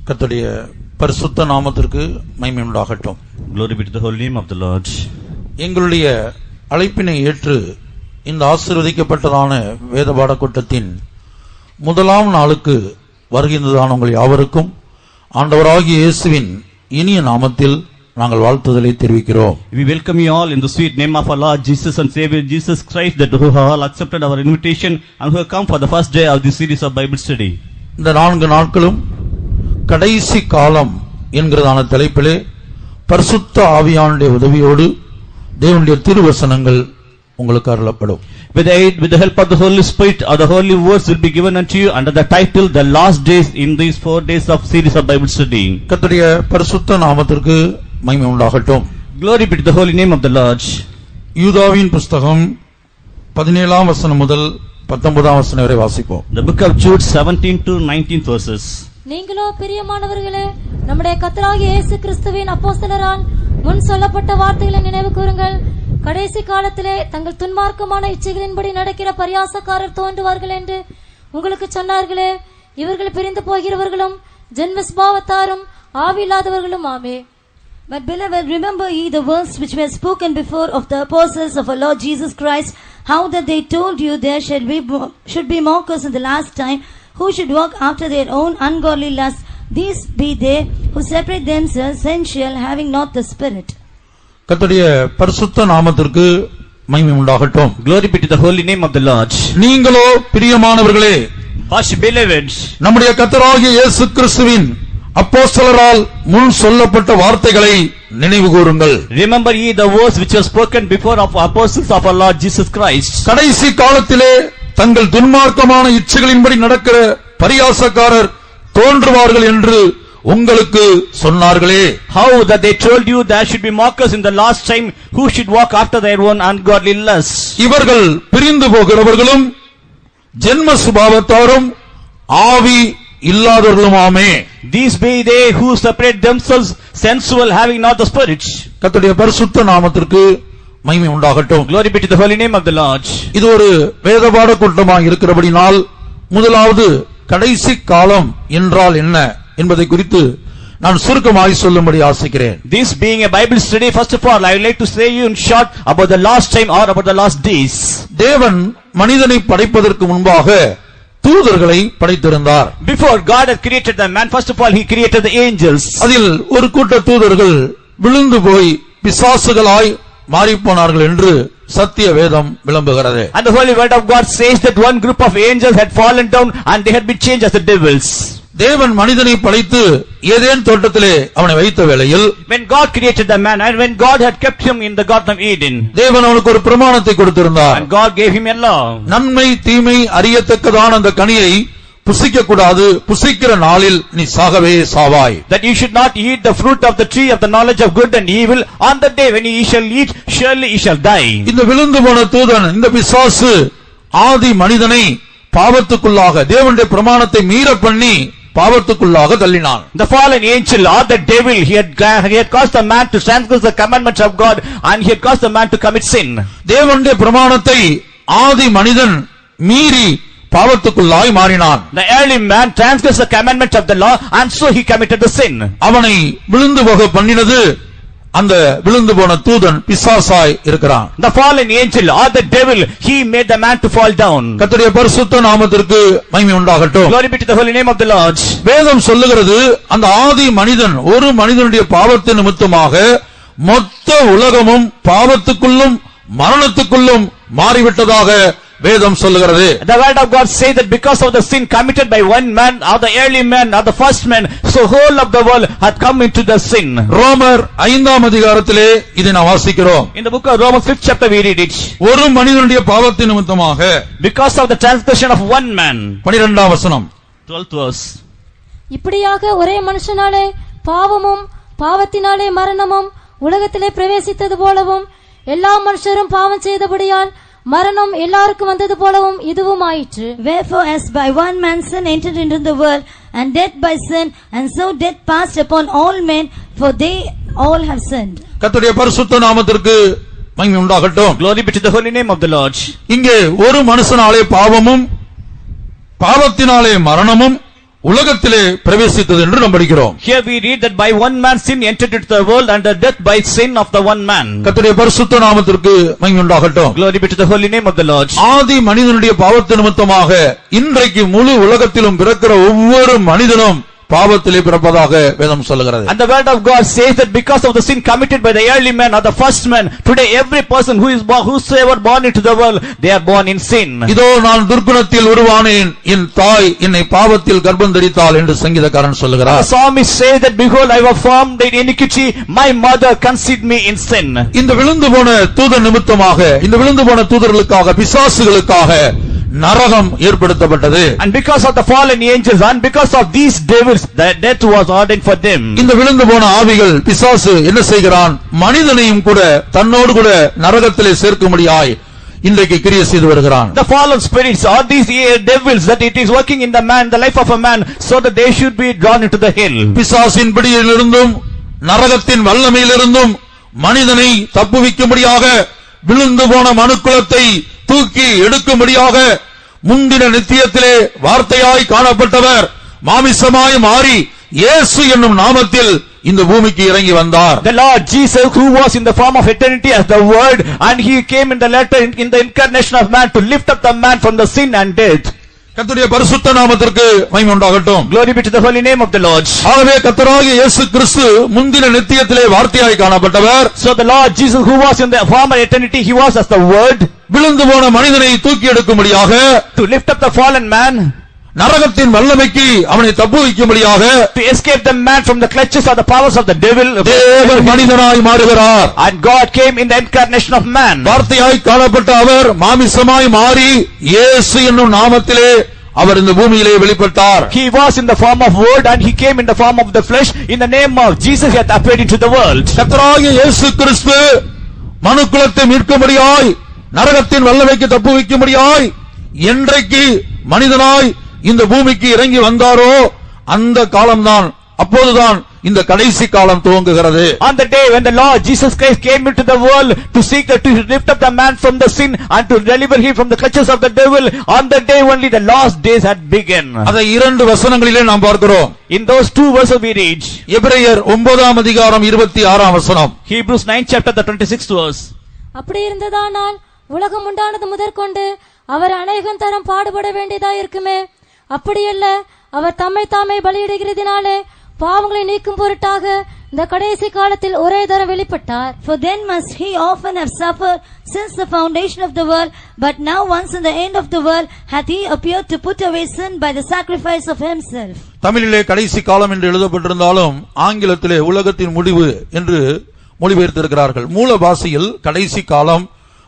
கர்த்தருடைய பரிசுத்த நாமத்திற்கு மகிமை உண்டாகட்டும். Glory be to the holy name of the Lord. எங்களுடைய அழைப்பினை ஏற்று இந்த ஆசீர்வதிக்கப்பட்டதான வேத பாட கூட்டத்தின் முதலாம் நாளுக்கு வருகின்றதான உங்கள் யாவருக்கும் ஆண்டவராகிய இயேசுவின் இனிய நாமத்தில் நாங்கள் வாழ்த்துதலை தெரிவிக்கிறோம். We welcome you all in the sweet name of our Lord Jesus and Savior Jesus Christ, that who have all accepted our invitation and who have come for the first day of this series of Bible study. இந்த 4 நாட்களும் கடைசி காலம் என்கிறதான தலைப்பிலே பரிசுத்த ஆவியானுடைய உதவியோடு தேவனுடைய திருவசனங்கள் உங்களுக்கு அருளப்படும். With the help of the Holy Spirit, or the holy words will be given unto you under the title The Last Days in these 4 days of series of Bible study. கர்த்தருடைய பரிசுத்த நாமத்திற்கு மகிமை உண்டாகட்டும். Glory be to the holy name of the Lord. யூதாவின் புஸ்தகம் 17ஆம் வசனம் முதல் 19ஆம் வசனம் வரை வாசிப்போம். The book of Jude 17 to 19 verses. நீங்களோ பிரியமானவர்களே, நம்முடைய கர்த்தராகிய இயேசு கிறிஸ்துவின் அப்போஸ்தலரால் முன் சொல்லப்பட்ட வார்த்தைகளை நினைவு கூறுங்கள். கடைசி காலத்திலே தங்கள் துன்மார்க்கமான இச்சைகளின்படி நடக்கிற பரியாசக்காரர் தோன்றுவார்கள் என்று உங்களுக்கு சொன்னார்களே, இவர்கள் பிரிந்து போகிறவர்களும் ஜென்ம சுபாவத்தாரும் ஆவியில்லாதவர்களும் ஆமே. But beloved, remember ye the words which were spoken before of the apostles of our Lord Jesus Christ, how that they told you there should be mockers in the last time, who should walk after their own ungodly lusts. These be they who separate themselves sensual, having not the Spirit. கர்த்தருடைய பரிசுத்த நாமத்திற்கு மகிமை உண்டாகட்டும். Glory be to the holy name of the Lord. நீங்களோ பிரியமானவர்களே, beloved, நம்முடைய கர்த்தராகிய இயேசு கிறிஸ்துவின் அப்போஸ்தலரால் முன் சொல்லப்பட்ட வார்த்தைகளை நினைவு கூறுங்கள். Remember ye the words which were spoken before of apostles of our Lord Jesus Christ. கடைசி காலத்திலே தங்கள் துன்மார்க்கமான இச்சைகளின்படி நடக்கிற பரியாசக்காரர் தோன்றுவார்கள் என்று உங்களுக்கு சொன்னார்களே. How that they told you there should be mockers in the last time, who should walk after their own ungodly lusts. இவர்கள் பிரிந்து போகிறவர்களும் ஜென்ம சுபாவத்தாரும் ஆவி இல்லாதவர்களுமாமே. These be they who separate themselves sensual, having not the Spirit. கர்த்தருடைய பரிசுத்த நாமத்திற்கு மகிமை உண்டாகட்டும். Glory be to the holy name of the Lord. இது ஒரு வேதபாட கூட்டமாக இருக்கிறபடினால் முதலாவது கடைசி காலம் என்றால் என்ன என்பதை குறித்து நான் சுருக்கமாக சொல்லும்படி ஆசைக்கிறேன். This being a Bible study, first of all I would like to say you in short about the last time or about the last days. தேவன் மனிதனை படைப்பதற்கு முன்பாக தூதர்களை படைத்திருந்தார். Before God had created the man, first of all he created the angels. அதில் ஒரு கூட்ட தூதர்கள் விழுந்து போய் பிசாசுகளாய் மாறிப்போனார்கள் என்று சத்திய வேதம் விளம்புகிறது. And the holy word of God says that one group of angels had fallen down and they had been changed as the devils. தேவன் மனிதனை படைத்து ஏதேன் தோட்டத்திலே அவனை வைத்த வேளையில், when God created the man and when God had kept him in the garden of Eden, தேவன் அவனுக்கு ஒரு பிரமாணத்தை கொடுத்திருந்தார். and God gave him a law. நன்மை தீமை அறியத்தக்கதான அந்த கனியை புசிக்க கூடாது, புசிக்கிற நாளில் நீ சாகவே சாவாய். That you should not eat the fruit of the tree of the knowledge of good and evil. On the day when you shall eat, surely you shall die. இந்த விழுந்து போன தூதன், இந்த பிசாசு ஆதி மனிதனை பாவத்துக்குள்ளாக தேவனுடைய பிரமாணத்தை மீற பண்ணி பாவத்துக்குள்ளாக தள்ளினான். The fallen angel or the devil, he had caused the man to transgress the commandments of God and he had caused the man to commit sin. தேவனுடைய பிரமாணத்தை ஆதி மனிதன் மீறி பாவத்துக்குள்ளாய் மாறினான். The early man transgressed the commandments of the law and so he committed the sin. அவனை விழுந்து போக பண்ணினது அந்த விழுந்து போன தூதன் பிசாசாய் இருக்கிறான். The fallen angel or the devil, he made the man to fall down. கர்த்தருடைய பரிசுத்த நாமத்திற்கு மகிமை உண்டாகட்டும். Glory be to the holy name of the Lord. வேதம் சொல்லுகிறது, அந்த ஆதி மனிதன் ஒரு மனிதனுடைய பாவத்தின் நிமித்தமாக மொத்த உலகமும் பாவத்துக்குள்ளும் மரணத்துக்குள்ளும் மாறிவிட்டதாக வேதம் சொல்லுகிறது. The word of God says that because of the sin committed by one man or the early man or the first man, so whole of the world had come into the sin. ரோமர் 5ஆம் அதிகாரத்திலே இதை நாம் வாசிக்கிறோம். In the book of Romans 5th chapter we read it. ஒரு மனிதனுடைய பாவத்தின் நிமித்தமாக, because of the transgression of one man. 12ஆம் வசனம். 12th verse. இப்படியாக ஒரே மனுஷனாலே பாவமும் பாவத்தினாலே மரணமும் உலகத்திலே பிரவேசித்தது போலவும் எல்லா மனுஷரும் பாவம் செய்தபடியால் மரணம் எல்லாருக்கும் வந்தது போலவும் இதுவும் ஆயிற்று. Wherefore as by one man sin entered into the world, and death by sin, and so death passed upon all men, for they all have sinned. கர்த்தருடைய பரிசுத்த நாமத்திற்கு மகிமை உண்டாகட்டும். Glory be to the holy name of the Lord. இங்கே ஒரு மனுஷனாலே பாவமும் பாவத்தினாலே மரணமும் உலகத்திலே பிரவேசித்தது என்று நாம் படிக்கிறோம். Here we read that by one man sin entered into the world, and the death by sin of the one man. கர்த்தருடைய பரிசுத்த நாமத்திற்கு மகிமை உண்டாகட்டும். Glory be to the holy name of the Lord. ஆதி மனிதனுடைய பாவத்து நிமித்தமாக இன்றைக்கு முழு உலகத்திலும் பிறக்கிற ஒவ்வொரு மனிதனும் பாவத்திலே பிறப்பதாக வேதம் சொல்லுகிறது. And the word of God says that because of the sin committed by the early man or the first man, today every person whosoever born into the world, they are born in sin. இதோ நான் துர்க்குணத்தில் உருவானேன், என் தாய் என்னை பாவத்தில் கர்ப்பம் தரித்தாள் என்று சங்கீதக்காரன் சொல்லுகிறார். The psalmist says that behold, I was formed in iniquity, my mother conceived me in sin. இந்த விழுந்து போன தூதர் நிமித்தமாக, இந்த விழுந்து போன தூதர்களுக்காக, பிசாசுகளுக்காக நரகம் ஏற்படுத்தப்பட்டது. And because of the fallen angels and because of these devils, the death was ordained for them. இந்த விழுந்து போன ஆவிகள், பிசாசு என்ன செய்கிறான்? மனிதனையும் கூட தன்னோடு கூட நரகத்திலே சேர்க்கும்படியாய் இன்றைக்கு கிரியை செய்து வருகிறான். The fallen spirits are these devils that it is working in the man, the life of a man, so that they should be drawn into the hell. பிசாசின் பிடியிலிருந்தும் நரகத்தின் வல்லமையிலிருந்தும் மனிதனை தப்புவிக்கும்படியாக விழுந்து போன மனுக்குலத்தை தூக்கி எடுக்கும்படியாக முந்தின நித்தியத்திலே வார்த்தையாய் காணப்பட்டவர் மாமிசமாய் மாறி இயேசு என்னும் நாமத்தில் இந்த பூமிக்கு இறங்கி வந்தார். The Lord Jesus, who was in the form of eternity as the Word, and he came in the letter in the incarnation of man to lift up the man from the sin and death. கர்த்தருடைய பரிசுத்த நாமத்திற்கு மகிமை உண்டாகட்டும். Glory be to the holy name of the Lord. ஆகவே கர்த்தராகிய இயேசு கிறிஸ்து முந்தின நித்தியத்திலே வார்த்தையாய் காணப்பட்டவர். So the Lord Jesus, who was in the former eternity, he was as the Word, விழுந்து போன மனிதனை தூக்கி எடுக்கும்படியாக, to lift up the fallen man, நரகத்தின் வல்லமைக்கு அவனை தப்புவிக்கும்படியாக, to escape the man from the clutches of the powers of the devil. தேவன் மனிதனாய் மாறுகிறார். And God came in the incarnation of man. வார்த்தையாய் காணப்பட்ட அவர் மாமிசமாய் மாறி இயேசு என்னும் நாமத்திலே அவர் இந்த பூமியிலே வெளிப்பட்டார். He was in the form of Word, and he came in the form of the flesh. In the name of Jesus, he hath appeared into the world. கர்த்தராகிய இயேசு கிறிஸ்து மனுக்குலத்தை மீட்கும்படியாய், நரகத்தின் வல்லமைக்கு தப்புவிக்கும்படியாய் என்றைக்கு மனிதனாய் இந்த பூமிக்கு இறங்கி வந்தாரோ அந்த காலம்தான், அப்போதுதான் இந்த கடைசி காலம் துவங்குகிறது. On the day when the Lord Jesus Christ came into the world to seek to lift up the man from the sin and to deliver him from the clutches of the devil, on that day only the last days had begun. அதை இரண்டு வசனங்களிலே நாம் பார்க்கிறோம். In those two verses we read, எபிரேயர் 9 அதிகாரம் 26 வசனம், Hebrews 9 chapter the 26th verse. அப்படி இருந்ததானால் உலகம் உண்டானது முதற்கொண்டு அவர் அநேகம் தரம் பாடுபட வேண்டியதா இருக்குமே. அப்படியல்ல, அவர் தம்மை தாமே பலியிடுகிறதினாலே பாவங்களை நீக்கும் பொருட்டாக இந்த கடைசி காலத்தில் ஒரே தரம் வெளிப்பட்டார். For then must he often have suffered since the foundation of the world, but now once in the end of the world hath he appeared to put away sin by the sacrifice of himself. தமிழிலே கடைசி காலம் என்று எழுதப்பட்டிருந்தாலும் ஆங்கிலத்திலே உலகத்தின் முடிவு என்று மொழிபெயர்த்திருக்கிறார்கள். மூல பாஷையில் கடைசி காலம்,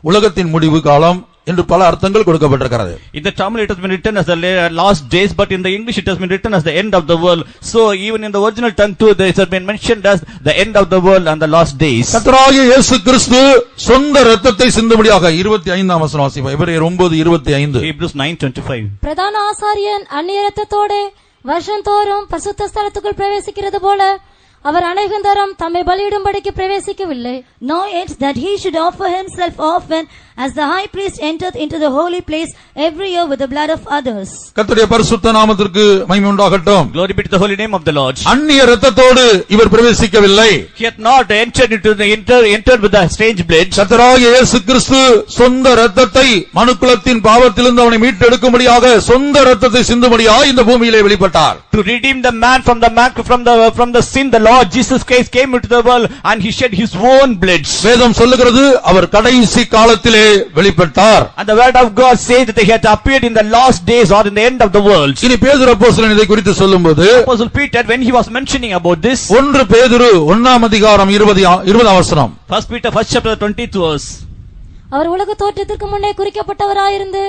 உலகத்தின் முடிவு காலம் என்று பல அர்த்தங்கள் கொடுக்கப்பட்டிருக்கிறது. In the Tamil it has been written as the last days, but in the English it has been written as the end of the world. So even in the original tongue too, it has been mentioned as the end of the world and the last days. கர்த்தராகிய இயேசு கிறிஸ்து சொந்த இரத்தத்தை சிந்தும்படியாக 25ஆம் வசனம் வாசிப்போம். எபிரேயர் 9:25. Hebrews 9:25. பிரதான ஆசாரியன் அந்நிய இரத்தத்தோட வருஷந்தோறும் பரிசுத்த ஸ்தலத்துக்குள் பிரவேசிக்கிறது போல அவர் அநேகம் தரம் தம்மை பலியிடும்படிக்கு பிரவேசிக்கவில்லை. Nor yet that he should offer himself often as the high priest entereth into the holy place every year with the blood of others. கர்த்தருடைய பரிசுத்த நாமத்திற்கு மகிமை உண்டாகட்டும். Glory be to the holy name of the Lord. அந்நிய இரத்தத்தோடு இவர் பிரவேசிக்கவில்லை. He hath not entered with the strange blood. கர்த்தராகிய இயேசு கிறிஸ்து சொந்த இரத்தத்தை மனுக்குலத்தின் பாவத்திலிருந்து அவனை மீட்டெடுக்கும்படியாக சொந்த இரத்தத்தை சிந்தும்படியாக இந்த பூமியிலே வெளிப்பட்டார். To redeem the man from the sin, the Lord Jesus Christ came into the world and he shed his own blood. வேதம் சொல்லுகிறது அவர் கடைசி காலத்திலே வெளிப்பட்டார். And the word of God says that he had appeared in the last days or in the end of the world. இனி பேதுரு அப்போஸ்தலன் இதை குறித்து சொல்லும்போது, Apostle Peter, when he was mentioning about this, 1 பேதுரு 1 அதிகாரம் 20 வசனம், 1 Peter 1st chapter 20th verse. அவர் உலக தோற்றத்திற்கு முன்னே குறிக்கப்பட்டவராயிருந்து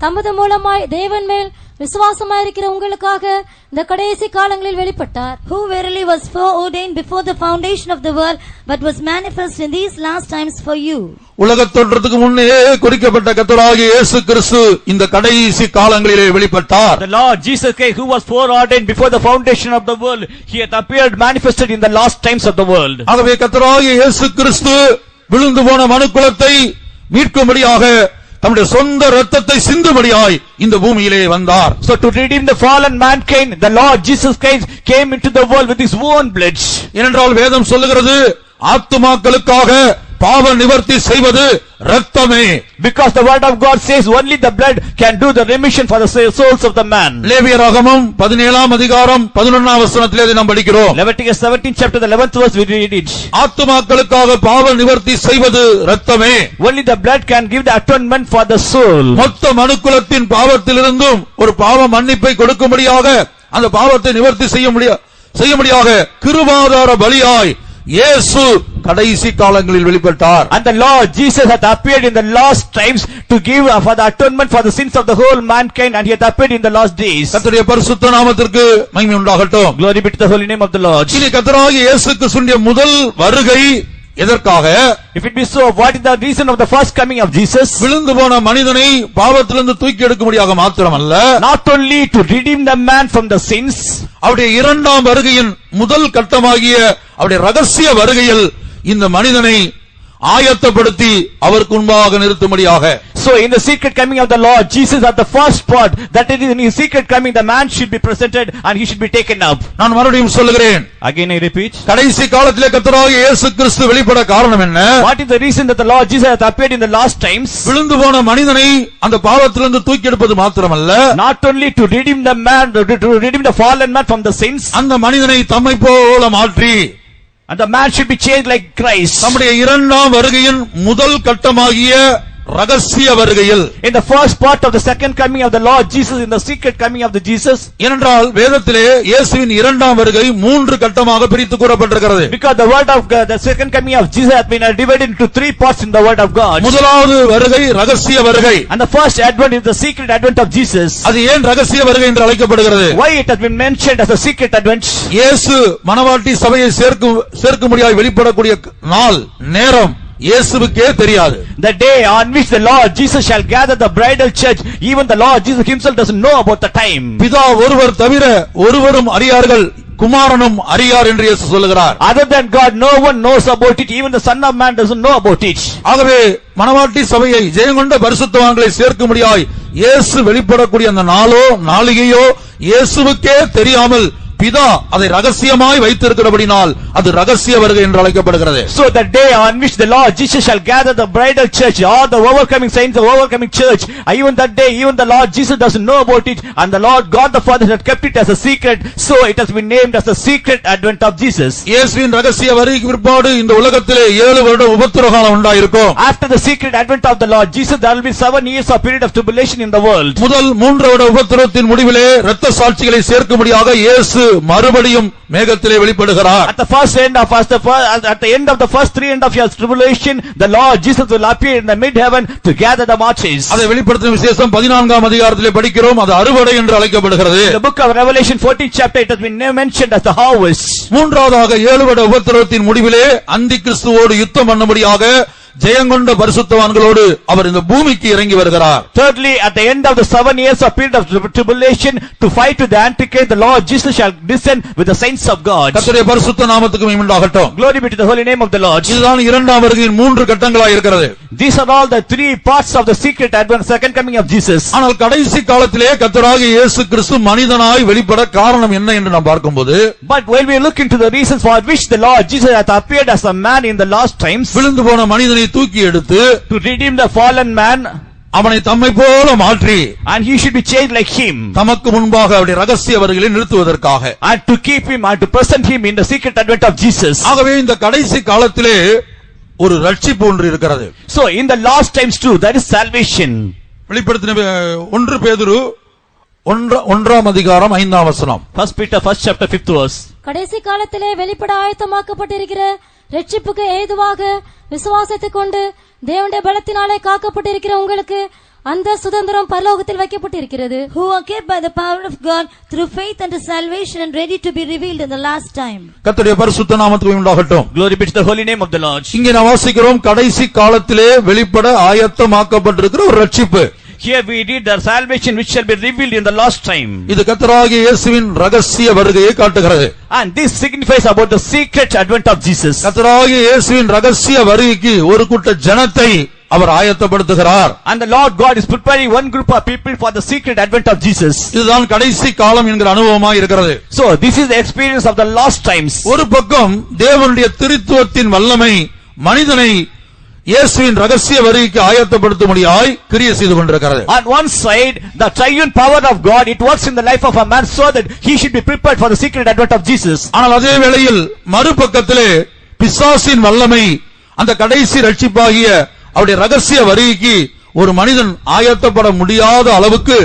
தமது மூலமாய் தேவன் மேல் விசுவாசமாயிருக்கிற உங்களுக்காக இந்த கடைசி காலங்களில் வெளிப்பட்டார். Who verily was foreordained before the foundation of the world, but was manifest in these last times for you. உலகத் தோற்றத்துக்கு முன்னே குறிக்கப்பட்ட கர்த்தராகிய இயேசு கிறிஸ்து இந்த கடைசி காலங்களிலே வெளிப்பட்டார். The Lord Jesus Christ, who was foreordained before the foundation of the world, he hath appeared manifested in the last times of the world. ஆகவே கர்த்தராகிய இயேசு கிறிஸ்து விழுந்து போன மனுக்குலத்தை மீட்கும்படியாக தம்முடைய சொந்த இரத்தத்தை சிந்தும்படியாய் இந்த பூமியிலே வந்தார். So to redeem the fallen mankind, the Lord Jesus Christ came into the world with his own blood. ஏனென்றால் வேதம் சொல்லுகிறது ஆத்துமாக்களுக்காக பாவ நிவர்த்தி செய்வது இரத்தமே. Because the word of God says only the blood can do the remission for the souls of the man. லேவியராகமம் 17ஆம் அதிகாரம் 11ஆம் வசனத்திலே இதை நாம் படிக்கிறோம். Leviticus 17 chapter the 11th verse we read it. ஆத்துமாக்களுக்காக பாவ நிவர்த்தி செய்வது இரத்தமே. Only the blood can give the atonement for the soul. மொத்த மனுக்குலத்தின் பாவத்திலிருந்தும் ஒரு பாவ மன்னிப்பை கொடுக்கும்படியாக அந்த பாவத்தை நிவர்த்தி செய்யும்படியாக கிருபாதார பலியாய் இயேசு கடைசி காலங்களில் வெளிப்பட்டார். And the Lord Jesus hath appeared in the last times to give for the atonement for the sins of the whole mankind, and he hath appeared in the last days. கர்த்தருடைய பரிசுத்த நாமத்திற்கு மகிமை உண்டாகட்டும். Glory be to the holy name of the Lord. இனி கர்த்தராகிய இயேசு கிறிஸ்துவின் முதல் வருகை எதற்காக? If it be so, what is the reason of the first coming of Jesus? விழுந்து போன மனிதனை பாவத்திலிருந்து தூக்கி எடுக்கும்படியாக மாத்திரமல்ல, Not only to redeem the man from the sins, அவருடைய இரண்டாம் வருகையின் முதல் கட்டமாகிய அவருடைய ரகசிய வருகையில் இந்த மனிதனை ஆயத்தப்படுத்தி அவருக்கு முன்பாக நிறுத்தும்படியாக. So in the secret coming of the Lord Jesus at the first part, that it is in his secret coming the man should be presented and he should be taken up. நான் மறுபடியும் சொல்லுகிறேன். Again I repeat. கடைசி காலத்திலே கர்த்தராகிய இயேசு கிறிஸ்து வெளிப்பட காரணம் என்ன? What is the reason that the Lord Jesus hath appeared in the last times? விழுந்து போன மனிதனை அந்த பாவத்திலிருந்து தூக்கி எடுப்பது மாத்திரமல்ல, Not only to redeem the man, to redeem the fallen man from the sins, அந்த மனிதனை தம்மை போல மாற்றி and the man should be changed like Christ. நம்முடைய இரண்டாம் வருகையின் முதல் கட்டமாகிய ரகசிய வருகையில், In the first part of the second coming of the Lord Jesus, in the secret coming of the Jesus, ஏனென்றால் வேதத்திலே இயேசுவின் இரண்டாம் வருகை 3 கட்டமாக பிரித்து கூறப்பட்டிருக்கிறது. because the word of God, the second coming of Jesus has been divided into 3 parts in the word of God. முதலாவது வருகை ரகசிய வருகை. And the first advent is the secret advent of Jesus. அது ஏன் ரகசிய வருகை என்று அழைக்கப்படுகிறது? Why it has been mentioned as a secret advent? இயேசு மணவாட்டி சபையை சேர்க்கும்படியாய் வெளிப்படக்கூடிய நாள் நேரம் இயேசுவுக்கே தெரியாது. The day on which the Lord Jesus shall gather the bridal church, even the Lord Jesus himself doesn't know about the time. பிதா ஒருவர் தவிர ஒருவரும் அறியார்கள், குமாரனும் அறியார் என்று இயேசு சொல்லுகிறார். Other than God, no one knows about it. Even the Son of Man doesn't know about it. ஆகவே மணவாட்டி சபையை ஜெயங்கொண்ட பரிசுத்தவான்களை சேர்க்கும்படியாய் இயேசு வெளிப்படக்கூடிய அந்த நாளோ நாளிகையோ இயேசுவுக்கே தெரியாமல் பிதா அதை ரகசியமாய் வைத்திருக்கிறபடினால் அது ரகசிய வருகை என்று அழைக்கப்படுகிறது. So the day on which the Lord Jesus shall gather the bridal church, all the overcoming saints, the overcoming church, even that day, even the Lord Jesus doesn't know about it, and the Lord God the Father had kept it as a secret, so it has been named as the secret advent of Jesus. இயேசுவின் ரகசிய வருகைக்கு பிற்பாடு இந்த உலகத்திலே 7 வருட உபத்திரவ காலம் உண்டாயிருக்கும். After the secret advent of the Lord Jesus, there will be 7 years of period of tribulation in the world. முதல் 3 வருட உபத்திரவத்தின் முடிவிலே இரத்த சாட்சிகளை சேர்க்கும்படியாக இயேசு மறுபடியும் மேகத்திலே வெளிப்படுகிறார். At the end of the first 3 and of years tribulation, the Lord Jesus will appear in the mid heaven to gather the martyrs. அதை வெளிப்படுத்தும் விசேஷம் 14ஆம் அதிகாரத்திலே படிக்கிறோம். அது அறுவடை என்று அழைக்கப்படுகிறது. In the book of Revelation 14th chapter, it has been mentioned as the harvest. மூன்றாவதாக 7 வருட உபத்திரவத்தின் முடிவிலே அந்தி கிறிஸ்துவோடு யுத்தம் பண்ணும்படியாக ஜெயங்கொண்ட பரிசுத்தவான்களோடு அவர் இந்த பூமிக்கு இறங்கி வருகிறார். Thirdly, at the end of the 7 years of period of tribulation, to fight with the Antichrist, the Lord Jesus shall descend with the saints of God. கர்த்தருடைய பரிசுத்த நாமத்துக்கு மகிமை உண்டாகட்டும். Glory be to the holy name of the Lord. இதுதான் இரண்டாம் வருகையின் 3 கட்டங்களாய் இருக்கிறது. These are all the 3 parts of the secret advent, second coming of Jesus. ஆனால் கடைசி காலத்திலே கர்த்தராகிய இயேசு கிறிஸ்து மனிதனாய் வெளிப்பட காரணம் என்ன என்று நாம் பார்க்கும்போது, But when we look into the reasons for which the Lord Jesus hath appeared as a man in the last times, விழுந்து போன மனிதனை தூக்கி எடுத்து to redeem the fallen man, அவனை தம்மை போல மாற்றி and he should be changed like him, தமக்கு முன்பாக அவருடைய ரகசிய வருகையை நிறுத்துவதற்காக, and to keep him and to present him in the secret advent of Jesus. ஆகவே இந்த கடைசி காலத்திலே ஒரு ரட்சிப்பு ஒன்று இருக்கிறது. So in the last times too, there is salvation. வெளிப்படுத்தின 1 பேதுரு 1ஆம் அதிகாரம் 5ஆம் வசனம். 1 Peter 1st chapter 5th verse. கடைசி காலத்திலே வெளிப்பட ஆயத்தமாக்கப்பட்டிருக்கிற ரட்சிப்புக்கு ஏதுவாக விசுவாசத்தை கொண்டு தேவனுடைய பலத்தினாலே காக்கப்பட்டிருக்கிற உங்களுக்கு அந்த சுதந்திரம் பரலோகத்தில் வைக்கப்பட்டிருக்கிறது. Who are kept by the power of God through faith unto salvation and ready to be revealed in the last time. கர்த்தருடைய பரிசுத்த நாமத்துக்கு உண்டாகட்டும். Glory be to the holy name of the Lord. இங்கே நாம் வாசிக்கிறோம் கடைசி காலத்திலே வெளிப்பட ஆயத்தமாக்கப்பட்டிருக்கிற ஒரு ரட்சிப்பு. Here we read the salvation which shall be revealed in the last time. இது கர்த்தராகிய இயேசுவின் ரகசிய வருகையை காட்டுகிறது. And this signifies about the secret advent of Jesus. கர்த்தராகிய இயேசுவின் ரகசிய வருகைக்கு ஒரு கூட்ட ஜனத்தை அவர் ஆயத்தப்படுத்துகிறார். And the Lord God is preparing one group of people for the secret advent of Jesus. இதுதான் கடைசி காலம் என்கிற அனுபவமாக இருக்கிறது. So this is the experience of the last times. ஒரு பக்கம் தேவனுடைய திரித்துவத்தின் வல்லமை மனிதனை இயேசுவின் ரகசிய வருகைக்கு ஆயத்தப்படுத்தும்படியாய் கிரியை செய்து கொண்டிருக்கிறது. On one side, the triune power of God, it works in the life of a man so that he should be prepared for the secret advent of Jesus. ஆனால் அதே வேளையில் மறுபக்கத்திலே பிசாசின் வல்லமை அந்த கடைசி ரட்சிப்பாகிய அவருடைய ரகசிய வருகைக்கு ஒரு மனிதன் ஆயத்தப்பட முடியாத அளவுக்கு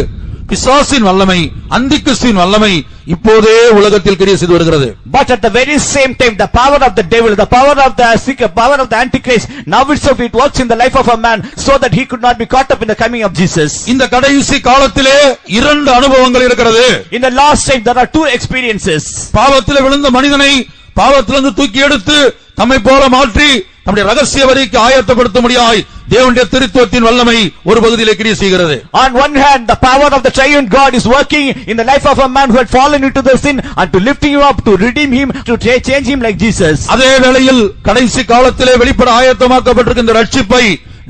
பிசாசின் வல்லமை அந்திகிறிஸ்துவின் வல்லமை இப்போதே உலகத்தில் கிரியை செய்து வருகிறது. But at the very same time, the power of the devil, the power of the secret, power of the antichrist, now itself it works in the life of a man so that he could not be caught up in the coming of Jesus. இந்த கடைசி காலத்திலே இரண்டு அனுபவங்கள் இருக்கிறது. In the last time, there are two experiences. பாவத்தில் விழுந்த மனிதனை பாவத்திலிருந்து தூக்கி எடுத்து தம்மை போல மாற்றி நம்முடைய ரகசிய வரிக்கு ஆயத்தப்படுத்த முடியாய் தேவனுடைய திரித்துவத்தின் வல்லமை ஒரு பகுதியிலே கிரியை செய்கிறது. On one hand, the power of the triune God is working in the life of a man who had fallen into the sin and to lift him up, to redeem him, to change him like Jesus. அதே வேளையில் கடைசி காலத்திலே வெளிப்பட ஆயத்தமாக்கப்பட்டிருக்கிற இந்த ரட்சிப்பை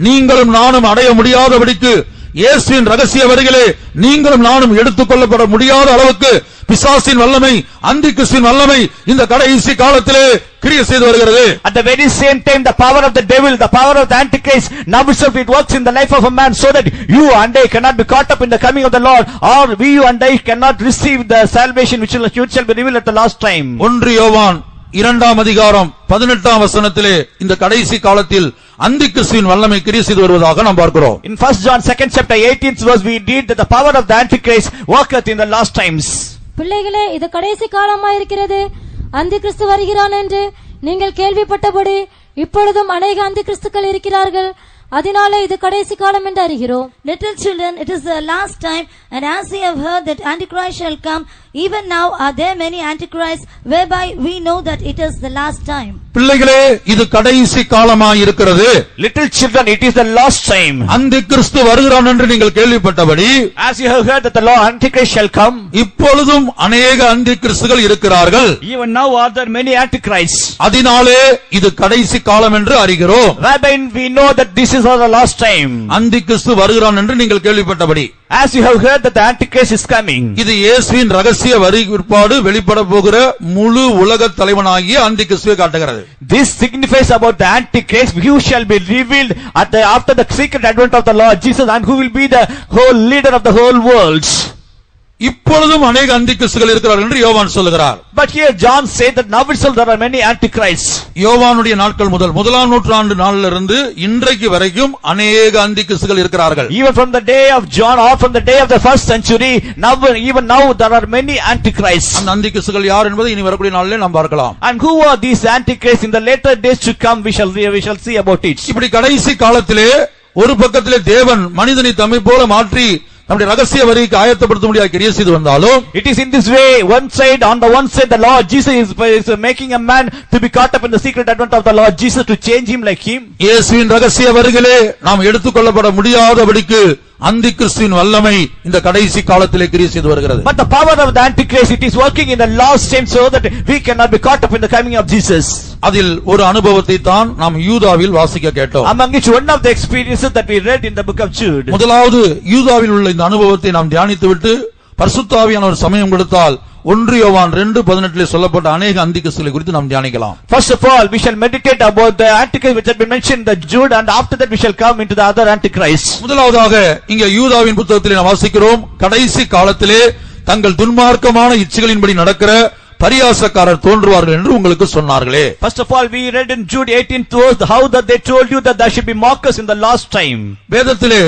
நீங்களும் நானும் அடைய முடியாதபடிக்கு இயேசுவின் ரகசிய வருகையிலே நீங்களும் நானும் எடுத்துக்கொள்ளப்பட முடியாத அளவுக்கு பிசாசின் வல்லமை அந்திகிறிஸ்துவின் வல்லமை இந்த கடைசி காலத்திலே கிரியை செய்து வருகிறது. At the very same time, the power of the devil, the power of the antichrist, now itself it works in the life of a man so that you and I cannot be caught up in the coming of the Lord, or you and I cannot receive the salvation which shall be revealed at the last time. 1 யோவான் 2 அதிகாரம் 18 வசனத்திலே இந்த கடைசி காலத்தில் அந்திகிறிஸ்துவின் வல்லமை கிரியை செய்து வருவதாக நாம் பார்க்கிறோம். In 1 John 2nd chapter 18th verse we read that the power of the antichrist worketh in the last times. பிள்ளைகளே, இது கடைசி காலமாயிருக்கிறது. அந்திகிறிஸ்து வருகிறான் என்று நீங்கள் கேள்விப்பட்டபடி இப்பொழுதும் அநேக அந்திகிறிஸ்துக்கள் இருக்கிறார்கள். அதனாலே இது கடைசி காலம் என்று அறிகிறோம். Little children, it is the last time, and as we have heard that Antichrist shall come, even now are there many Antichrists, whereby we know that it is the last time. பிள்ளைகளே, இது கடைசி காலமாய் இருக்கிறது. Little children, it is the last time. அந்திகிறிஸ்து வருகிறான் என்று நீங்கள் கேள்விப்பட்டபடி, As you have heard that the Lord Antichrist shall come, இப்பொழுதும் அநேக அந்திகிறிஸ்துகள் இருக்கிறார்கள். even now are there many Antichrists. அதனாலே இது கடைசி காலம் என்று அறிகிறோம். Whereby we know that this is the last time. அந்திகிறிஸ்து வருகிறான் என்று நீங்கள் கேள்விப்பட்டபடி, As you have heard that the Antichrist is coming. இது இயேசுவின் ரகசிய வருகை பிற்பாடு வெளிப்பட போகிற முழு உலக தலைவனாகிய அந்திகிறிஸ்துவை காட்டுகிறது. This signifies about the Antichrist who shall be revealed after the secret advent of the Lord Jesus, and who will be the whole leader of the whole world. இப்பொழுதும் அநேக அந்திகிறிஸ்துகள் இருக்கிறார்கள் என்று யோவான் சொல்லுகிறார். But here John said that now itself there are many Antichrists. யோவானுடைய நாட்கள் முதல் முதலாம் நூற்றாண்டு நாளிலிருந்து இன்றைக்கு வரைக்கும் அநேக அந்திகிறிஸ்துகள் இருக்கிறார்கள். Even from the day of John or from the day of the first century, even now there are many Antichrists. அந்த அந்திகிறிஸ்துகள் யார் என்பதை இனி வரக்கூடிய நாளிலே நாம் பார்க்கலாம். And who are these Antichrists? In the later days to come we shall see about it. இப்படி கடைசி காலத்திலே ஒரு பக்கத்திலே தேவன் மனிதனை தம்மை போல மாற்றி நம்முடைய ரகசிய வருகைக்கு ஆயத்தப்படுத்த முடியாத கிரியை செய்து வந்தாலும், it is in this way, on the one side the Lord Jesus is making a man to be caught up in the secret advent of the Lord Jesus, to change him like him. இயேசுவின் ரகசிய வருகையிலே நாம் எடுத்துக்கொள்ளப்பட முடியாதபடிக்கு அந்திகிறிஸ்துவின் வல்லமை இந்த கடைசி காலத்திலே கிரியை செய்து வருகிறது. But the power of the Antichrist, it is working in the last time so that we cannot be caught up in the coming of Jesus. அதில் ஒரு அனுபவத்தை தான் நாம் யூதாவில் வாசிக்க கேட்டோம். Among which one of the experiences that we read in the book of Jude. முதலாவது யூதாவில் உள்ள இந்த அனுபவத்தை நாம் தியானித்துவிட்டு பரிசுத்த ஆவியானவர் சமயம் கொடுத்தால் 1 யோவான் 2:18 சொல்லப்பட்ட அநேக அந்திகிறிஸ்துகளை குறித்து நாம் தியானிக்கலாம். First of all, we shall meditate about the Antichrist which had been mentioned in the Jude, and after that we shall come into the other Antichrists. முதலாவதாக இங்கே யூதாவின் புத்தகத்திலே நாம் வாசிக்கிறோம், கடைசி காலத்திலே தங்கள் துன்மார்க்கமான இச்சைகளின்படி நடக்கிற பரியாசக்காரர் தோன்றுவார்கள் என்று உங்களுக்கு சொன்னார்களே. First of all, we read in Jude 18th verse how that they told you that there should be mockers in the last time. வேதத்திலே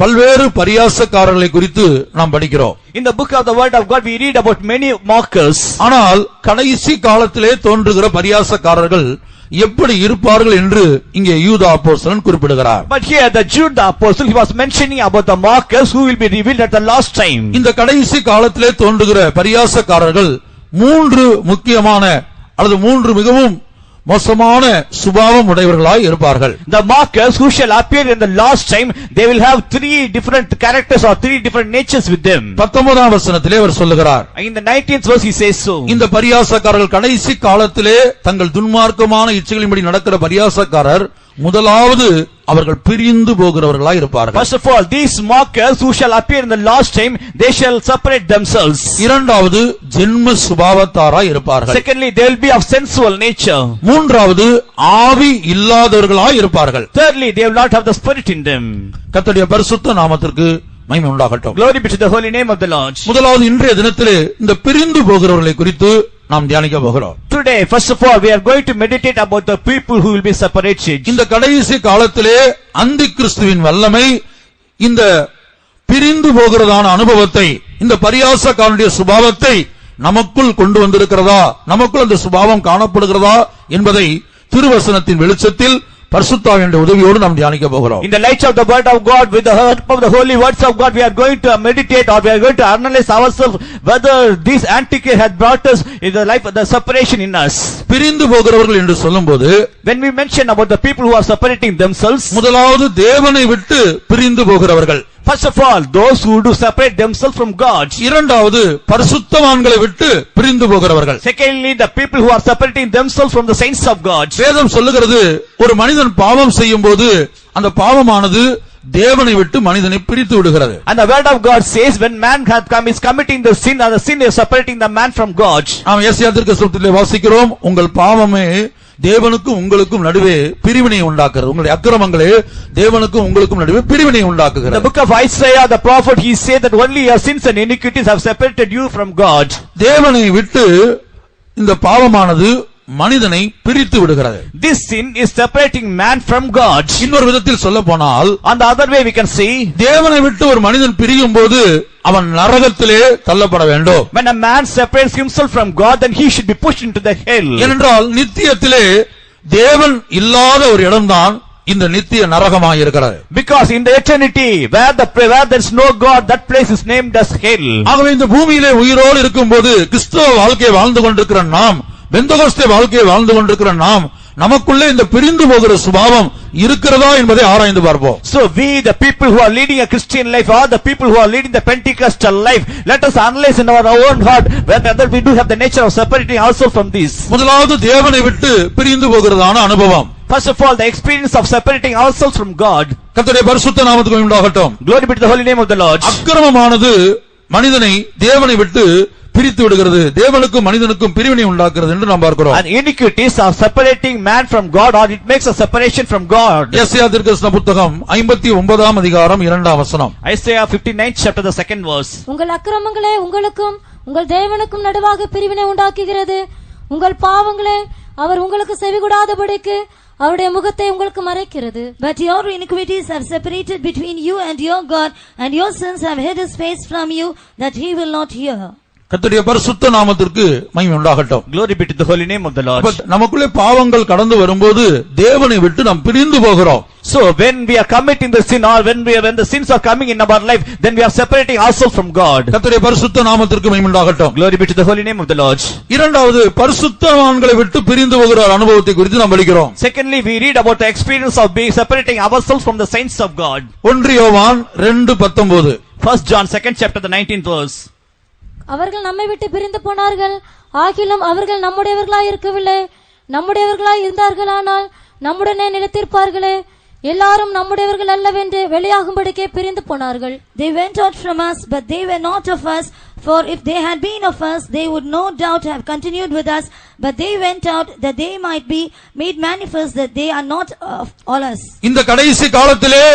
பல்வேறு பரியாசக்காரர்களை குறித்து நாம் படிக்கிறோம். In the book of the word of God we read about many mockers. ஆனால் கடைசி காலத்திலே தோன்றுகிற பரியாசக்காரர்கள் எப்படி இருப்பார்கள் என்று இங்கே யூதா அப்போஸ்தலன் குறிப்பிடுகிறார். But here the Jude the apostle, he was mentioning about the mockers who will be revealed at the last time. இந்த கடைசி காலத்திலே தோன்றுகிற பரியாசக்காரர்கள் 3 முக்கியமான அல்லது 3 மிகவும் மோசமான சுபாவம் உடையவர்களாய் இருப்பார்கள். The mockers who shall appear in the last time, they will have 3 different characters or 3 different natures with them. 19ஆம் வசனத்திலே அவர் சொல்லுகிறார், In the 19th verse he says so. இந்த பரியாசக்காரர்கள் கடைசி காலத்திலே தங்கள் துன்மார்க்கமான இச்சைகளின்படி நடக்கிற பரியாசக்காரர் முதலாவது அவர்கள் பிரிந்து போகிறவர்களாய் இருப்பார்கள். First of all, these mockers who shall appear in the last time, they shall separate themselves. இரண்டாவது ஜென்ம சுபாவத்தாராய் இருப்பார்கள். Secondly, they will be of sensual nature. மூன்றாவது ஆவி இல்லாதவர்களாய் இருப்பார்கள். Thirdly, they will not have the spirit in them. கர்த்தருடைய பரிசுத்த நாமத்திற்கு மகிமை உண்டாகட்டும். Glory be to the holy name of the Lord. முதலாவது இன்றைய தினத்திலே இந்த பிரிந்து போகிறவர்களை குறித்து நாம் தியானிக்க போகிறோம். Today, first of all, we are going to meditate about the people who will be separated. இந்த கடைசி காலத்திலே அந்தி கிறிஸ்துவின் வல்லமை இந்த பிரிந்து போகிறதான அனுபவத்தை, இந்த பரியாசக்காரனுடைய சுபாவத்தை நமக்குள் கொண்டு வந்திருக்கிறதா, நமக்குள் அந்த சுபாவம் காணப்படுகிறதா என்பதை திருவசனத்தின் வெளிச்சத்தில் பரிசுத்தாவியுடைய உதவியோடு நாம் தியானிக்க போகிறோம். In the light of the word of God, with the help of the holy words of God, we are going to meditate, or we are going to analyze ourselves whether this antichrist had brought us in the life of the separation in us. பிரிந்து போகிறவர்கள் என்று சொல்லும்போது, when we mention about the people who are separating themselves, முதலாவது தேவனை விட்டு பிரிந்து போகிறவர்கள். first of all, those who do separate themselves from God. இரண்டாவது பரிசுத்தவான்களை விட்டு பிரிந்து போகிறவர்கள். Secondly, the people who are separating themselves from the saints of God. வேதம் சொல்லுகிறது, ஒரு மனிதன் பாவம் செய்யும்போது அந்த பாவமானது தேவனை விட்டு மனிதனை பிரித்து விடுகிறது. And the word of God says, when man is committing the sin, and the sin is separating the man from God. நாம் ஏசாயா தீர்க்கதரிசனத்திலே வாசிக்கிறோம், உங்கள் பாவமே தேவனுக்கும் உங்களுக்கும் நடுவே பிரிவினை உண்டாக்குகிறது. உங்களுடைய அக்கிரமங்களே தேவனுக்கும் உங்களுக்கும் நடுவே பிரிவினை உண்டாக்குகிறது. The book of Isaiah, the prophet, he said that only your sins and iniquities have separated you from God. தேவனை விட்டு இந்த பாவமானது மனிதனை பிரித்து விடுகிறது. This sin is separating man from God. இன்னொரு விதத்தில் சொல்ல போனால், on the other way we can see, தேவனை விட்டு ஒரு மனிதன் பிரியும் போது அவன் நரகத்திலே தள்ளப்பட வேண்டும். when a man separates himself from God, then he should be pushed into the hell. ஏனென்றால் நித்தியத்திலே தேவன் இல்லாத ஒரு இடம்தான் இந்த நித்திய நரகமாக இருக்கிறது. Because in the eternity, where there is no God, that place is named as hell. ஆகவே இந்த பூமியிலே உயிரோடு இருக்கும்போது கிறிஸ்தவ வாழ்க்கையை வாழ்ந்து கொண்டிருக்கிற நாம், பெந்தகோஸ்தே வாழ்க்கையை வாழ்ந்து கொண்டிருக்கிற நாம், நமக்குள்ளே இந்த பிரிந்து போகிற சுபாவம் இருக்கிறதா என்பதை ஆராய்ந்து பார்ப்போம். So we, the people who are leading a Christian life, or the people who are leading the Pentecostal life, let us analyze in our own heart whether we do have the nature of separating ourselves from this. முதலாவது தேவனை விட்டு பிரிந்து போகிறதான அனுபவம். First of all, the experience of separating ourselves from God. கர்த்தருடைய பரிசுத்த நாமத்துக்கு உண்டாகட்டும். Glory be to the holy name of the Lord. அக்கிரமமானது மனிதனை தேவனை விட்டு பிரித்து விடுகிறது, தேவனுக்கும் மனிதனுக்கும் பிரிவினை உண்டாக்குறது என்று நாம் பார்க்கிறோம். And iniquities are separating man from God, or it makes a separation from God. ஏசாயா தீர்க்கதரிசன புத்தகம் 59ஆம் அதிகாரம் 2ஆம் வசனம். Isaiah 59th chapter, the 2nd verse. உங்கள் அக்கிரமங்களே உங்களுக்கும் உங்கள் தேவனுக்கும் நடுவாக பிரிவினை உண்டாக்குகிறது. உங்கள் பாவங்களே அவர் உங்களுக்கு செவிகொடாதபடிக்கு அவருடைய முகத்தை உங்களுக்கு மறைக்கிறது. But your iniquities have separated between you and your God, and your sins have hid his face from you, that he will not hear. கர்த்தருடைய பரிசுத்த நாமத்திற்கு மகிமை உண்டாகட்டும். Glory be to the holy name of the Lord. நமக்குள்ளே பாவங்கள் கடந்து வரும்போது தேவனை விட்டு நாம் பிரிந்து போகிறோம். So when we are committing the sin, or when the sins are coming in our life, then we are separating ourselves from God. கர்த்தருடைய பரிசுத்த நாமத்திற்கு மகிமை உண்டாகட்டும். Glory be to the holy name of the Lord. இரண்டாவது பரிசுத்தவான்களை விட்டு பிரிந்து போகிற அனுபவத்தை குறித்து நாம் படிக்கிறோம். Secondly, we read about the experience of being separating ourselves from the saints of God. 1 யோவான் 2:19. 1 John 2nd chapter, the 19th verse. அவர்கள் நம்மை விட்டு பிரிந்து போனார்கள், ஆகிலும் அவர்கள் நம்முடையவர்களாய் இருக்கவில்லை. நம்முடையவர்களாய் இருந்தார்களானால் நம்முடனே நிலைத்திருப்பார்களே. எல்லாரும் நம்முடையவர்கள் அல்லவென்று வெளியாகும்படிக்கே பிரிந்து போனார்கள். They went out from us, but they were not of us. For if they had been of us, they would no doubt have continued with us. But they went out that they might be made manifest that they are not of all us. இந்த கடைசி காலத்திலே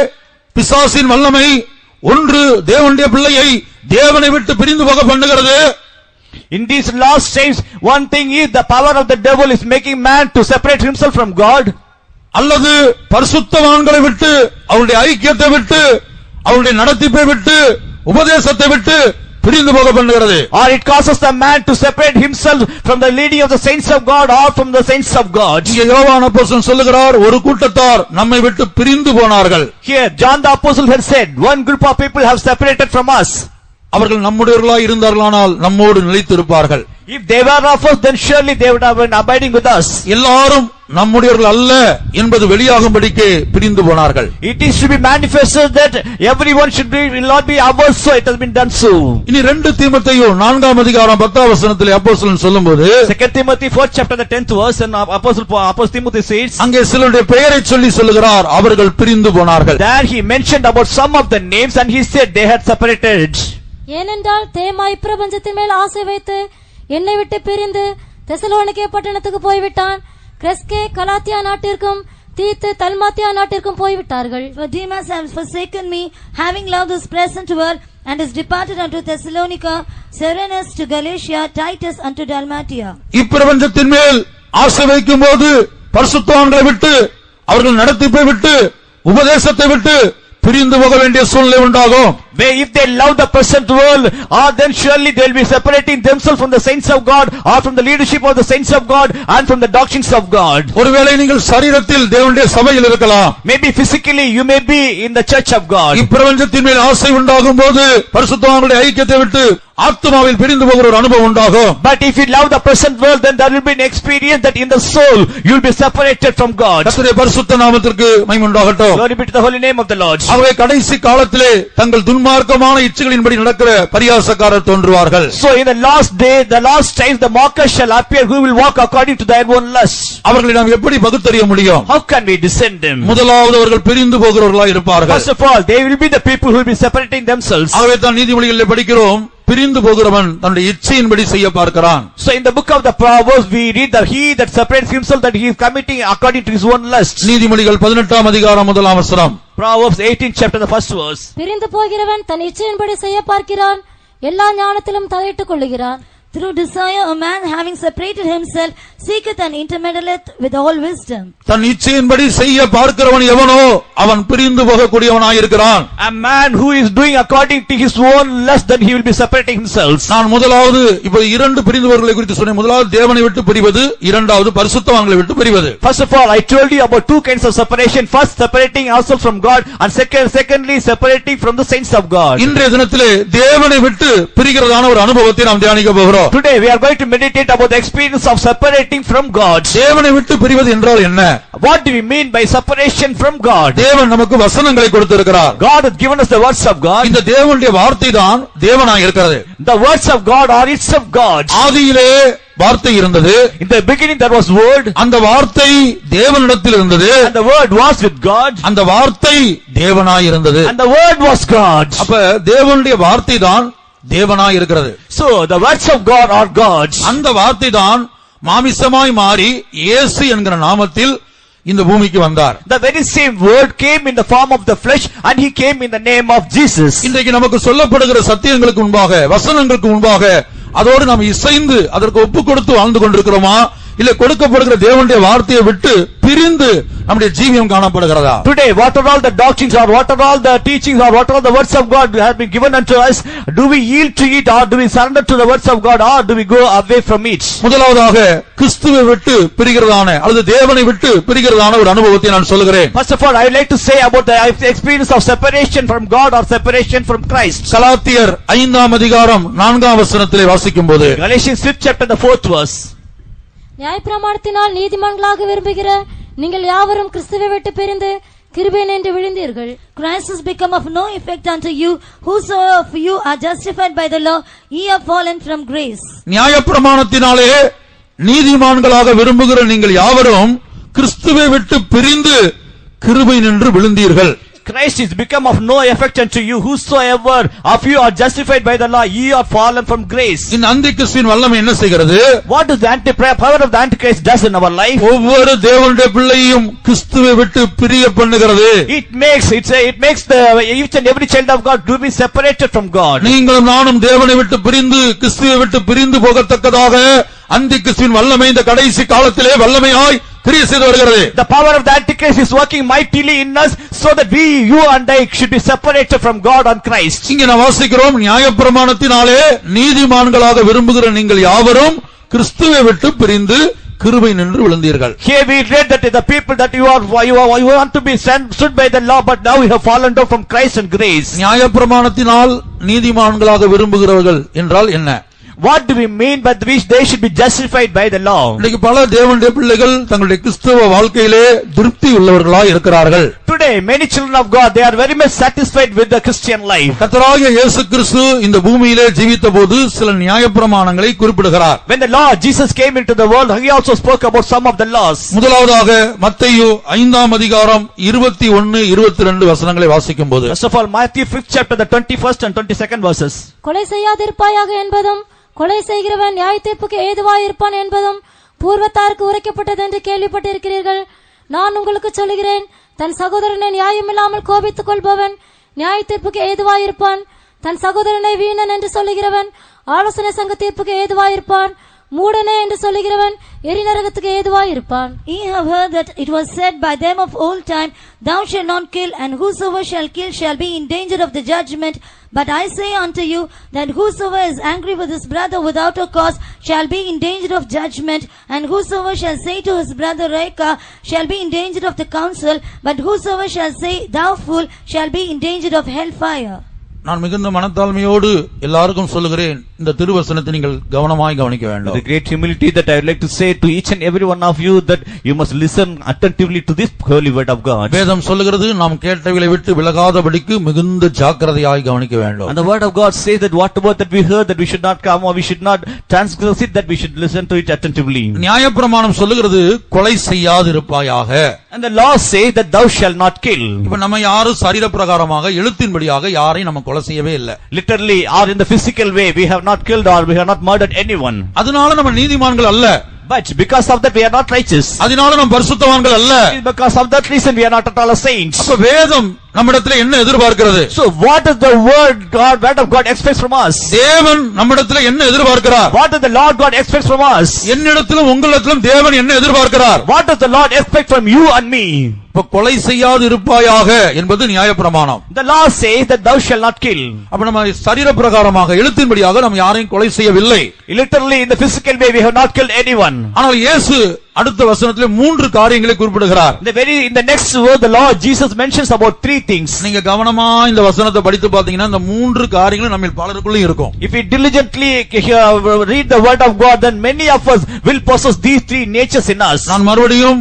பிசாசின் வல்லமை ஒன்று தேவனுடைய பிள்ளையை தேவனை விட்டு பிரிந்து போக பண்ணுகிறது. In these last days, one thing is the power of the devil is making man to separate himself from God. அல்லது பரிசுத்தவான்களை விட்டு, அவருடைய ஐக்கியத்தை விட்டு, அவருடைய நடத்திப்பை விட்டு, உபதேசத்தை விட்டு பிரிந்து போக பண்ணுகிறது. Or it causes the man to separate himself from the leading of the saints of God, or from the saints of God. இங்கே யோவான் அப்போஸ்தலன் சொல்லுகிறார், ஒரு கூட்டத்தார் நம்மை விட்டு பிரிந்து போனார்கள். Here John the apostle had said, one group of people have separated from us. அவர்கள் நம்முடையவர்களாய் இருந்தார்களானால் நம்மோடு நிலைத்திருப்பார்கள். If they were of us, then surely they would have been abiding with us. எல்லாரும் நம்முடையவர்கள் அல்ல என்பது வெளியாகும்படிக்கு பிரிந்து போனார்கள். It is to be manifested that everyone will not be ours, so it has been done so. இனி 2 தீமோத்தேயு 4ஆம் அதிகாரம் 10ஆம் வசனத்திலே அப்போஸ்தலன் சொல்லும்போது 2 Timothy 4th chapter the 10th verse, and Apostle Timothy says, அங்கே சிலருடைய பெயரை சொல்லி சொல்லுகிறார், அவர்கள் பிரிந்து போனார்கள். there he mentioned about some of the names and he said they had separated. ஏனென்றால் தேமா இப்பிரபஞ்சத்தின் மேல் ஆசை வைத்து என்னை விட்டு பிரிந்து தெசலோனிக்கே பட்டணத்துக்கு போய்விட்டான். கிரெஸ்கே கலாத்தியா நாட்டிற்கும் தீத்து தல்மாத்தியா நாட்டிற்கும் போய்விட்டார்கள். For Demas has forsaken me, having loved this present world, and is departed unto Thessalonica, Serenus to Galatia, Titus unto Dalmatia. இப்பிரபஞ்சத்தின் மேல் ஆசை வைக்கும் போது பரிசுத்தவான்களை விட்டு அவர்கள் நடத்திப்பை விட்டு உபதேசத்தை விட்டு பிரிந்து போக வேண்டிய சூழ்நிலை உண்டாகும். If they love the present world, then surely they will be separating themselves from the saints of God, or from the leadership of the saints of God, and from the doctrines of God. ஒருவேளை நீங்கள் சரீரத்தில் தேவனுடைய சபையில் இருக்கலாம். Maybe physically you may be in the church of God. இப்பிரபஞ்சத்தின் மேல் ஆசை உண்டாகும் போது பரிசுத்தவான்களுடைய ஐக்கியத்தை விட்டு ஆத்மாவில் பிரிந்து போகிற ஒரு அனுபவம் உண்டாகும். But if you love the present world, then there will be an experience that in the soul you will be separated from God. கர்த்தருடைய பரிசுத்த நாமத்திற்கு மகிமை உண்டாகட்டும். Glory be to the holy name of the Lord. ஆகவே கடைசி காலத்திலே தங்கள் துன்மார்க்கமான இச்சைகளின்படி நடக்கிற பரியாசக்காரர் தோன்றுவார்கள். So in the last day, the last times, the mockers shall appear, who will walk according to their own lusts. அவர்களை நாம் எப்படி பகுத்தறிய முடியும்? How can we discern them? முதலாவது அவர்கள் பிரிந்து போகிறவர்களாய் இருப்பார்கள். First of all, they will be the people who will be separating themselves. ஆகவே தான் நீதிமொழிகளில் படிக்கிறோம், பிரிந்து போகிறவன் தன்னுடைய இச்சையின்படி செய்ய பார்க்கிறான். So in the book of the Proverbs we read that he that separates himself, that he is committing according to his own lust. நீதிமொழிகள் 18ஆம் அதிகாரம் 1ஆம் வசனம். Proverbs 18th chapter the first verse. பிரிந்து போகிறவன் தன் இச்சையின்படி செய்ய பார்க்கிறான், எல்லா ஞானத்திலும் தலையிட்டுக் கொள்ளுகிறான். Through desire a man having separated himself seeketh and intermeddleth with all wisdom. தன் இச்சையின்படி செய்ய பார்க்கிறவன் எவனோ அவன் பிரிந்து போகக்கூடியவனாய் இருக்கிறான். A man who is doing according to his own lust, then he will be separating himself. நான் முதலாவது இப்ப 2 பிரிந்தவர்களை குறித்து சொன்னேன். முதலாவது தேவனை விட்டு பிரிவது, இரண்டாவது பரிசுத்தவான்களை விட்டு பிரிவது. First of all, I told you about 2 kinds of separation. First, separating ourselves from God, and secondly, separating from the saints of God. இன்றைய தினத்திலே தேவனை விட்டு பிரிகிறதான ஒரு அனுபவத்தை நாம் தியானிக்க போகிறோம். Today we are going to meditate about the experience of separating from God. தேவனை விட்டு பிரிவது என்றால் என்ன? What do we mean by separation from God? தேவன் நமக்கு வசனங்களை கொடுத்திருக்கிறார். God has given us the words of God. இந்த தேவனுடைய வார்த்தை தான் தேவனாய் இருக்கிறது. The words of God are itself God. ஆதியிலே வார்த்தை இருந்தது. In the beginning there was word. அந்த வார்த்தை தேவனிடத்தில் இருந்தது. And the word was with God. அந்த வார்த்தை தேவனாய் இருந்தது. And the word was God. அப்ப தேவனுடைய வார்த்தை தான் தேவனாய் இருக்கிறது. So the words of God are God's. அந்த வார்த்தை தான் மாமிசமாய் மாறி இயேசு என்கிற நாமத்தில் இந்த பூமிக்கு வந்தார். The very same word came in the form of the flesh, and he came in the name of Jesus. இன்றைக்கு நமக்கு சொல்லப்படுகிற சத்தியங்களுக்கு முன்பாக, வசனங்களுக்கு முன்பாக அதோடு நாம் இசைந்து அதற்கு ஒப்பு கொடுத்து வாழ்ந்து கொண்டிருக்கிறோமா, இல்ல கொடுக்கப்படுகிற தேவனுடைய வார்த்தையை விட்டு பிரிந்து நம்முடைய ஜீவியம் காணப்படுகிறதா? Today, what are all the doctrines, or what are all the teachings, or what are all the words of God have been given unto us? Do we yield to it, or do we surrender to the words of God, or do we go away from it? முதலாவதாக கிறிஸ்துவை விட்டு பிரிகிறதான அல்லது தேவனை விட்டு பிரிகிறதான ஒரு அனுபவத்தை நான் சொல்கிறேன். First of all, I would like to say about the experience of separation from God or separation from Christ. கலாத்தியர் 5ஆம் அதிகாரம் 4ஆம் வசனத்திலே வாசிக்கும்போது, Galatians 5th chapter the 4th verse. நியாயப்பிரமாணத்தினால் நீதிமான்களாக விரும்புகிற நீங்கள் யாவரும் கிறிஸ்துவை விட்டு பிரிந்து கிருபை நின்று விழுந்தீர்கள். Christ has become of no effect unto you. Whosoever of you are justified by the law, ye are fallen from grace. நியாயப்பிரமாணத்தினாலே நீதிமான்களாக விரும்புகிற நீங்கள் யாவரும் கிறிஸ்துவை விட்டு பிரிந்து கிருபை நின்று விழுந்தீர்கள். Christ is become of no effect unto you. Whosoever of you are justified by the law, ye are fallen from grace. இந்த அந்திகிறிஸ்துவின் வல்லமை என்ன செய்கிறது? What does the power of the Antichrist does in our life? ஒவ்வொரு தேவனுடைய பிள்ளையும் கிறிஸ்துவை விட்டு பிரிய பண்ணுகிறது. It makes the each and every child of God to be separated from God. நீங்களும் நானும் தேவனை விட்டு பிரிந்து கிறிஸ்துவை விட்டு பிரிந்து போகத்தக்கதாக அந்திகிறிஸ்துவின் வல்லமை இந்த கடைசி காலத்திலே வல்லமையாய் கிரியை செய்து வருகிறது. The power of the Antichrist is working mightily in us, so that you and I should be separated from God and Christ. இங்கே நாம் வாசிக்கிறோம், நியாயப்பிரமாணத்தினாலே நீதிமான்களாக விரும்புகிற நீங்கள் யாவரும் கிறிஸ்துவை விட்டு பிரிந்து கிருபை நின்று விழுந்தீர்கள். Here we read that the people that you want to be stood by the law, but now you have fallen down from Christ and grace. நியாயப்பிரமாணத்தினால் நீதிமான்களாக விரும்புகிறவர்கள் என்றால் என்ன? What do we mean by which they should be justified by the law? இன்னைக்கு பல தேவனுடைய பிள்ளைகள் தங்களுடைய கிறிஸ்தவ வாழ்க்கையிலே திருப்தி உள்ளவர்களாய் இருக்கிறார்கள். Today many children of God, they are very much satisfied with the Christian life. கர்த்தராகிய இயேசு கிறிஸ்து இந்த பூமியிலே ஜீவித்தபோது சில நியாயப்பிரமாணங்களை குறிப்பிடுகிறார். When the Lord Jesus came into the world, he also spoke about some of the laws. முதலாவதாக மத்தேயு 5ஆம் அதிகாரம் 21 22 வசனங்களை வாசிக்கும்போது, First of all, Matthew 5th chapter, the 21st and 22nd verses. கொலை செய்யாதிருப்பாயாக என்பதும் கொலை செய்கிறவன் நியாயத்தீர்ப்புக்கு ஏதுவாயிருப்பான் என்பதும் பூர்வத்தாருக்கு உரைக்கப்பட்டது என்று கேள்விப்பட்டிருக்கிறீர்கள். நான் உங்களுக்கு சொல்லுகிறேன், தன் சகோதரனை நியாயமில்லாமல் கோபித்துக் கொள்பவன் நியாயத்தீர்ப்புக்கு ஏதுவாயிருப்பான். தன் சகோதரனை வீணன் என்று சொல்லுகிறவன் ஆலோசனை சங்க தீர்ப்புக்கு ஏதுவாயிருப்பான். மூடனே என்று சொல்லுகிறவன் எரிநரகத்துக்கு ஏதுவாயிருப்பான். Ye have heard that it was said by them of old time, Thou shalt not kill, and whosoever shall kill shall be in danger of the judgment. But I say unto you, that whosoever is angry with his brother without a cause shall be in danger of judgment. And whosoever shall say to his brother Reka shall be in danger of the council. But whosoever shall say, Thou fool, shall be in danger of hellfire. நான் மிகுந்த மனத்தாழ்மையோடு எல்லாருக்கும் சொல்லுகிறேன், இந்த திருவசனத்தை நீங்கள் கவனமாய் கவனிக்க வேண்டும். With great humility that I would like to say to each and every one of you that you must listen attentively to this holy word of God. வேதம் சொல்லுகிறது, நாம் கேட்டவைகளை விட்டு விலகாதபடிக்கு மிகுந்த ஜாக்கிரதையாய் கவனிக்க வேண்டும். And the word of God says that whatever that we heard, that we should not come or we should not transgress it, that we should listen to it attentively. நியாயப்பிரமாணம் சொல்லுகிறது, கொலை செய்யாதிருப்பாயாக. And the law says that thou shalt not kill. இப்ப நம்ம யாரும் சரீர பிரகாரமாக எழுத்தின்படியாக யாரையும் நம்ம கொலை செய்யவே இல்லை. Literally or in the physical way, we have not killed or we have not murdered anyone. அதனால நம்ம நீதிமான்கள் அல்ல. But because of that we are not righteous. அதனால நம்ம பரிசுத்தவான்கள் அல்ல. Because of that reason we are not at all saints. அப்ப வேதம் நம்மிடத்தில் என்ன எதிர்பார்க்கிறது? So what does the word of God expects from us? தேவன் நம்மிடத்தில் என்ன எதிர்பார்க்கிறார்? What does the Lord God expects from us? என்னிடத்திலும் உங்களிடத்திலும் தேவன் என்ன எதிர்பார்க்கிறார்? What does the Lord expect from you and me? இப்ப கொலை செய்யாது இருப்பாயாக என்பது நியாயப்பிரமாணம். The law says that thou shalt not kill. அப்ப நம்ம சரீர பிரகாரமாக எழுத்தின்படியாக நம்ம யாரையும் கொலை செய்யவில்லை. Literally in the physical way we have not killed anyone. ஆனால் இயேசு அடுத்த வசனத்திலே 3 காரியங்களை குறிப்பிடுகிறார். In the next verse the Lord Jesus mentions about 3 things. நீங்க கவனமா இந்த வசனத்தை படித்து பாத்தீங்கன்னா இந்த 3 காரியங்களும் நம்ம பலருக்குள்ள இருக்கும். If we diligently read the word of God, then many of us will possess these 3 natures in us. நான் மறுபடியும்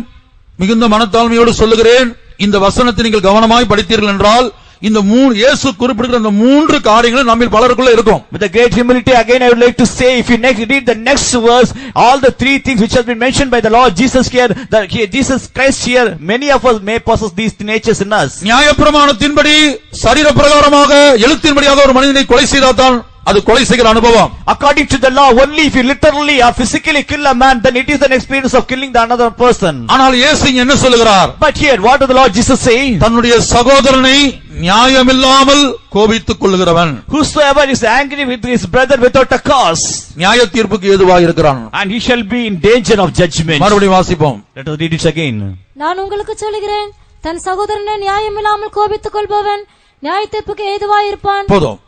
மிகுந்த மனத்தாழ்மையோடு சொல்லுகிறேன், இந்த வசனத்தை நீங்கள் கவனமாய் படித்தீர்கள் என்றால் இந்த இயேசு குறிப்பிடுகிற இந்த 3 காரியங்களும் நம்ம பலருக்குள்ள இருக்கும். With a great humility again I would like to say, if you read the next verse, all the 3 things which have been mentioned by the Lord Jesus here, Jesus Christ here, many of us may possess these natures in us. நியாயப்பிரமாணத்தின்படி சரீர பிரகாரமாக எழுத்தின்படியாக ஒரு மனிதனை கொலை செய்தால்தான் அது கொலை செய்கிற அனுபவம். According to the law, only if you literally or physically kill a man, then it is an experience of killing the another person. ஆனால் இயேசு என்ன சொல்லுகிறார்? But here what does the Lord Jesus say? தன்னுடைய சகோதரனை நியாயமில்லாமல் கோபித்துக் கொள்கிறவன், whosoever is angry with his brother without a cause, நியாய தீர்ப்புக்கு ஏதுவாய் இருக்கிறான், and he shall be in danger of judgment. மறுபடியும் வாசிப்போம். Let us read it again. நான் உங்களுக்கு சொல்லுகிறேன், தன் சகோதரனை நியாயமில்லாமல் கோபித்துக் கொள்பவன் நியாயத்தீர்ப்புக்கு ஏதுவாயிருப்பான். போதும்.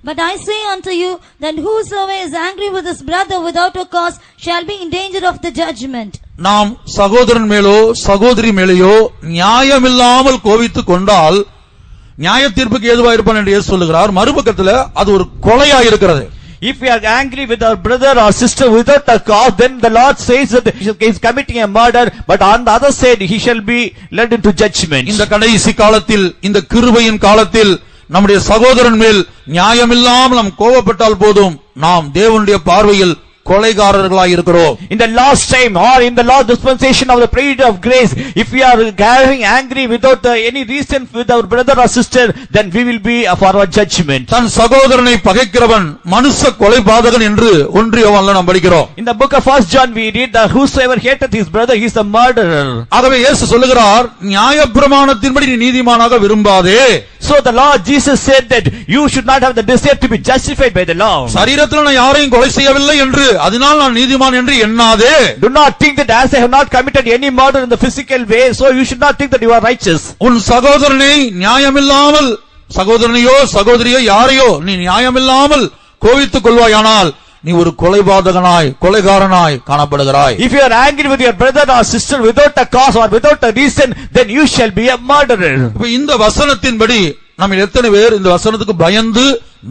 But I say unto you, that whosoever is angry with his brother without a cause shall be in danger of the judgment. நாம் சகோதரன் மேலோ சகோதரி மேலேயோ நியாயமில்லாமல் கோபித்துக் கொண்டால் நியாய தீர்ப்புக்கு ஏதுவாயிருப்பான் என்று இயேசு சொல்லுகிறார். மறுபக்கத்தில் அது ஒரு கொலையா இருக்கிறது. If we are angry with our brother or sister without a cause, then the Lord says that he is committing a murder, but on the other side he shall be led into judgment. இந்த கடைசி காலத்தில், இந்த கிருபையின் காலத்தில் நம்முடைய சகோதரன் மேல் நியாயமில்லாமல் நாம் கோபப்பட்டால் போதும், நாம் தேவனுடைய பார்வையில் கொலைகாரர்களாய் இருக்கிறோம். In the last time or in the last dispensation of the period of grace, if we are getting angry without any reason with our brother or sister, then we will be for our judgment. தன் சகோதரனை பகைக்கிறவன் மனுஷ கொலைபாதகன் என்று 1 யோவான்ல நாம் படிக்கிறோம். In the book of 1 John we read that whosoever hateth his brother he is a murderer. ஆகவே இயேசு சொல்லுகிறார், நியாயப்பிரமாணத்தின்படி நீ நீதிமானாக விரும்பாதே. So the Lord Jesus said that you should not have the desire to be justified by the law. சரீரத்தில் நான் யாரையும் கொலை செய்யவில்லை என்று அதனால் நான் நீதிமான் என்று எண்ணாதே. Do not think that as I have not committed any murder in the physical way, so you should not think that you are righteous. உன் சகோதரனை நியாயமில்லாமல், சகோதரனையோ சகோதரியோ யாரையோ நீ நியாயமில்லாமல் கோபித்துக் கொள்வாயானால் நீ ஒரு கொலைபாதகனாய் கொலைகாரனாய் காணப்படுகிறாய். If you are angry with your brother or sister without a cause or without a reason, then you shall be a murderer. இப்ப இந்த வசனத்தின்படி நம்ம எத்தனை பேர் இந்த வசனத்துக்கு பயந்து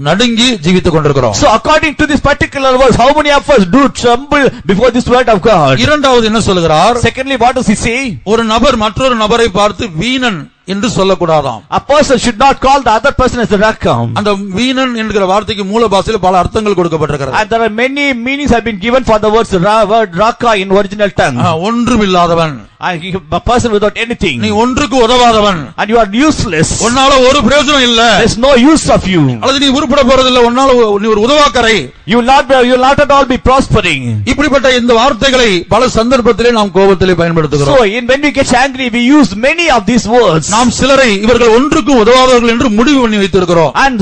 நடுங்கி ஜீவித்துக் கொண்டிருக்கிறோம்? So according to this particular verse, how many of us do tremble before this word of God? இரண்டாவது என்ன சொல்கிறார்? Secondly, what does he say? ஒரு நபர் மற்றொரு நபரை பார்த்து வீணன் என்று சொல்லக்கூடாதாம். A person should not call the other person as a rakam. அந்த வீணன் என்கிற வார்த்தைக்கு மூல பாஷையில் பல அர்த்தங்கள் கொடுக்கப்பட்டிருக்கிறது. And there are many meanings have been given for the words word raka in original tongue. ஒன்றுமில்லாதவன், And a person without anything. நீ ஒன்றுக்கு உதவாதவன், And you are useless. உன்னால ஒரு பிரயோஜனம் இல்ல, There is no use of you. அல்லது நீ உருப்பட போறதில்லை, உன்னால நீ ஒரு உதவாக்கரை, You will not at all be prospering. இப்படிப்பட்ட இந்த வார்த்தைகளை பல சந்தர்ப்பத்திலே நாம் கோபத்திலே பயன்படுத்துகிறோம். So when we get angry, we use many of these words. நாம் சிலரை இவர்கள் ஒன்றுக்கு உதவாதவர்கள் என்று முடிவு பண்ணி வைத்திருக்கிறோம். And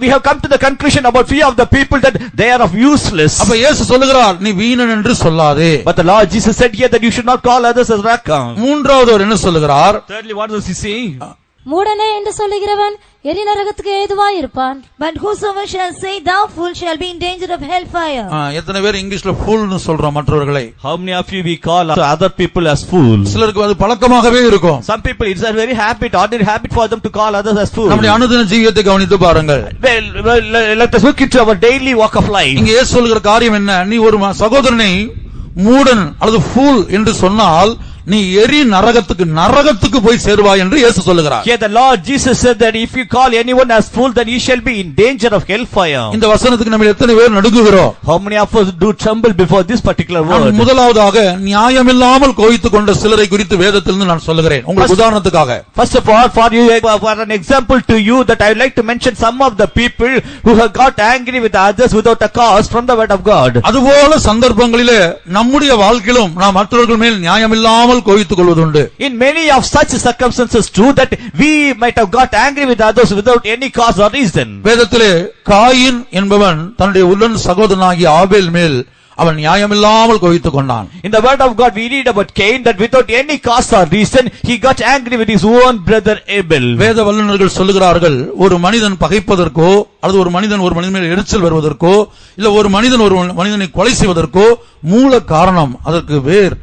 we have come to the conclusion about few of the people that they are of useless. அப்ப இயேசு சொல்லுகிறார், நீ வீணன் என்று சொல்லாதே. But the Lord Jesus said here that you should not call others as rakam. மூன்றாவது அவர் என்ன சொல்லுகிறார்? Thirdly, what does he say? மூடனே என்று சொல்லுகிறவன் எரி நரகத்துக்கு ஏதுவாய் இருப்பான். But whosoever shall say, thou fool, shall be in danger of hellfire. எத்தனை பேர் இங்கிலீஷ்ல ஃபூல்னு சொல்றோம் மற்றவர்களை? How many of you we call other people as fools? சிலருக்கு அது பழக்கமாகவே இருக்கும். Some people, it's a very ordinary habit for them to call others as fools. நம்முடைய அனுதின ஜீவியத்தை கவனித்து பாருங்கள். Well, let us look into our daily walk of life. இங்க இயேசு சொல்லுகிற காரியம் என்ன? நீ ஒரு சகோதரனை மூடன் அல்லது ஃபூல் என்று சொன்னால் நீ எரி நரகத்துக்கு போய் சேருவாய் என்று இயேசு சொல்லுகிறார். Here the Lord Jesus said that if you call anyone as fool, then he shall be in danger of hellfire. இந்த வசனத்துக்கு நம்ம எத்தனை பேர் நடுங்குகிறோம்? How many of us do tremble before this particular word? முதலாவதாக நியாயமில்லாமல் கோபித்துக் கொண்ட சிலரை குறித்து வேதத்திலிருந்து நான் சொல்லுகிறேன் உங்களுக்கு உதாரணத்துக்காக. First of all, for an example to you, that I would like to mention some of the people who have got angry with others without a cause from the word of God. அதுபோல சந்தர்ப்பங்களிலே நம்முடைய வாழ்க்கையிலும் நாம் மற்றவர்கள் மேல் நியாயமில்லாமல் கோபித்துக் கொள்வதுண்டு. In many of such circumstances too, that we might have got angry with others without any cause or reason. வேதத்திலே coin என்பவன் தன்னுடைய உடன் சகோதரனாகிய ஆபேல் மேல் அவன் நியாயமில்லாமல் கோபித்துக் கொண்டான். In the word of God we read about Cain, that without any cause or reason he got angry with his own brother Abel. வேத வல்லுநர்கள் சொல்லுகிறார்கள், ஒரு மனிதன் பகைப்பதற்கோ அல்லது ஒரு மனிதன் மேல் எரிச்சல் வருவதற்கோ இல்ல ஒரு மனிதனை கொலை செய்வதற்கோ மூல காரணம் அதற்கு வேர்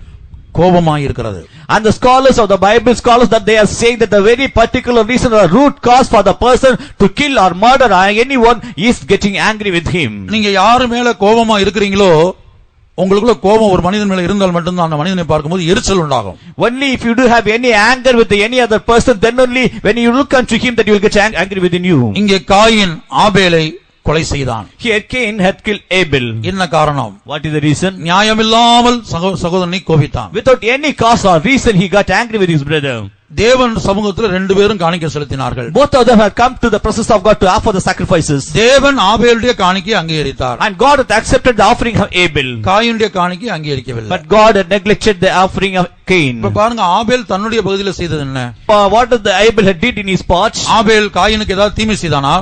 கோபமாயிருக்கிறது. And the scholars of the Bible scholars that they are saying that the very particular reason or root cause for the person to kill or murder anyone is getting angry with him. நீங்க யார் மேல கோபமா இருக்கிறீங்களோ உங்களுக்குள்ள கோபம் ஒரு மனிதன் மேல இருந்தால் மட்டும்தான் அந்த மனிதனை பார்க்கும்போது எரிச்சல் உண்டாகும். Only if you do have any anger with any other person, then only when you look unto him that you will get angry within you. இங்கே காயின் ஆபேலை கொலை செய்தான். Here Cain had killed Abel. என்ன காரணம்? What is the reason? நியாயமில்லாமல் சகோதரனை கோபித்தான். Without any cause or reason he got angry with his brother. தேவன் சமூகத்தில் ரெண்டு பேரும் காணிக்கை செலுத்தினார்கள். Both of them had come to the presence of God to offer the sacrifices. தேவன் ஆபேலுடைய காணிக்கையை அங்கீகரித்தார். And God had accepted the offering of Abel. காயினுடைய காணிக்கையை அங்கீகரிக்கவில்லை. But God had neglected the offering of Cain. இப்ப பாருங்க, ஆபேல் தன்னுடைய பகுதியில் செய்தது என்ன? What did the Abel had did in his part? ஆபேல் காயினுக்கு ஏதாவது தீமை செய்தானா?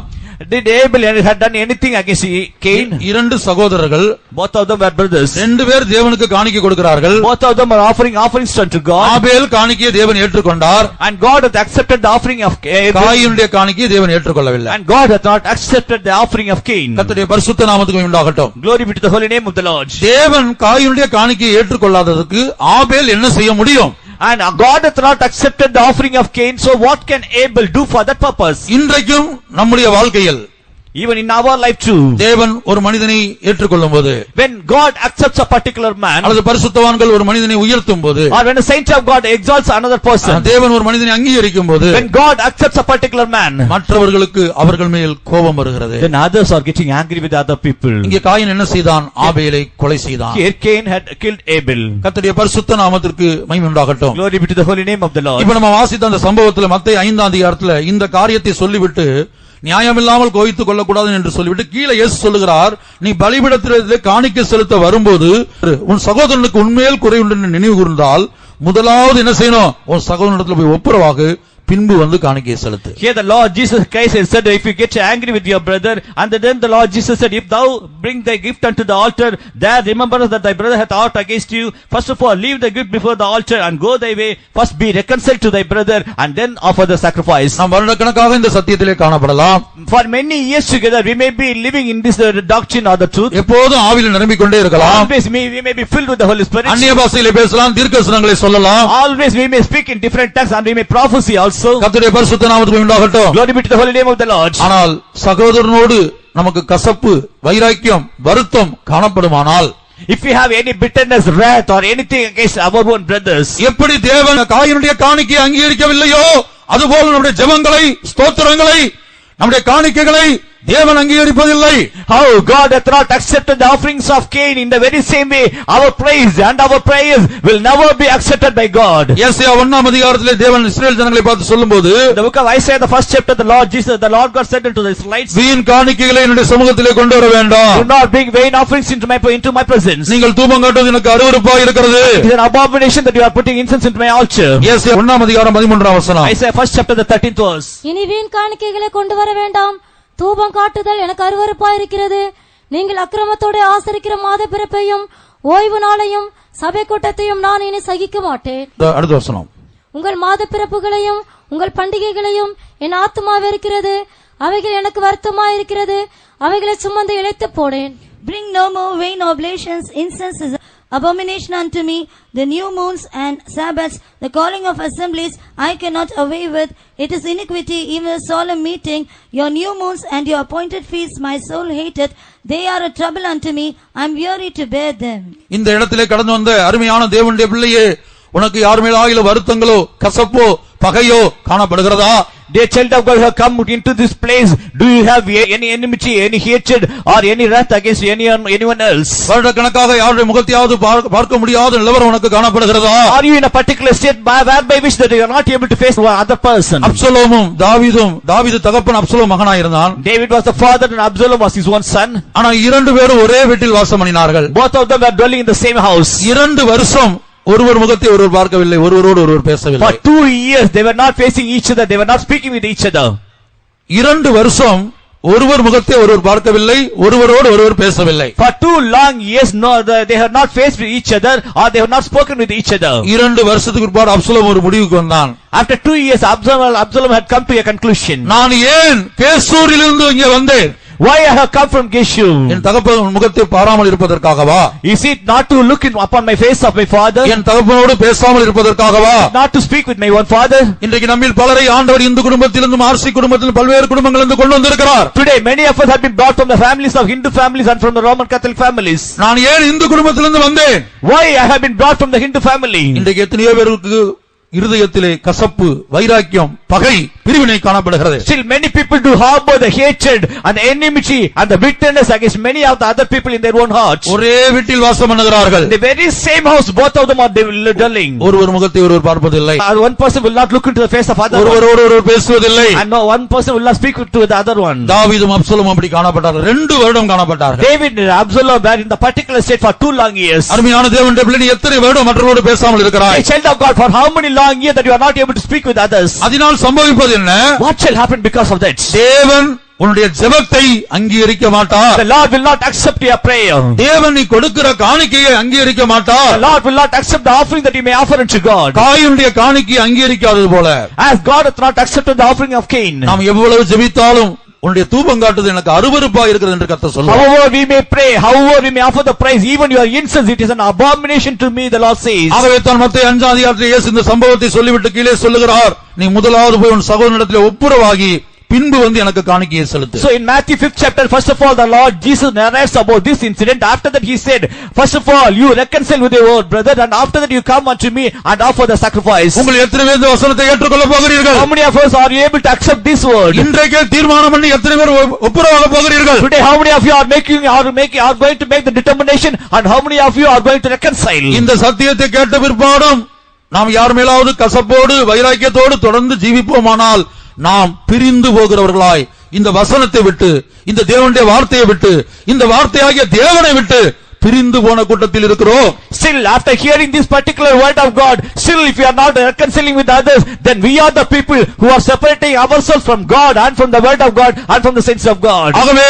Did Abel had done anything against Cain? இரண்டு சகோதரர்கள், Both of them were brothers. ரெண்டு பேர் தேவனுக்கு காணிக்கை கொடுக்கிறார்கள். Both of them are offering offerings unto God. ஆபேல் காணிக்கையை தேவன் ஏற்றுக்கொண்டார். And God hath accepted the offering of Abel. காயினுடைய காணிக்கையை தேவன் ஏற்றுக்கொள்ளவில்லை. And God hath not accepted the offering of Cain. கர்த்தருடைய பரிசுத்த நாமத்துக்கு உண்டாகட்டும். Glory be to the holy name of the Lord. தேவன் காயினுடைய காணிக்கையை ஏற்றுக்கொள்ளாததற்கு ஆபேல் என்ன செய்ய முடியும்? And God hath not accepted the offering of Cain, so what can Abel do for that purpose? இன்றைக்கும் நம்முடைய வாழ்க்கையில் Even in our life too, தேவன் ஒரு மனிதனை ஏற்றுக்கொள்ளும் போது, when God accepts a particular man, அல்லது பரிசுத்தவான்கள் ஒரு மனிதனை உயர்த்தும் போது, or when a saint of God exalts another person, தேவன் ஒரு மனிதனை அங்கீகரிக்கும் போது, when God accepts a particular man, மற்றவர்களுக்கு அவர்கள் மேல் கோபம் வருகிறது. then others are getting angry with other people. இங்கே காயின் என்ன செய்தான்? ஆபேலை கொலை செய்தான். Here Cain had killed Abel. கர்த்தருடைய பரிசுத்த நாமத்திற்கு மகிமை உண்டாகட்டும். Glory be to the holy name of the Lord. இப்ப நம்ம வாசித்த அந்த சம்பவத்தில் மத்தேயு 5ஆம் அதிகாரத்துல இந்த காரியத்தை சொல்லிவிட்டு நியாயமில்லாமல் கோபித்துக் கொள்ளக்கூடாது என்று சொல்லிவிட்டு கீழே இயேசு சொல்லுகிறார், நீ பலிபீடத்திலே காணிக்கை செலுத்த வரும்போது உன் சகோதரனுக்கு உண்மையில் குறை உண்டு என்று நினைவு கூர்ந்தால் முதலாவது என்ன செய்யணும்? உன் சகோதரனிடத்தில் போய் ஒப்புரவாகு, பின்பு வந்து காணிக்கை செலுத்து. Here the Lord Jesus Christ said, if you get angry with your brother, and then the Lord Jesus said, if thou bring thy gift unto the altar, there remember that thy brother hath ought against you. First of all, leave the gift before the altar and go thy way. First be reconciled to thy brother and then offer the sacrifice. நாம் வருடக்கணக்காக இந்த சத்தியத்திலே காணப்படலாம். For many years together, we may be living in this doctrine or the truth. எப்போதும் ஆவியில் நிரம்பிக் கொண்டே இருக்கலாம். Always we may be filled with the Holy Spirit. அந்நிய பாஷையிலே பேசலாம், தீர்க்கதரிசனங்களை சொல்லலாம். Always we may speak in different tongues and we may prophesy also. கர்த்தருடைய பரிசுத்த நாமத்துக்கு உண்டாகட்டும். Glory be to the holy name of the Lord. ஆனால் சகோதரனோடு நமக்கு கசப்பு, வைராக்கியம், வருத்தம் காணப்படுமானால், If we have any bitterness, wrath or anything against our own brothers, எப்படி தேவன் காயினுடைய காணிக்கையை அங்கீகரிக்கவில்லையோ அதுபோல நம்முடைய ஜெபங்களை, ஸ்தோத்திரங்களை, நம்முடைய காணிக்கைகளை தேவன் அங்கீகரிப்பதில்லை. how God hath not accepted the offerings of Cain, in the very same way our praise and our prayers will never be accepted by God. ஏசாயா 1ஆம் அதிகாரத்திலே தேவன் இஸ்ரவேல் ஜனங்களை பார்த்து சொல்லும்போது, The book of Isaiah, the first chapter, the Lord God said unto the Israelites, வீண் காணிக்கைகளை என்னுடைய சமூகத்திலே கொண்டு வர வேண்டாம். do not bring vain offerings into my presence. நீங்கள் தூபம் காட்டுவது எனக்கு அருவருப்பாய் இருக்கிறது. It is an abomination that you are putting incense into my altar. ஏசாயா 1ஆம் அதிகாரம் 13ஆம் வசனம். Isaiah first chapter, the 13th verse. இனி வீண் காணிக்கைகளை கொண்டு வர வேண்டாம். தூபம் காட்டுதல் எனக்கு அருவருப்பாயிருக்கிறது. நீங்கள் அக்கிரமத்தோட ஆசரிக்கிற மாத பிறப்பையும் ஓய்வு நாளையும் சபை கூட்டத்தையும் நான் இனி சகிக்க மாட்டேன். அடுத்த வசனம். உங்கள் மாத பிறப்புகளையும் உங்கள் பண்டிகைகளையும் என் ஆத்துமா வெறுக்கிறது. அவைகள் எனக்கு வருத்தமாயிருக்கிறது. அவைகளை சுமந்து இழைத்து போனேன். Bring no more vain oblations, incense is abomination unto me. The new moons and Sabbaths, the calling of assemblies, I cannot away with. It is iniquity, even a solemn meeting. Your new moons and your appointed feasts my soul hateth. They are a trouble unto me. I am weary to bear them. இந்த இடத்திலே கடந்து வந்த அருமையான தேவனுடைய பிள்ளையே, உனக்கு யார் மேலாகிலும் வருத்தங்களோ, கசப்போ, பகையோ காணப்படுகிறதா? Dear child of God, who have come into this place, do you have any enmity, any hatred or any wrath against anyone else? வருடக்கணக்காக யாருடைய முகத்தையாவது பார்க்க முடியாத நிலவரம் உனக்கு காணப்படுகிறதா? Are you in a particular state whereby which that you are not able to face one other person? அப்சலோமும் தாவீது தகப்பன் Absalom மகனாயிருந்தான். David was the father and Absalom was his one son. ஆனா இரண்டு பேரும் ஒரே வீட்டில் வாசம் பண்ணினார்கள். Both of them were dwelling in the same house. 2 வருஷம் ஒருவர் முகத்தை ஒருவர் பார்க்கவில்லை, ஒருவரோடு ஒருவர் பேசவில்லை. For 2 years they were not facing each other, they were not speaking with each other. 2 வருஷம் ஒருவர் முகத்தை ஒருவர் பார்க்கவில்லை, ஒருவரோடு ஒருவர் பேசவில்லை. For 2 long years they have not faced with each other or they have not spoken with each other. 2 வருஷத்துக்கு பிற்பாடு அப்சலோம் ஒரு முடிவுக்கு வந்தான். After 2 years Absalom had come to a conclusion. நான் ஏன் கேசூரிலிருந்து இங்கே வந்தேன்? Why I have come from Geshur? என் தகப்பன் முகத்தை பாராமல் இருப்பதற்காகவா? Is it not to look upon my face of my father? என் தகப்பனோடு பேசாமல் இருப்பதற்காகவா? Not to speak with my one father? இன்றைக்கு நம்மில் பலரை ஆண்டவர் இந்து குடும்பத்திலிருந்து, ஆர்சி குடும்பத்தில், பல்வேறு குடும்பங்களிலிருந்து கொண்டு வந்திருக்கிறார். Today many of us have been brought from the families of Hindu families and from the Roman Catholic families. நான் ஏன் இந்து குடும்பத்திலிருந்து வந்தேன்? Why I have been brought from the Hindu family? இன்றைக்கு எத்தனையோ பேருக்கு இருதயத்திலே கசப்பு, வைராக்கியம், பகை, பிரிவினை காணப்படுகிறது. Still many people do harbor the hatred and the enmity and the bitterness against many of the other people in their own hearts. ஒரே வீட்டில் வாசம் பண்ணுகிறார்கள். The very same house both of them are dwelling. ஒருவர் முகத்தை ஒருவர் பார்ப்பதில்லை. One person will not look into the face of other one. ஒருவரோடு ஒருவர் பேசுவதில்லை. And no one person will not speak to the other one. தாவீதும் அப்சலோமும் அப்படி காணப்பட்டார்கள். 2 வருடம் காணப்பட்டார்கள். David and Absalom were in the particular state for 2 long years. அருமையான தேவனுடைய பிள்ளை, நீ எத்தனை வருடம் மற்றவரோடு பேசாமல் இருக்கிறாய்? A child of God, for how many long years that you are not able to speak with others? அதனால் சம்பவிப்பது என்ன? What shall happen because of that? தேவன் உன்னுடைய ஜெபத்தை அங்கீகரிக்க மாட்டார். The Lord will not accept your prayer. தேவன் நீ கொடுக்கிற காணிக்கையை அங்கீகரிக்க மாட்டார். The Lord will not accept the offering that you may offer unto God. காயினுடைய காணிக்கையை அங்கீகரிக்காதது போல, As God hath not accepted the offering of Cain. நாம் எவ்வளவு ஜெபித்தாலும் உன்னுடைய தூபம் காட்டுவது எனக்கு அருவருப்பா இருக்கிறது என்று கர்த்தர் சொல்றார். However we may pray, however we may offer the praise, even your incense, it is an abomination to me, the Lord says. ஆகவே தான் மத்தேயு 5ஆம் அதிகாரத்தில் இயேசு இந்த சம்பவத்தை சொல்லிவிட்டு கீழே சொல்லுகிறார், நீ முதலாவது போய் உன் சகோதரனிடத்தில் ஒப்புரவாகி பின்பு வந்து எனக்கு காணிக்கையை செலுத்து. So in Matthew 5th chapter, first of all the Lord Jesus narrates about this incident. After that he said, first of all you reconcile with your brother, and after that you come unto me and offer the sacrifice. உங்கள் எத்தனை பேர் இந்த வசனத்தை ஏற்றுக்கொள்ள போகிறீர்கள்? How many of us are able to accept this word? இன்றைக்கே தீர்மானம் பண்ணி எத்தனை பேர் ஒப்புரவாக போகிறீர்கள்? Today how many of you are going to make the determination, and how many of you are going to reconcile? இந்த சத்தியத்தை கேட்ட பிற்பாடும் நாம் யார் மேலாவது கசப்போடு வைராக்கியத்தோடு தொடர்ந்து ஜீவிப்போமானால் நாம் பிரிந்து போகிறவர்களாய் இந்த வசனத்தை விட்டு, இந்த தேவனுடைய வார்த்தையை விட்டு, இந்த வார்த்தையாகிய தேவனை விட்டு பிரிந்து போன கூட்டத்தில் இருக்கிறோம். Still after hearing this particular word of God, still if we are not reconciling with others, then we are the people who are separating ourselves from God and from the word of God and from the saints of God. ஆகவே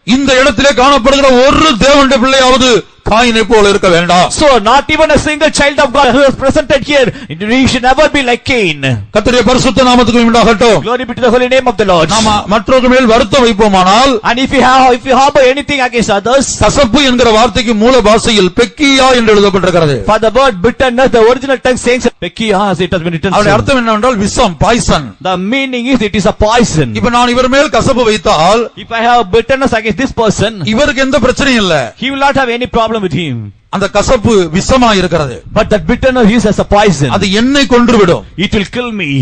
இந்த இடத்திலே காணப்படுகிற ஒரு தேவனுடைய பிள்ளையாவது காயினை போல இருக்க வேண்டாம். So not even a single child of God who is presented here, we should never be like Cain. கர்த்தருடைய பரிசுத்த நாமத்துக்கு உண்டாகட்டும். Glory be to the holy name of the Lord. நாம மற்றவர்கள் மேல் வருத்தம் வைப்போமானால், And if you harbor anything against others, கசப்பு என்கிற வார்த்தைக்கு மூல பாஷையில் பெக்கியா என்று எழுதப்பட்டிருக்கிறது. for the word bitterness, the original tongue saying pekia, as it has been written. அதனுடைய அர்த்தம் என்னவென்றால் விஷம், poison. The meaning is it is a poison. இப்ப நான் இவர் மேல் கசப்பு வைத்தால், If I have bitterness against this person, இவருக்கு எந்த பிரச்சனையும் இல்ல. he will not have any problem with him. அந்த கசப்பு விஷமா இருக்கிறது. But that bitterness is as a poison. அது என்னை கொன்றுவிடும். It will kill me.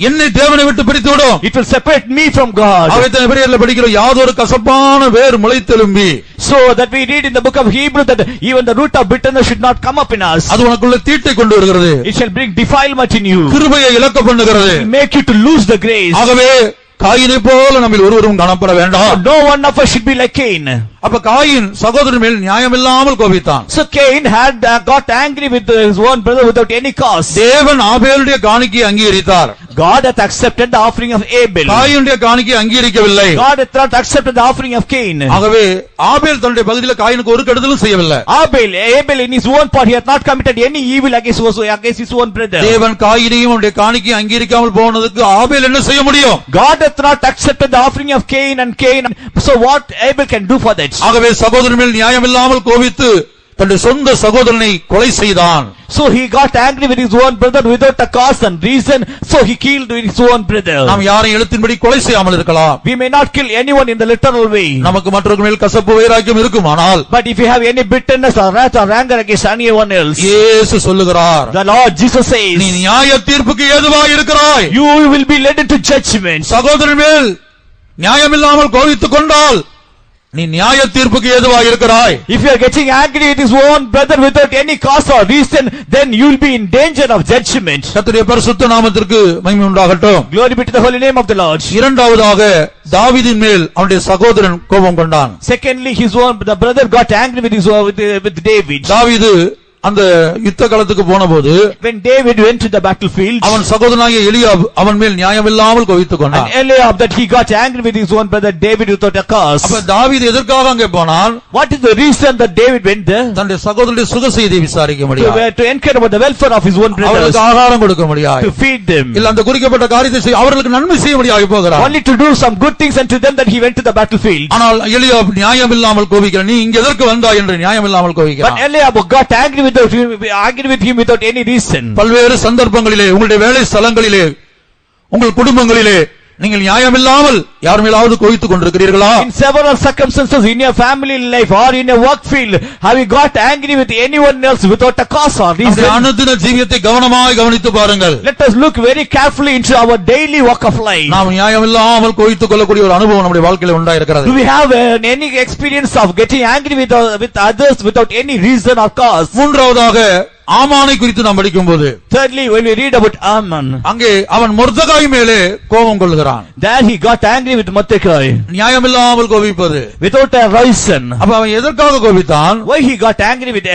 என்னை தேவனை விட்டு பிரித்து விடும். It will separate me from God. ஆகவே எபிரேயர்ல படிக்கிறோம், யாதொரு கசப்பான வேர் முளைத்தெழும்பி. So that we read in the book of Hebrew that even the root of bitterness should not come up in us. அது உனக்குள்ள தீட்டை கொண்டு வருகிறது. It shall bring defilement in you. கிருபையை இழக்க பண்ணுகிறது. It will make you to lose the grace. ஆகவே காயினை போல நம்மில் ஒருவரும் காணப்பட வேண்டாம். No one of us should be like Cain. அப்ப காயின் சகோதரன் மேல் நியாயமில்லாமல் கோபித்தான். So Cain had got angry with his own brother without any cause. தேவன் ஆபேலுடைய காணிக்கையை அங்கீகரித்தார். God hath accepted the offering of Abel. காயினுடைய காணிக்கையை அங்கீகரிக்கவில்லை. God hath not accepted the offering of Cain. ஆகவே ஆபேல் தன்னுடைய பகுதியில் காயினுக்கு ஒரு கெடுதலும் செய்யவில்லை. Abel in his own part he hath not committed any evil against his own brother. தேவன் காயினையும் அவருடைய காணிக்கையை அங்கீகரிக்காமல் போனதுக்கு ஆபேல் என்ன செய்ய முடியும்? God hath not accepted the offering of Cain. So what Abel can do for that? ஆகவே சகோதரன் மேல் நியாயமில்லாமல் கோபித்து தன்னுடைய சொந்த சகோதரனை கொலை செய்தான். So he got angry with his own brother without a cause and reason. So he killed his own brother. நாம் யாரையும் எழுத்தின்படி கொலை செய்யாமல் இருக்கலாம். We may not kill anyone in the literal way. நமக்கு மற்றவர்கள் மேல் கசப்பு வைராக்கியம் இருக்குமானால், But if you have any bitterness or wrath or anger against anyone else, இயேசு சொல்லுகிறார், the Lord Jesus says, நீ நியாய தீர்ப்புக்கு ஏதுவாய் இருக்கிறாய். you will be led into judgment. சகோதரன் மேல் நியாயமில்லாமல் கோபித்துக் கொண்டால் நீ நியாய தீர்ப்புக்கு ஏதுவாய் இருக்கிறாய். If you are getting angry with his own brother without any cause or reason, then you will be in danger of judgment. கர்த்தருடைய பரிசுத்த நாமத்திற்கு மகிமை உண்டாகட்டும். Glory be to the holy name of the Lord. இரண்டாவதாக தாவீதின் மேல் அவனுடைய சகோதரன் கோபம் கொண்டான். Secondly, the brother got angry with David. தாவீது அந்த யுத்த களத்துக்கு போனபோது, when David went to the battlefield, அவன் சகோதரனாகிய எலியாப் அவன் மேல் நியாயமில்லாமல் கோபித்துக் கொண்டான். and Eliab that he got angry with his own brother David without a cause. அப்ப தாவீது எதற்காக அங்கே போனான்? What is the reason that David went there? தன்னுடைய சகோதரனுடைய சுக செய்தியை விசாரிக்க முடியாது, to inquire about the welfare of his own brothers, அவர்களுக்கு ஆகாரம் கொடுக்க முடியாது, to feed them, இல்ல அந்த குறிக்கப்பட்ட காரியத்தை செய்ய அவர்களுக்கு நன்மை செய்ய முடியாது போகிறார். only to do some good things unto them that he went to the battlefield. ஆனால் எலியாப் நியாயமில்லாமல் கோபிக்கிறான். நீ இங்க எதற்கு வந்தாய் என்று நியாயமில்லாமல் கோபிக்கிறான். But Eliab got angry with him without any reason. பல்வேறு சந்தர்ப்பங்களிலே உங்களுடைய வேலை ஸ்தலங்களிலே உங்கள் குடும்பங்களிலே நீங்கள் நியாயமில்லாமல் யார் மேலாவது கோபித்துக் கொண்டிருக்கிறீர்களா? In several circumstances in your family life or in your work field, have you got angry with anyone else without a cause or reason? அனுதின ஜீவியத்தை கவனமாய் கவனித்து பாருங்கள். Let us look very carefully into our daily walk of life. நாம் நியாயமில்லாமல் கோபித்துக் கொள்ளக்கூடிய ஒரு அனுபவம் நம்முடைய வாழ்க்கையில உண்டாயிருக்கிறது. Do we have any experience of getting angry with others without any reason or cause? மூன்றாவதாக ஆமானை குறித்து நாம் படிக்கும்போது, thirdly, when we read about Aman, அங்கே அவன் மொர்தெகாய் மேலே கோபம் கொள்கிறான். there he got angry with Mordecai நியாயமில்லாமல் கோபிப்பது, without a reason. அப்ப அவன் எதற்காக கோபித்தான்? Why he got angry with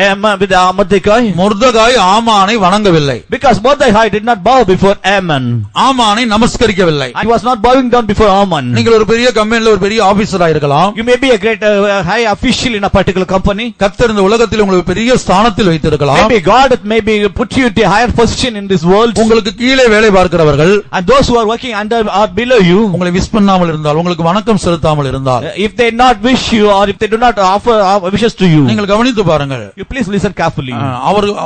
Mordecai? Mordecai ஆமானை வணங்கவில்லை. Because Mordecai did not bow before Aman. ஆமானை நமஸ்கரிக்கவில்லை. He was not bowing down before Aman. நீங்கள் ஒரு பெரிய கம்பெனில ஒரு பெரிய ஆபீசரா இருக்கலாம். You may be a great high official in a particular company. கர்த்தர் இந்த உலகத்தில் உங்களுக்கு பெரிய ஸ்தானத்தில் வைத்திருக்கலாம். Maybe God maybe put you to a higher position in this world. உங்களுக்கு கீழே வேலை பார்க்கிறவர்கள், and those who are working under or below you, உங்களை விஷ் பண்ணாமல் இருந்தால், உங்களுக்கு வணக்கம் செலுத்தாமல் இருந்தால், if they not wish you or if they do not offer wishes to you, நீங்கள் கவனித்து பாருங்கள். you please listen carefully.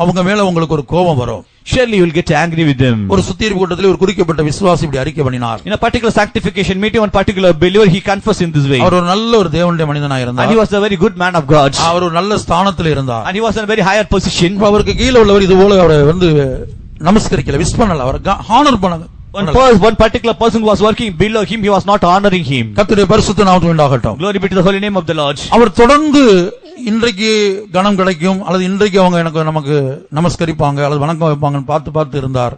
அவங்க மேல உங்களுக்கு ஒரு கோபம் வரும். Surely you will get angry with them. ஒரு சுத்திகரிப்பு கூட்டத்தில் ஒரு குறிக்கப்பட்ட விசுவாசி இப்படி அறிக்கை பண்ணினார். In a particular sanctification meeting, one particular believer he confessed in this way. அவர் ஒரு நல்ல ஒரு தேவனுடைய மனிதனாக இருந்தார். And he was a very good man of God. அவர் ஒரு நல்ல ஸ்தானத்தில் இருந்தார். And he was in a very higher position. அவருக்கு கீழே உள்ளவர் இது போல அவரை நமஸ்கரிக்கல, விஷ் பண்ணல, அவர் ஹானர் பண்ணாங்க. One particular person who was working below him, he was not honoring him. கர்த்தருடைய பரிசுத்த நாமத்துக்கு உண்டாகட்டும். Glory be to the holy name of the Lord. அவர் தொடர்ந்து இன்றைக்கு கணம் கிடைக்கும் அல்லது இன்றைக்கு அவங்க நமக்கு நமஸ்கரிப்பாங்க அல்லது வணக்கம் வைப்பாங்கன்னு பார்த்து இருந்தார்.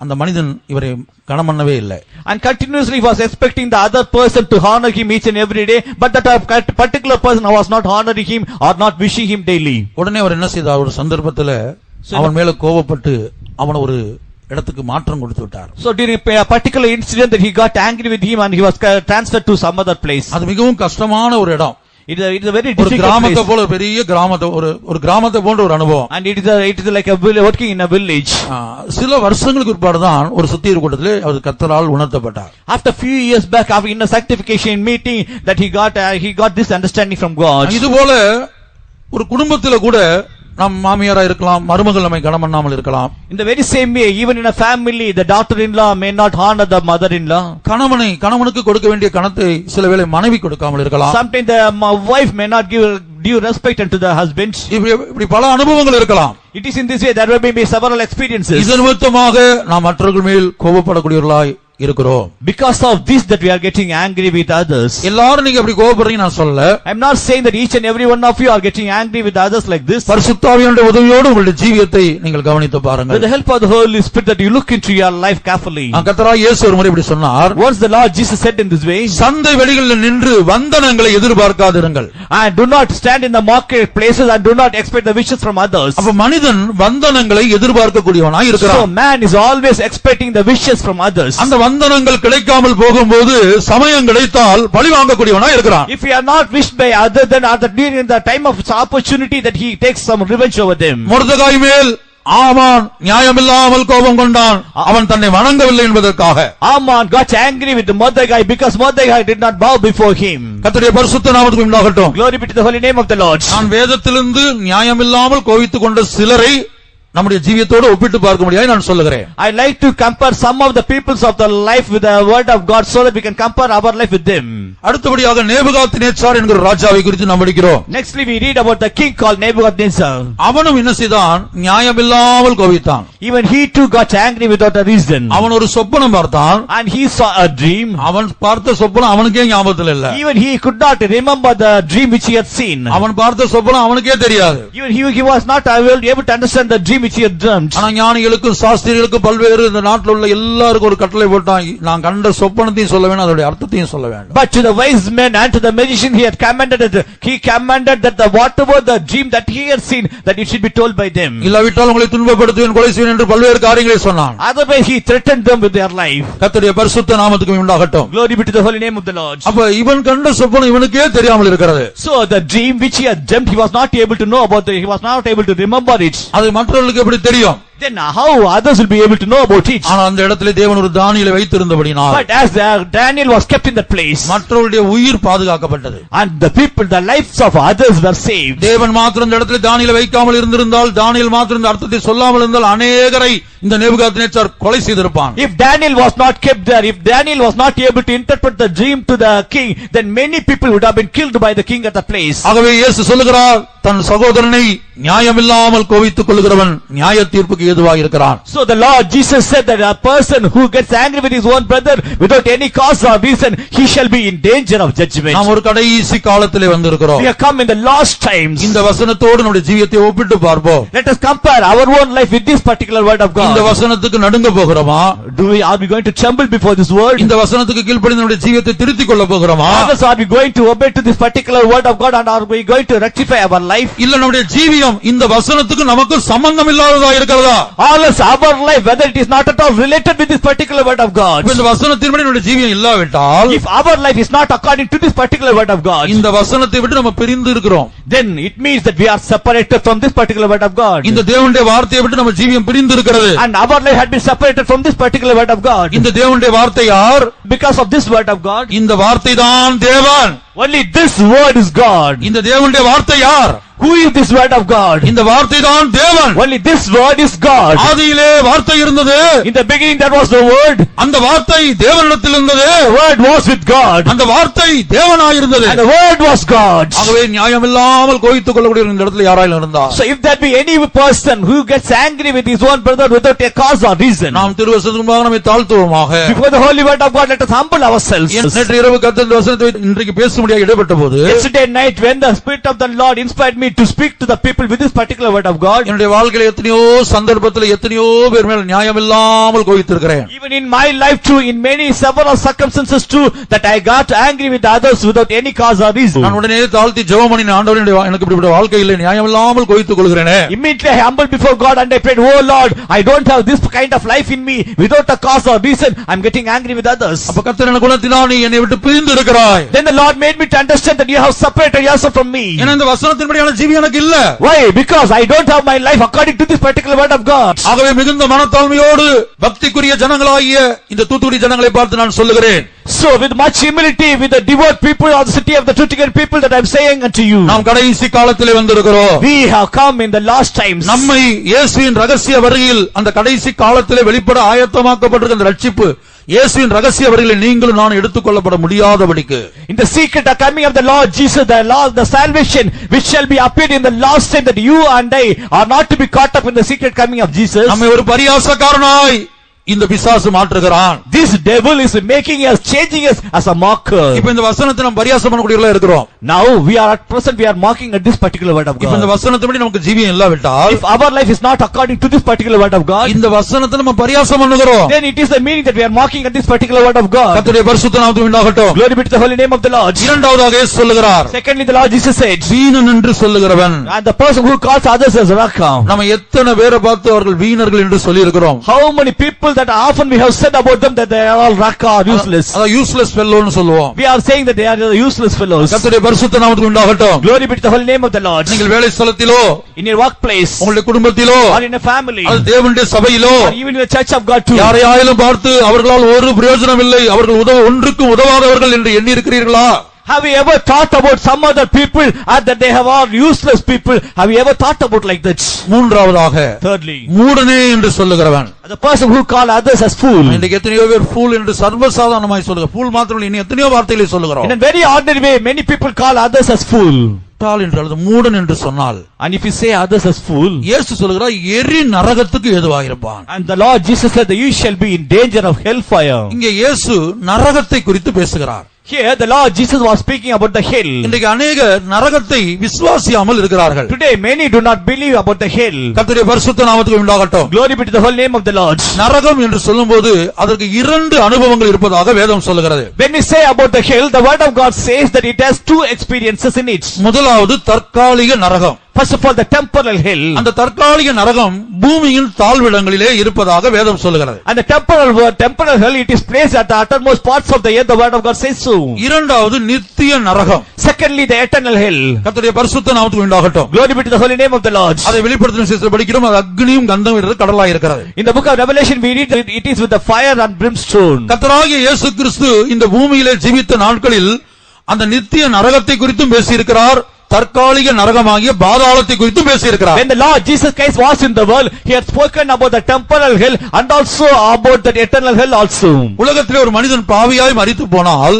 அந்த மனிதன் இவரை கணம் பண்ணவே இல்லை. And continuously he was expecting the other person to honor him each and every day, but that particular person was not honoring him or not wishing him daily. உடனே அவர் என்ன செய்தார்? ஒரு சந்தர்ப்பத்தில் அவன் மேல கோபப்பட்டு அவனை ஒரு இடத்துக்கு மாற்றம் கொடுத்து விட்டார். So during a particular incident that he got angry with him and he was transferred to some other place. அது மிகவும் கஷ்டமான ஒரு இடம். It is a very ஒரு difficult கிராமத்தை place. போல பெரிய கிராமத்தை ஒரு கிராமத்தை போன்ற ஒரு அனுபவம். And it is like working in a village. சில வருஷங்களுக்கு பிற்பாடுதான் ஒரு சுத்திகரிப்பு கூட்டத்திலே அவர் கர்த்தரால் உணர்த்தப்பட்டார். After few years back, in a sanctification meeting, that he got this understanding from God. இது போல ஒரு குடும்பத்தில கூட நம் மாமியாரா இருக்கலாம், மருமகள் நம்மை கனம் பண்ணாமல் இருக்கலாம். In the very same way, even in a family, the daughter-in-law may not honor the mother-in-law. கணவனுக்கு கொடுக்க வேண்டிய கணத்தை சில வேளை மனைவி கொடுக்காமல் இருக்கலாம். Sometimes the wife may not give due respect unto the husband. இப்படி பல அனுபவங்கள் இருக்கலாம். It is in this way that there may be several experiences. இதன் நிமித்தமாக நாம் மற்றவர்கள் மேல் கோபப்படக்கூடியவர்களாய் இருக்கிறோம். Because of this that we are getting angry with others. எல்லாரும் நீங்க அப்படி கோபப்படுறீங்க நான் சொல்லல. I am not saying that each and every one of you are getting angry with others like this. பரிசுத்த ஆவியானவருடைய உதவியோடு உங்களுடைய ஜீவியத்தை நீங்கள் கவனித்து பாருங்கள். With the help of the Holy Spirit, that you look into your life carefully. கர்த்தராகிய இயேசு ஒரு முறை இப்படி சொன்னார். Once the Lord Jesus said in this way, சந்தை வெளிகளில் நின்று வந்தனங்களை எதிர்பார்க்காதிருங்கள். and do not stand in the market places and do not expect the wishes from others. அப்ப மனிதன் வந்தனங்களை எதிர்பார்க்கக்கூடியவனாய் So இருக்கிறான். man is always expecting the wishes from others. அந்த வந்தனங்கள் கிடைக்காமல் போகும்போது சமயம் கிடைத்தால் பழி வாங்கக்கூடியவனாய் இருக்கிறான். If he are not wished by other than during the time of opportunity, that he takes some revenge over them. மொர்தெகாய் மேல் ஆமான் நியாயமில்லாமல் கோபம் கொண்டான், அவன் தன்னை வணங்கவில்லை என்பதற்காக. Haman got angry with Mordecai because Mordecai did not bow before him. கர்த்தருடைய பரிசுத்த நாமத்துக்கு உண்டாகட்டும். Glory be to the holy name of the Lord. நான் வேதத்திலிருந்து நியாயமில்லாமல் கோபித்துக் கொண்ட சிலரை நம்முடைய ஜீவியத்தோடு ஒப்பிட்டு பார்க்க முடியாது நான் சொல்லுகிறேன். I like to compare some of the peoples of the life with the word of God, so that we can compare our life with them. அடுத்தபடியாக நேபுகாத்நேச்சார் என்கிற ராஜாவை குறித்து நாம் படிக்கிறோம். Nextly we read about the king called Nebuchadnezzar. அவனும் என்ன செய்தான்? நியாயமில்லாமல் கோபித்தான். Even he too got angry without a reason. அவன் ஒரு சொப்பனம் பார்த்தான். And he saw a dream. அவன் பார்த்த சொப்பனம் அவனுக்கே ஞாபகத்தில் இல்ல. Even he could not remember the dream which he had seen. அவன் பார்த்த சொப்பனம் அவனுக்கே தெரியாது. Even he was not able to understand the dream which he had dreamt. ஆனா ஞானிகளுக்கும் சாஸ்திரிகளுக்கும் பல்வேறு இந்த நாட்டில் உள்ள எல்லாருக்கும் ஒரு கட்டளை போட்டான். நான் கண்ட சொப்பனத்தையும் சொல்ல வேணும், அதோட அர்த்தத்தையும் சொல்ல வேண்டும். But to the wise men and to the magician he commanded that the whatever the dream that he had seen, that it should be told by them. இல்லாவிட்டால் உங்களை துன்பப்படுத்துவேன், கொலை செய்வேன் என்று பல்வேறு காரியங்களை சொன்னான். Otherwise he threatened them with their life. கர்த்தருடைய பரிசுத்த நாமத்துக்கு உண்டாகட்டும். Glory be to the holy name of the Lord. அப்ப இவன் கண்ட சொப்பனம் இவனுக்கே தெரியாமல் இருக்கிறது. So the dream which he had dreamt, he was not able to know about it. He was not able to remember it. அது மற்றவர்களுக்கு எப்படி தெரியும்? Then how others will be able to know about it? ஆனா அந்த இடத்திலே தேவன் ஒரு தானியேலை வைத்திருந்தபடியால் But as Daniel was kept in that place, மற்றவர்களுடைய உயிர் பாதுகாக்கப்பட்டது. and the people, the lives of others were saved. தேவன் மாத்திரம் இந்த இடத்திலே தானியேலை வைக்காமல் இருந்திருந்தால், தானியேல் மாத்திரம் இந்த அர்த்தத்தை சொல்லாமல் இருந்தால் அநேகரை இந்த நேபுகாத்நேச்சார் கொலை செய்திருப்பான். If Daniel was not kept there, if Daniel was not able to interpret the dream to the king, then many people would have been killed by the king at the place. ஆகவே இயேசு சொல்லுகிறார், தன் சகோதரனை நியாயமில்லாமல் கோபித்துக் கொள்கிறவன் நியாய தீர்ப்புக்கு ஏதுவாக இருக்கிறான். So the Lord Jesus said that a person who gets angry with his own brother without any cause or reason, he shall be in danger of judgment. நாம் ஒரு கடைசி காலத்திலே வந்திருக்கிறோம். We have come in the last times. இந்த வசனத்தோடு நம்முடைய ஜீவியத்தை ஒப்பிட்டு பார்ப்போம். Let us compare our own life with this particular word of God. இந்த வசனத்துக்கு நடுங்க போகிறோமா? Are we going to tremble before this word? இந்த வசனத்துக்கு கீழ்ப்படிந்து நம்முடைய ஜீவியத்தை திருத்திக் கொள்ள போகிறோமா? Others, are we going to obey to this particular word of God, and are we going to rectify our life? இல்ல நம்முடைய ஜீவியம் இந்த வசனத்துக்கு நமக்கு சம்பந்தம் இல்லாததா இருக்கிறதா? Or else our life, whether it is not at all related with this particular word of God. இந்த வசனத்தின்படி நம்முடைய ஜீவியம் இல்லாவிட்டால், If our life is not according to this particular word of God, இந்த வசனத்தை விட்டு நம்ம பிரிந்து இருக்கிறோம். then it means that we are separated from this particular word of God. இந்த தேவனுடைய வார்த்தையை விட்டு நம்ம ஜீவியம் பிரிந்து இருக்கிறது. And our life had been separated from this particular word of God. இந்த தேவனுடைய வார்த்தை யார்? Because of this word of God. இந்த வார்த்தை தான் தேவன். Only this word is God. இந்த தேவனுடைய வார்த்தை யார்? Who is this word of God? இந்த வார்த்தை தான் தேவன். Only this word is God. ஆதியிலே வார்த்தை இருந்தது. In the beginning there was the word. அந்த வார்த்தை தேவனிடத்தில் இருந்தது. The word was with God. அந்த வார்த்தை தேவனாய் இருந்தது. And the word was God. ஆகவே நியாயமில்லாமல் கோபித்துக் கொள்ளக்கூடிய இந்த இடத்துல யாராயிலும் இருந்தார். So if there be any person who gets angry with his own brother without a cause or reason, நாம் திருவசனத்துக்கு முன்பாக நம்மை தாழ்த்துவோமாக. before the holy word of God, let us humble ourselves. நேற்று இரவு கர்த்தர் இந்த வசனத்தை இன்றைக்கு பேச முடியாது இடைப்பட்ட போது, Yesterday night when the Spirit of the Lord inspired me need to speak to the people with this particular word of God. என்னுடைய வாழ்க்கையில எத்தனையோ சந்தர்ப்பத்தில் எத்தனையோ பேர் மேல் நியாயம் இல்லாமல் கோபித்திருக்கிறேன். Even in my life too, in many several circumstances too, that I got angry with others without any cause or reason. நான் உடனே தாழ்த்தி ஜெபம் பண்ணி ஆண்டவரே எனக்கு இப்படிப்பட்ட வாழ்க்கையில நியாயம் இல்லாமல் கோபித்துக் கொள்கிறேனே. Immediately I humbled before God and I prayed, oh Lord, I don't have this kind of life in me. Without a cause or reason, I'm getting angry with others. அப்ப கர்த்தர் எனக்கு குணத்தினால் நீ என்னை விட்டு பிரிந்து இருக்கிறாய். Then the Lord made me to understand that you have separated yourself from me. ஏன்னா இந்த வசனத்தின்படியான ஜீவி எனக்கு இல்ல. Why? Because I don't have my life according to this particular word of God. ஆகவே மிகுந்த மனத்தாழ்மையோடு பக்திக்குரிய ஜனங்களாகிய இந்த தூத்துக்குடி ஜனங்களை பார்த்து நான் சொல்லுகிறேன். So with much humility, with the devout people of the city of the Tutigan people, that I'm saying unto you, நாம் கடைசி காலத்திலே வந்திருக்கிறோம். we have come in the last times. நம்மை இயேசுவின் ரகசிய வருகையில் அந்த கடைசி காலத்திலே வெளிப்பட ஆயத்தமாக்கப்பட்டிருக்கிற அந்த ரட்சிப்பு இயேசுவின் ரகசிய வருகையில் நீங்களும் நான் எடுத்துக்கொள்ளப்பட முடியாதபடிக்கு, In the secret the coming of the Lord Jesus, the salvation which shall be appeared in the last time, that you and I are not to be caught up in the secret coming of Jesus. நம்மை ஒரு பரியாசக்காரனாய் இந்த பிசாசு மாற்றுகிறான். This devil is making us, changing us as a mocker. இப்ப இந்த வசனத்தை நாம் பரியாசம் பண்ணக்கூடியவர்களா இருக்கிறோம். Now we are at present we are mocking at this particular word of இப்ப இந்த God. வசனத்தின்படி நமக்கு ஜீவியம் இல்லாவிட்டால், If our life is not according to this particular word of God, இந்த வசனத்தை நம்ம பரியாசம் பண்ணுகிறோம். then it is the meaning that we are mocking at this particular word of God. கர்த்தருடைய பரிசுத்த நாமத்துக்கு உண்டாகட்டும். Glory be to the holy name of the Lord. இரண்டாவதாக இயேசு சொல்லுகிறார், Secondly, the Lord Jesus said, வீணன் என்று சொல்லுகிறவன். and the person who calls others as rakam. நம்ம எத்தனை பேரை பார்த்து அவர்கள் வீணர்கள் என்று சொல்லி இருக்கிறோம். How many people that often we have said about them that they are all raka or useless. அத யூஸ்லெஸ் ஃபெல்லோன்னு சொல்லுவோம். We are saying that they are useless fellows. கர்த்தருடைய பரிசுத்த நாமத்துக்கு உண்டாகட்டும். Glory be to the holy name of the Lord. நீங்கள் வேலை ஸ்தலத்திலோ, In your workplace, உங்களுடைய குடும்பத்திலோ, or in a family, அது தேவனுடைய சபையிலோ, or even in the church of God too, யாரையாயிலும் பார்த்து அவர்களால் ஒரு பிரயோஜனம் இல்லை, அவர்கள் ஒன்றுக்கும் உதவாதவர்கள் என்று எண்ணி இருக்கிறீர்களா? have you ever thought about some other people and that they have all useless people? Have you ever thought about like that? மூன்றாவதாக, Thirdly, மூடனே என்று சொல்லுகிறவன். the person who call others as fool. இன்றைக்கு எத்தனையோ பேர் ஃபூல் என்று சர்வசாதாரணமாய் சொல்லுங்க. Pool மாத்திரம் இன்னும் எத்தனையோ வார்த்தைகளை சொல்லுகிறோம். In a very ordinary way, many people call others as fool. முட்டாள் என்று அல்லது மூடன் என்று சொன்னால், And if you say others as fool, இயேசு சொல்லுகிறார் எரி நரகத்துக்கு ஏதுவாயிருப்பான். and the Lord Jesus said that you shall be in danger of hellfire. இங்கே இயேசு நரகத்தை குறித்து பேசுகிறார். Here the Lord Jesus was speaking about the hell. இன்றைக்கு அநேகர் நரகத்தை விசுவாசியாமல் இருக்கிறார்கள். Today many do not believe about the hell. கர்த்தருடைய பரிசுத்த நாமத்துக்கு உண்டாகட்டும். Glory be to the holy name of the Lord. நரகம் என்று சொல்லும்போது அதற்கு இரண்டு அனுபவங்கள் இருப்பதாக வேதம் சொல்லுகிறது. When we say about the hell, the word of God says that it has two experiences in it. முதலாவது தற்காலிக நரகம். First of all, the temporal hell. அந்த தற்காலிக நரகம் பூமியின் தாழ்விடங்களிலே இருப்பதாக வேதம் சொல்லுகிறது. And the temporal hell, it is placed at the uttermost parts of the earth. The word of God says so. இரண்டாவது நித்திய நரகம். Secondly, the eternal hell. கர்த்தருடைய பரிசுத்த நாமத்துக்கு உண்டாகட்டும். Glory be to the holy name of the Lord. அதை வெளிப்படுத்தின விசேஷத்தில் படிக்கிறோம். அது அக்னியும் கந்தம் என்ற கடலாய் இருக்கிறது. In the book of Revelation, we read that it is with the fire and brimstone. கர்த்தராகிய இயேசு கிறிஸ்து இந்த பூமியிலே ஜீவித்த நாட்களில் அந்த நித்திய நரகத்தை குறித்தும் பேசியிருக்கிறார். தற்காலிக நரகமாகிய பாதாளத்தை குறித்து பேசியிருக்கிறார். When the Lord Jesus Christ was in the world, he had spoken about the temporal hell and also about the eternal hell also. உலகத்திலே ஒரு மனிதன் பாவியாய் மரித்து போனால்,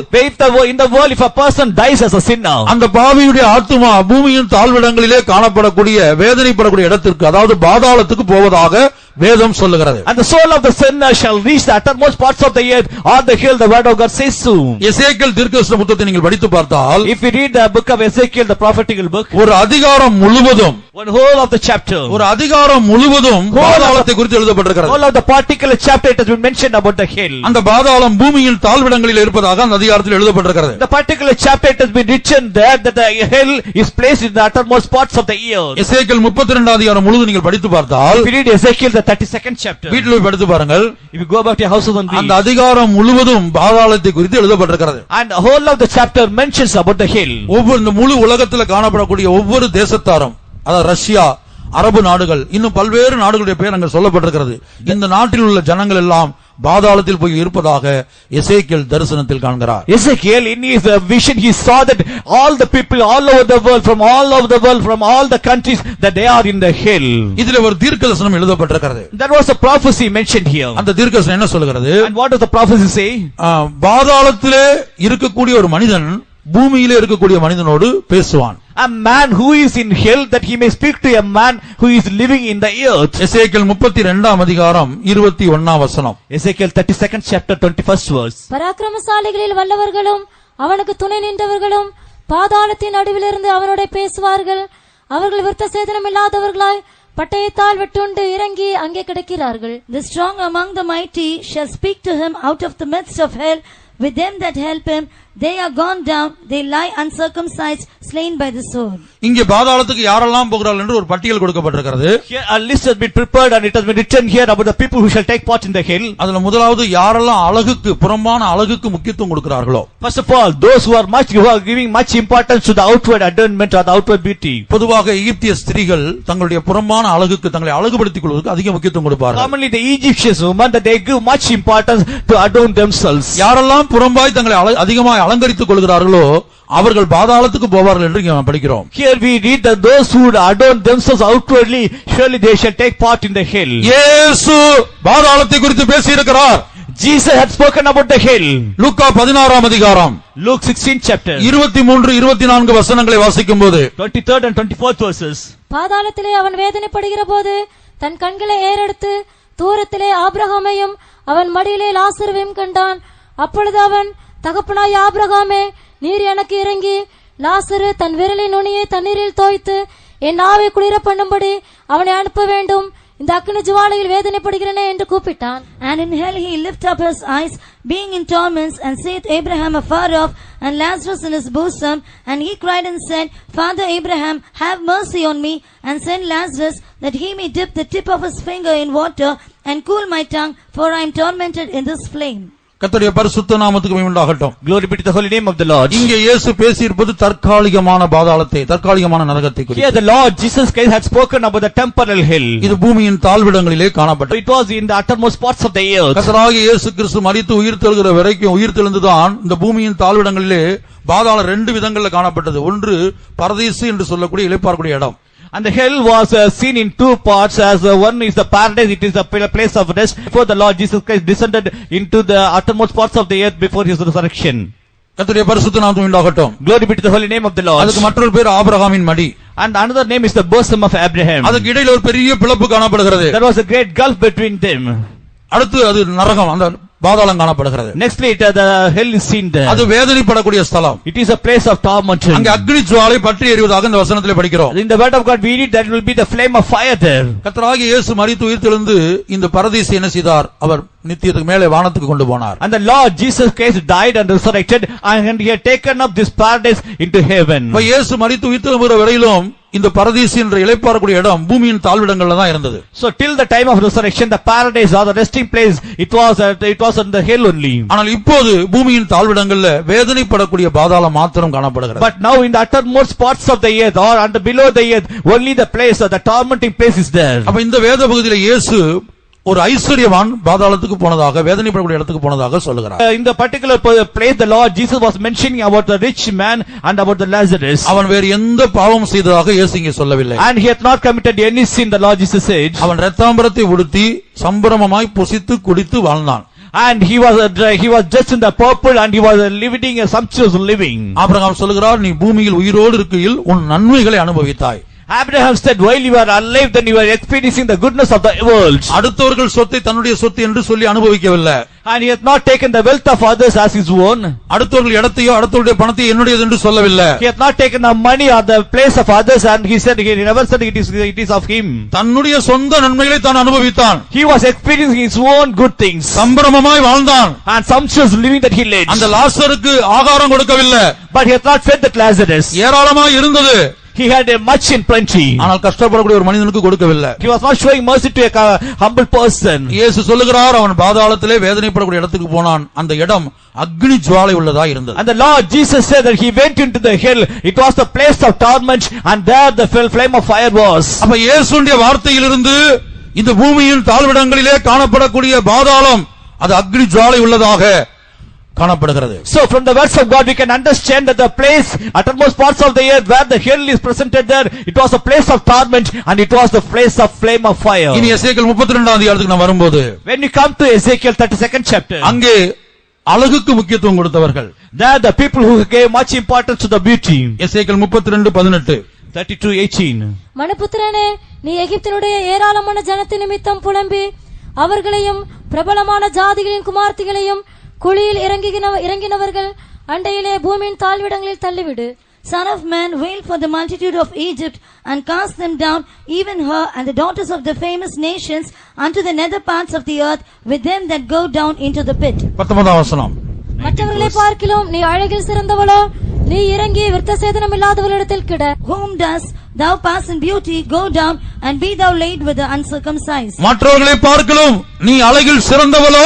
In the world, if a person dies as a sinner, அந்த பாவியுடைய ஆத்துமா பூமியின் தாழ்விடங்களிலே காணப்படக்கூடிய வேதனைப்படக்கூடிய இடத்திற்கு, அதாவது பாதாளத்துக்கு போவதாக வேதம் சொல்லுகிறது. and the soul of the sinner shall reach the uttermost parts of the earth on the hill, the word of God says so. எசேக்கியேல் தீர்க்கதரிசன புத்தகத்தை நீங்கள் படித்து பார்த்தால், If we read the book of Ezekiel, the prophetical book, ஒரு அதிகாரம் முழுவதும், one whole of the chapter, ஒரு அதிகாரம் முழுவதும் பாதாளத்தை குறித்து எழுதப்பட்டிருக்கிறது. all of the particular chapter, it has been mentioned about the hell. அந்த பாதாளம் பூமியின் தாழ்விடங்களில் இருப்பதாக அந்த அதிகாரத்தில் எழுதப்பட்டிருக்கிறது. The particular chapter, it has been written there that the hell is placed in the uttermost parts of the earth. எசேக்கியேல் 32 அதிகாரம் முழுவதும் நீங்கள் படித்து பார்த்தால், If you read Ezekiel, the 32nd chapter, வீட்டில் போய் படித்து பாருங்கள். if you go back to your houses and அந்த read, அதிகாரம் முழுவதும் பாதாளத்தை குறித்து எழுதப்பட்டிருக்கிறது. and the whole of the chapter mentions about the hell. ஒவ்வொரு இந்த முழு உலகத்தில் காணப்படக்கூடிய ஒவ்வொரு தேசத்தாரும், அதாவது ரஷ்யா, அரபு நாடுகள், இன்னும் பல்வேறு நாடுகளுடைய பெயர் அங்கு சொல்லப்பட்டிருக்கிறது. இந்த நாட்டில் உள்ள ஜனங்கள் எல்லாம் பாதாளத்தில் போய் இருப்பதாக எசேக்கியேல் தரிசனத்தில் காண்கிறார். Ezekiel, in his vision, he saw that all the people all over the world, from all the countries, that they are in the hell. இதிலே ஒரு தீர்க்கதரிசனம் எழுதப்பட்டிருக்கிறது. That was a prophecy mentioned here. அந்த தீர்க்கதரிசனம் என்ன சொல்கிறது? And what does the prophecy say? பாதாளத்திலே இருக்கக்கூடிய ஒரு மனிதன் பூமியிலே இருக்கக்கூடிய மனிதனோடு பேசுவான். A man who is in hell, that he may speak to a man who is living in the earth. எசேக்கியேல் 32 அதிகாரம் 21 வசனம். Ezekiel 32nd chapter 21st verse. பராக்கிரமசாலிகளில் வல்லவர்களும் அவனுக்கு துணை நின்றவர்களும் பாதாளத்தின் நடுவிலிருந்து அவனோட பேசுவார்கள். அவர்கள் விருத்த சேதனம் இல்லாதவர்களாய் பட்டயத்தால் வெட்டுண்டு இறங்கி அங்கே கிடக்கிறார்கள். The strong among the mighty shall speak to him out of the midst of hell. With them that help him, they are gone down, they lie uncircumcised, slain by the sword. இங்கே பாதாளத்துக்கு யாரெல்லாம் போகிறார்கள் என்று ஒரு பட்டியல் கொடுக்கப்பட்டிருக்கிறது. Here a list has been prepared and it has been written here about the people who shall take part in the hell. அதுல முதலாவது யாரெல்லாம் அழகுக்கு புறம்பான அழகுக்கு முக்கியத்துவம் கொடுக்கிறார்களோ. First of all, those who are giving much importance to the outward adornment or the outward beauty. பொதுவாக எகிப்திய ஸ்திரீகள் தங்களுடைய புறம்பான அழகுக்கு தங்களை அழகுபடுத்திக் கொள்வதற்கு அதிக முக்கியத்துவம் கொடுப்பார்கள். Commonly the Egyptians women that they give much importance to adorn themselves. யாரெல்லாம் புறம்பாய் தங்களை அதிகமாக அலங்கரித்துக் கொள்கிறார்களோ அவர்கள் பாதாளத்துக்கு போவார்கள் என்று இங்கே நாம் படிக்கிறோம். Here we read that those who adorn themselves outwardly, surely they shall take part in the hell. இயேசு பாதாளத்தை குறித்து பேசியிருக்கிறார். Jesus had spoken about the hell. லூக்கா 16ஆம் அதிகாரம் Luke 16th chapter 23 24 வசனங்களை வாசிக்கும்போது 23rd and 24th verses. பாதாளத்திலே அவன் வேதனைப்படுகிற போது தன் கண்களை ஏறெடுத்து தூரத்திலே ஆபிரகாமையும் அவன் மடியிலே லாசருவையும் கண்டான். அப்பொழுது அவன், தகப்பனாய் ஆபிரகாமே, நீர் எனக்கு இறங்கி லாசரு தன் விரலின் நுனியை தண்ணீரில் தோய்த்து என் நாவை குளிர பண்ணும்படி அவனை அனுப்ப வேண்டும், இந்த அக்கினி ஜுவாலையில் வேதனைப்படுகிறேனே என்று கூப்பிட்டான். And in hell he lift up his eyes, being in torments, and saith Abraham afar off, and Lazarus in his bosom. And he cried and said, Father Abraham, have mercy on me, and send Lazarus, that he may dip the tip of his finger in water, and cool my tongue, for I am tormented in this flame. கர்த்தருடைய பரிசுத்த நாமத்துக்கு மகிமை உண்டாகட்டும். Glory be to the holy name of the Lord. இங்கே இயேசு பேசியிருப்பது தற்காலிகமான பாதாளத்தை, தற்காலிகமான நரகத்தை குறித்து. Here the Lord Jesus Christ had spoken about the temporal hell. இது பூமியின் தாழ்விடங்களிலே காணப்பட்டது. It was in the uttermost parts of the earth. கர்த்தராகிய இயேசு கிறிஸ்து மரித்து உயிர்த்தெழுகிற வரைக்கும் உயிர்த்தெழுந்துதான் இந்த பூமியின் தாழ்விடங்களிலே பாதாளம் ரெண்டு விதங்கள்ல காணப்பட்டது. ஒன்று பரதீசு என்று சொல்லக்கூடிய இளைப்பாறக்கூடிய இடம். And the hell was seen in two parts, as one is the paradise, it is the place of rest before the Lord Jesus Christ descended into the uttermost parts of the earth before his resurrection. கர்த்தருடைய பரிசுத்த நாமத்துக்கு உண்டாகட்டும். Glory be to the holy name of the Lord. அதுக்கு மற்றொரு பேர் ஆபிரகாமின் மடி. And another name is the bosom of Abraham. அதுக்கு இடையில ஒரு பெரிய பிளப்பு காணப்படுகிறது. There was a great gulf between them. அடுத்து அது நரகம், அந்த பாதாளம் காணப்படுகிறது. Next later the hell is seen there. அது வேதனைப்படக்கூடிய ஸ்தலம். It is a place of torment. அங்க அக்னி ஜுவாலை பற்றி எரிவதாக இந்த வசனத்திலே படிக்கிறோம். In the word of God we read that it will be the flame of fire there. கர்த்தராகிய இயேசு மரித்து உயிர்த்தெழுந்து இந்த பரதீசை என்ன செய்தார்? அவர் நித்தியத்துக்கு மேலே வானத்துக்கு கொண்டு போனார். And the Lord Jesus Christ died and resurrected, and he had taken up this paradise into heaven. இப்ப இயேசு மரித்து உயிர்த்தெழுகிற வரையிலும் இந்த பரதீசு என்ற இளைப்பாறக்கூடிய இடம் பூமியின் தாழ்விடங்கள்ல தான் இருந்தது. So till the time of resurrection, the paradise or the resting place, it was in the hell only. ஆனால் இப்போது பூமியின் தாழ்விடங்கள்ல வேதனைப்படக்கூடிய பாதாளம் மாத்திரம் காணப்படுகிறது. But now in the uttermost parts of the earth or under below the earth, only the place, the tormenting place is there. அப்ப இந்த வேத பகுதியில இயேசு ஒரு ஐஸ்வர்யவான் பாதாளத்துக்கு போனதாக, வேதனைப்படக்கூடிய இடத்துக்கு போனதாக சொல்லுகிறார். In the particular place the Lord Jesus was mentioning about the rich man and about the Lazarus. அவன் வேறு எந்த பாவம் செய்ததாக இயேசு இங்கே சொல்லவில்லை. And he had not committed any sin, the Lord Jesus said. அவன் இரத்தாம்பரத்தை உடுத்தி சம்பிரமமாய் புசித்து குடித்து வாழ்ந்தான். And he was dressed in the purple and he was living a sumptuous living. Abraham சொல்லுகிறார், நீ பூமியில் உயிரோடு இருக்கையில் உன் நன்மைகளை அனுபவித்தாய். Abraham said, while you were alive, then you were experiencing the goodness of the world. அடுத்தவர்கள் சொத்தை தன்னுடைய சொத்து என்று சொல்லி அனுபவிக்கவில்லை. And he has not taken the wealth of others as his own. அடுத்தவர்கள் இடத்தையோ அடுத்தவருடைய பணத்தையோ என்னுடையது என்று சொல்லவில்லை. He has not taken the money or the place of others, and he never said it is of him. தன்னுடைய சொந்த நன்மைகளை தான் அனுபவித்தான். He was experiencing his own good things. சம்பிரமமாய் வாழ்ந்தான். And sumptuous living that he led. அந்த லாசருக்கு ஆகாரம் கொடுக்கவில்லை. But he has not fed that Lazarus. ஏராளமாய் இருந்தது. He had much in plenty. ஆனால் கஷ்டப்படக்கூடிய ஒரு மனிதனுக்கு கொடுக்கவில்லை. He was not showing mercy to a humble person. இயேசு சொல்லுகிறார், அவன் பாதாளத்திலே வேதனைப்படக்கூடிய இடத்துக்கு போனான். அந்த இடம் அக்னி ஜுவாலை உள்ளதா இருந்தது. And the Lord Jesus said that he went into the hell. It was the place of torment, and there the flame of fire was. அப்ப இயேசுடைய வார்த்தையிலிருந்து இந்த பூமியின் தாழ்விடங்களிலே காணப்படக்கூடிய பாதாளம் அது அக்னி ஜுவாலை உள்ளதாக காணப்படுகிறது. So from the words of God we can understand that the place, uttermost parts of the earth where the hell is presented there, it was a place of torment and it was the place of flame of fire. இனி எசேக்கியேல் 32ஆம் அதிகாரத்துக்கு நான் வரும்போது, when we come to Ezekiel 32nd chapter, அங்கே அழகுக்கு முக்கியத்துவம் கொடுத்தவர்கள், there the people who gave much importance to the beauty. எசேக்கியேல் 32:18 32:18. மனுபுத்திரனே, நீ எகிப்தினுடைய ஏராளமான ஜனத்தின் நிமித்தம் புலம்பி அவர்களையும் பிரபலமான ஜாதிகளின் குமார்த்திகளையும் குழியில் இறங்கினவர்கள் அண்டையிலே பூமியின் தாழ்விடங்களில் தள்ளிவிடு. Son of man, wail for the multitude of Egypt, and cast them down, even her and the daughters of the famous nations, unto the nether parts of the earth, with them that go down into the pit. 19ஆம் வசனம். மற்றவர்களை பார்க்கிலும் நீ அழகில் சிறந்தவளோ, நீ இறங்கி விருத்த சேதனம் இல்லாதவளிடத்தில் கிட. Whom dost thou pass in beauty, go down, and be thou laid with the uncircumcised. மற்றவர்களை பார்க்கிலும் நீ அழகில் சிறந்தவளோ,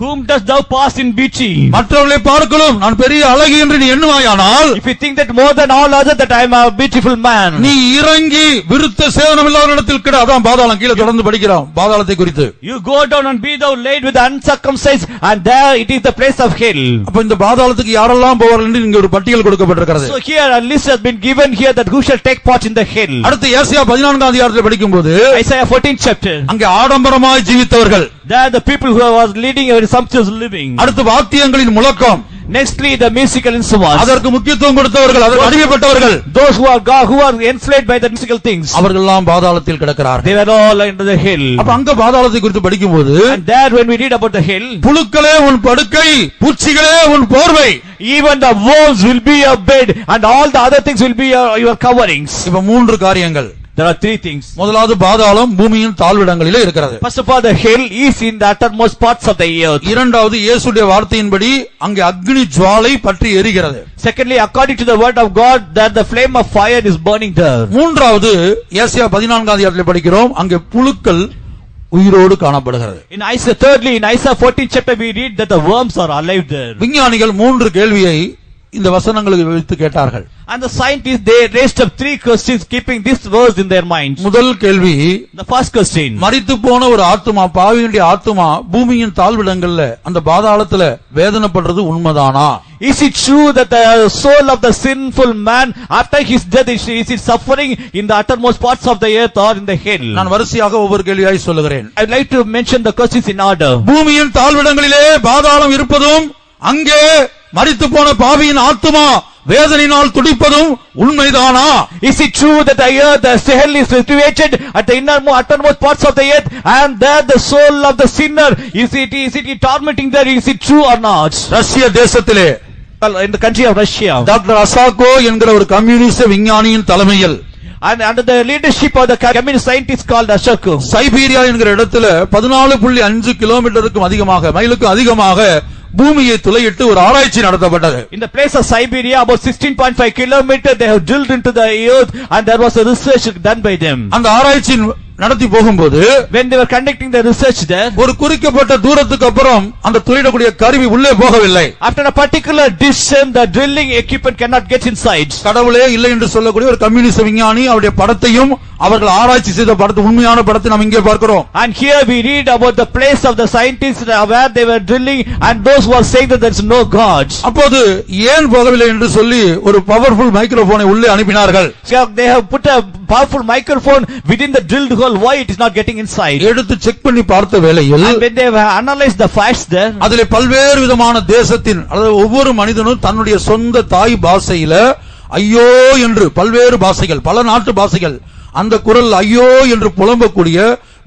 Whom dost thou pass in beauty? மற்றவர்களை பார்க்கிலும் நான் பெரிய அழகி என்று நீ எண்ணுவாயானால், If you think that more than all others that I am a beautiful man, நீ இறங்கி விருத்த சேதனம் இல்லாதவரிடத்தில் கிட. அதான் பாதாளம். கீழே தொடர்ந்து படிக்கிறோம் பாதாளத்தை குறித்து. you go down and be thou laid with the uncircumcised, and there it is the place of hell. அப்ப இந்த பாதாளத்துக்கு யாரெல்லாம் போவார்கள் என்று இங்க ஒரு பட்டியல் கொடுக்கப்பட்டிருக்கிறது. So here a list has been given here that who shall take part in the hell. அடுத்து ஏசாயா 14ஆம் அதிகாரத்தில் படிக்கும்போது Isaiah 14th chapter. அங்கே ஆடம்பரமாய் ஜீவித்தவர்கள், There the people who was leading a sumptuous living. அடுத்து வாத்தியங்களின் முழக்கம், Nextly the musical instruments. அதற்கு முக்கியத்துவம் கொடுத்தவர்கள், அதற்கு அடிமைப்பட்டவர்கள், Those who are enslaved by the musical things. அவர்கள் எல்லாம் பாதாளத்தில் கிடக்கிறார்கள். They were all into the hell. அப்ப அங்க பாதாளத்தை குறித்து படிக்கும்போது, And there when we read about the hell, புழுக்களே உன் படுக்கை, பூச்சிகளே உன் போர்வை. even the worms will be your bed, and all the other things will be your coverings. இப்ப மூன்று காரியங்கள். There are three things. முதலாவது பாதாளம் பூமியின் தாழ்விடங்களிலே இருக்கிறது. First of all, the hell is in the uttermost parts of the earth. இரண்டாவது இயேசுடைய வார்த்தையின்படி அங்கே அக்னி ஜுவாலை பற்றி எரிகிறது. Secondly, according to the word of God, that the flame of fire is burning there. மூன்றாவது ஏசாயா 14ஆம் அதிகாரத்தில் படிக்கிறோம், அங்கே புழுக்கள் உயிரோடு காணப்படுகிறது. Thirdly, in Isaiah 14th chapter we read that the worms are alive there. விஞ்ஞானிகள் மூன்று கேள்வியை இந்த வசனங்களுக்கு வைத்து கேட்டார்கள். And the scientists, they raised up three questions keeping this verse in their minds. முதல் கேள்வி, The first question, மரித்து போன ஒரு ஆத்துமா, பாவியுடைய ஆத்துமா பூமியின் தாழ்விடங்கள்ல அந்த பாதாளத்துல வேதனைப்படுறது உண்மைதானா? is it true that the soul of the sinful man after his death is it suffering in the uttermost parts of the earth or in the hell? நான் வரிசையாக ஒவ்வொரு கேள்வியாய் சொல்லுகிறேன். I would like to mention the questions in order. பூமியின் தாழ்விடங்களிலே பாதாளம் இருப்பதும், அங்கே மரித்து போன பாவியின் ஆத்துமா வேதனையினால் துடிப்பதும் உண்மைதானா? Is it true that the earth, the hell is situated at the uttermost parts of the earth, and there the soul of the sinner is it tormenting there? Is it true or not? ரஷ்ய தேசத்திலே In the country of Russia, doctor Asako என்கிற ஒரு communist விஞ்ஞானியின் தலைமையில் and under the leadership of the communist scientist called Ashoku, Siberia என்கிற இடத்துல 14.5 கிலோமீட்டருக்கும் அதிகமாக, மைலுக்கும் அதிகமாக பூமியை துளையிட்டு ஒரு ஆராய்ச்சி நடத்தப்பட்டது. in the place of Siberia, about 16.5 kilometers, they have drilled into the earth, and there was a research done by them. அந்த ஆராய்ச்சி நடத்தி போகும்போது, when they were conducting the research there, ஒரு குறிக்கப்பட்ட தூரத்துக்கு அப்புறம் அந்த துளையிடக்கூடிய கருவி உள்ளே போகவில்லை. after a particular distance, the drilling equipment cannot get inside. கடவுளே இல்லை என்று சொல்லக்கூடிய ஒரு கம்யூனிஸ்ட் விஞ்ஞானி அவருடைய படத்தையும் அவர்கள் ஆராய்ச்சி செய்த படத்தை, உண்மையான படத்தை நாம் இங்கே பார்க்கிறோம். And here we read about the place of the scientists where they were drilling, and those who are saying that there is no God. அப்போது ஏன் போகவில்லை என்று சொல்லி ஒரு பவர்ஃபுல் மைக்ரோபோனை உள்ளே அனுப்பினார்கள். So they have put a powerful microphone within the drilled hole. Why it is not getting inside? எடுத்து check பண்ணி பார்த்த வேளையில், And when they have analyzed the facts there, அதிலே பல்வேறு விதமான தேசத்தின், அதாவது ஒவ்வொரு மனிதனும் தன்னுடைய சொந்த தாய் பாஷையில ஐயோ என்று பல்வேறு பாஷைகள், பல நாட்டு பாஷைகள், அந்த குரல் ஐயோ என்று புலம்பக்கூடிய,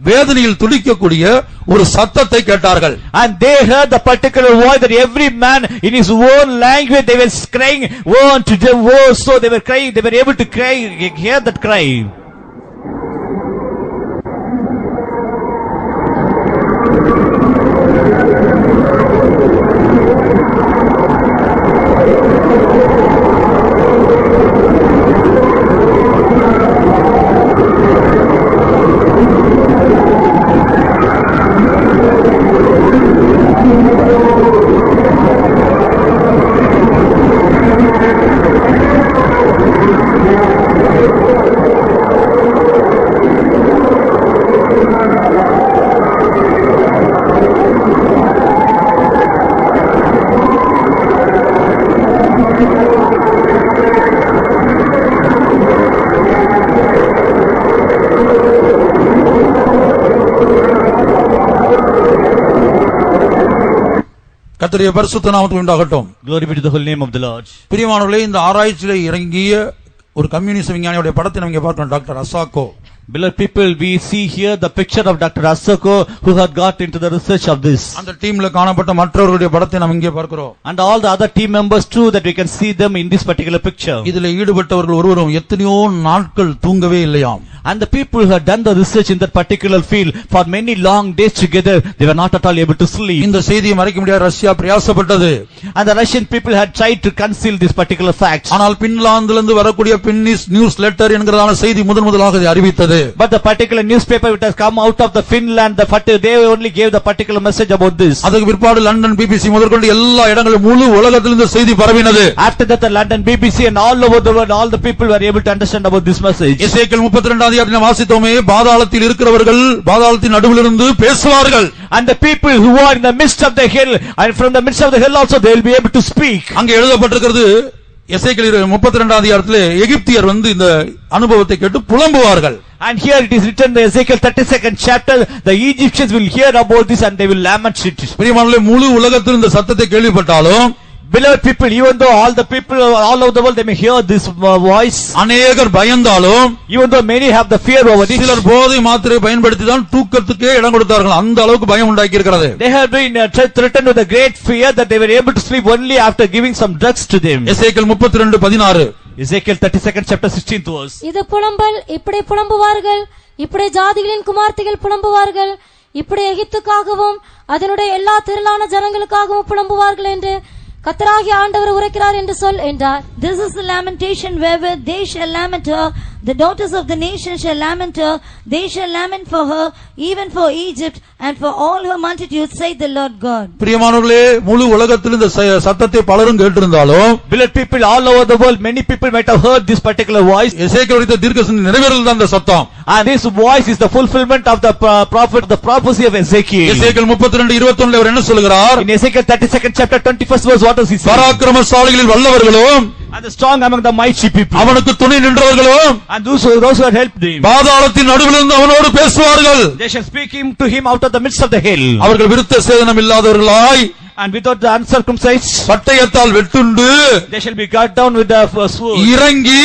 வேதனையில் துடிக்கக்கூடிய ஒரு சத்தத்தை கேட்டார்கள். and they heard the particular voice that every man in his own language they were crying, woe to them, woe. So they were crying, they were able to cry, hear that cry. கர்த்தருடைய பரிசுத்த நாமத்துக்கு உண்டாகட்டும். Glory be to the holy name of the Lord. பிரியமானவர்களே, இந்த ஆராய்ச்சியிலே இறங்கிய ஒரு communist விஞ்ஞானியுடைய படத்தை நம்ம இங்கே பார்க்கிறோம். Doctor அசாகோ. Beloved people, we see here the picture of Dr. Asoko who had got into the research of this. அந்த டீம்ல காணப்பட்ட மற்றவர்களுடைய படத்தை நாம் இங்கே பார்க்கிறோம். And all the other team members too, that we can see them in this particular picture. இதிலே ஈடுபட்டவர்கள் ஒருவரும் எத்தனையோ நாட்கள் தூங்கவே இல்லையாம். And the people who had done the research in that particular field for many long days together, they were not at all able to sleep. இந்த செய்தியை மறைக்க முடியாத Russia பிரயாசப்பட்டது. And the Russian people had tried to conceal this particular fact. ஆனால் பின்லாந்திலிருந்து வரக்கூடிய Finnish news letter என்கிறதான செய்தி முதலாக இதை அறிவித்தது. But the particular newspaper which has come out of the Finland, they only gave the particular message about this. அதுக்கு பிற்பாடு London BBC முதற்கொண்டு எல்லா இடங்களிலும் முழு உலகத்தில் இந்த செய்தி பரவினது. After that, the London BBC and all over the world, all the people were able to understand about this message. எசேக்கியேல் 32 அதிகாரத்தில் வாசித்தோமே, பாதாளத்தில் இருக்கிறவர்கள் பாதாளத்தின் நடுவில் இருந்து பேசுவார்கள். And the people who are in the midst of the hill, and from the midst of the hill also they will be able to speak. அங்கே எழுதப்பட்டிருக்கிறது, எசேக்கியேல் 32 அதிகாரத்திலே எகிப்தியர் இந்த அனுபவத்தை கேட்டு புலம்புவார்கள். And here it is written in the Ezekiel 32nd chapter, the Egyptians will hear about this and they will lament it. பிரியமானவர்களே, முழு உலகத்தில் இந்த சத்தத்தை கேள்விப்பட்டாலும், Beloved people, even though all the people all over the world they may hear this voice, அநேகர் பயந்தாலும், even though many have the fear over it, சிலர் போதை மாத்திரை பயன்படுத்தி தான் தூக்கத்துக்கே இடம் கொடுத்தார்கள். அந்த அளவுக்கு பயம் உண்டாக்கி இருக்கிறது. they have been threatened with a great fear that they were able to sleep only after giving some drugs to them. Ezekiel 32:16. Ezekiel 32nd chapter 16th verse. இது புலம்பல், இப்படி புலம்புவார்கள், இப்படி ஜாதிகளின் குமார்த்திகள் புலம்புவார்கள், இப்படி எகிப்துக்காகவும் அதனுடைய எல்லா திரளான ஜனங்களுக்காகவும் புலம்புவார்கள் என்று கர்த்தராகிய ஆண்டவர் உரைக்கிறார் என்று சொல் என்றார். This is the lamentation wherewith they shall lament her, the daughters of the nation shall lament her, they shall lament for her, even for Egypt and for all her multitude, saith the Lord God. பிரியமானவர்களே, முழு உலகத்தில் இந்த சத்தத்தை பலரும் கேட்டிருந்தாலும், Beloved people, all over the world many people might have heard this particular voice. எசேக்கியேல் உரைத்த தீர்க்கதரிசன நிறைவேறல் தான் இந்த சத்தம். And this voice is the fulfillment of the prophet, the prophecy of Ezekiel. எசேக்கியேல் 32:21 அவர் என்ன சொல்கிறார்? In Ezekiel 32nd chapter 21st verse, what does he say? பராக்கிரமசாலிகளில் வல்லவர்களும், And the strong among the mighty people, அவனுக்கு துணை நின்றவர்களும், and those who had helped him, பாதாளத்தின் நடுவில் இருந்து அவனோடு பேசுவார்கள். they shall speak to him out of the midst of the hill. அவர்கள் விருத்த சேதனம் இல்லாதவர்களாய், And without the uncircumcised, பட்டயத்தால் வெட்டுண்டு, they shall be cut down with the sword. இறங்கி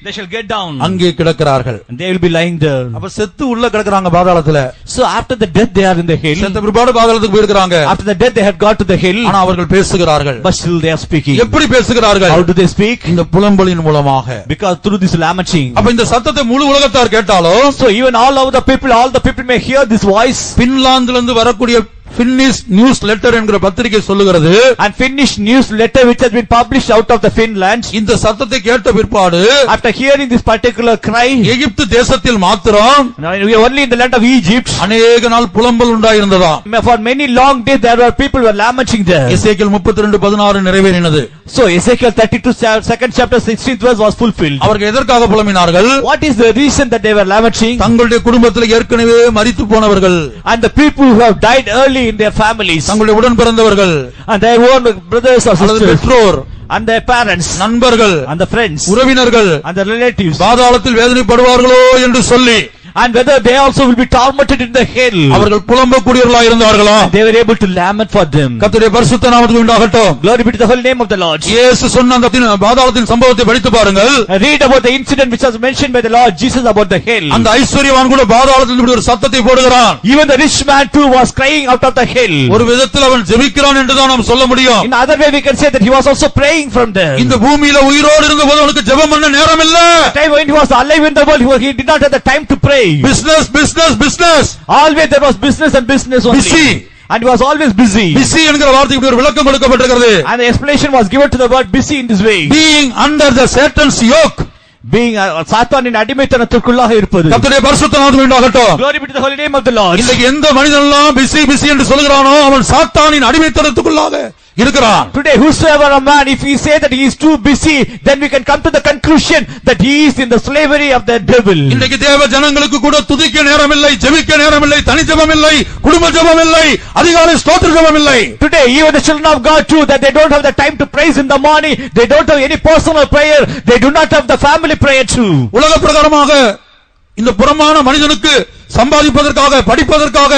They shall get down. அங்கே கிடக்கிறார்கள். And they will be lying there. அப்ப செத்து உள்ள கிடக்குறாங்க பாதாளத்துல. So after the death they are in the hill. செத்த பிற்பாடு பாதாளத்துக்கு போயிருக்காங்க. After the death they had got to the hill. ஆனா அவர்கள் பேசுகிறார்கள். But still they are speaking. எப்படி பேசுகிறார்கள்? How do they speak? இந்த புலம்பலின் மூலமாக. Because through this lamenting. அப்ப இந்த சத்தத்தை முழு உலகத்தார் கேட்டாலும், So even all the people may hear this voice. பின்லாந்திலிருந்து வரக்கூடிய பின்னிஷ் நியூஸ் லெட்டர் என்கிற பத்திரிகை சொல்லுகிறது, And Finnish news letter which has been published out of the Finland, இந்த சத்தத்தை கேட்ட பிற்பாடு after hearing this particular cry, எகிப்து தேசத்தில் மாத்திரம் we are only in the land of Egypt, அநேக நாள் புலம்பல் உண்டாயிருந்ததாம். for many long days there were people were lamenting there. Ezekiel 32:16 நிறைவேறினது. So Ezekiel 32nd chapter 16th verse was fulfilled. அவர்கள் எதற்காக புலம்பினார்கள்? What is the reason that they were lamenting? தங்களுடைய குடும்பத்தில் ஏற்கனவே மரித்து போனவர்கள், And the people who have died early in their families, தங்களுடைய உடன் பிறந்தவர்கள், and their own brothers or அல்லது sisters, பெற்றோர், and their parents, நண்பர்கள், and the friends, உறவினர்கள் and the relatives, பாதாளத்தில் வேதனைப்படுவார்களோ என்று சொல்லி and whether they also will be tormented in the hell. அவர்கள் புலம்பக்கூடியவர்களாக இருந்தார்களா? They were able to lament for them. கர்த்தருடைய பரிசுத்த நாமத்துக்கு உண்டாகட்டும். Glory be to the holy name of the Lord. இயேசு சொன்ன அந்த பாதாளத்தின் சம்பவத்தை படித்து பாருங்கள். Read about the incident which was mentioned by the Lord Jesus about the hell. அந்த ஐஸ்வரியவான் கூட பாதாளத்தில் இப்படி ஒரு சத்தத்தை போடுகிறான். Even the rich man too was crying out of the hell. ஒரு விதத்தில் அவன் ஜெபிக்கிறான் என்று தான் நாம் சொல்ல முடியும். In other way we can say that he was also praying from there. இந்த பூமியில உயிரோடு இருந்தபோது அவனுக்கு ஜெபம் பண்ண நேரம் இல்ல. The time when he was alive in the world, he did not have the time to pray. business Always there was business and business only. busy And he was always busy. busy என்கிற வார்த்தைக்கு இப்படி ஒரு விளக்கம் கொடுக்கப்பட்டிருக்கிறது. And the explanation was given to the word busy in this way. being under the Satan's yoke, Being சாத்தானின் அடிமைத்தனத்திற்குள்ளாக இருப்பது. கர்த்தருடைய பரிசுத்த நாமத்துக்கு உண்டாகட்டும். Glory be to the holy name of the Lord. இன்னைக்கு எந்த மனிதனெல்லாம் பிஸி என்று சொல்கிறானோ அவன் சாத்தானின் அடிமைத்தனத்துக்குள்ளாக இருக்கிறான். Today whosoever a man, if he say that he is too busy, then we can come to the conclusion that he is in the slavery of the devil. இன்னைக்கு தேவ ஜனங்களுக்கு கூட துதிக்க நேரம் இல்லை, ஜெபிக்க நேரம் இல்லை, தனி ஜெபம் இல்லை, குடும்ப ஜெபம் இல்லை, அதிகாலை ஸ்தோத்திர ஜெபம் இல்லை. Today even the children of God too, that they don't have the time to praise in the morning, they don't have any personal prayer, they do not have the family prayer too. உலக பிரகாரமாக இந்த புறமான மனிதனுக்கு சம்பாதிப்பதற்காக, படிப்பதற்காக,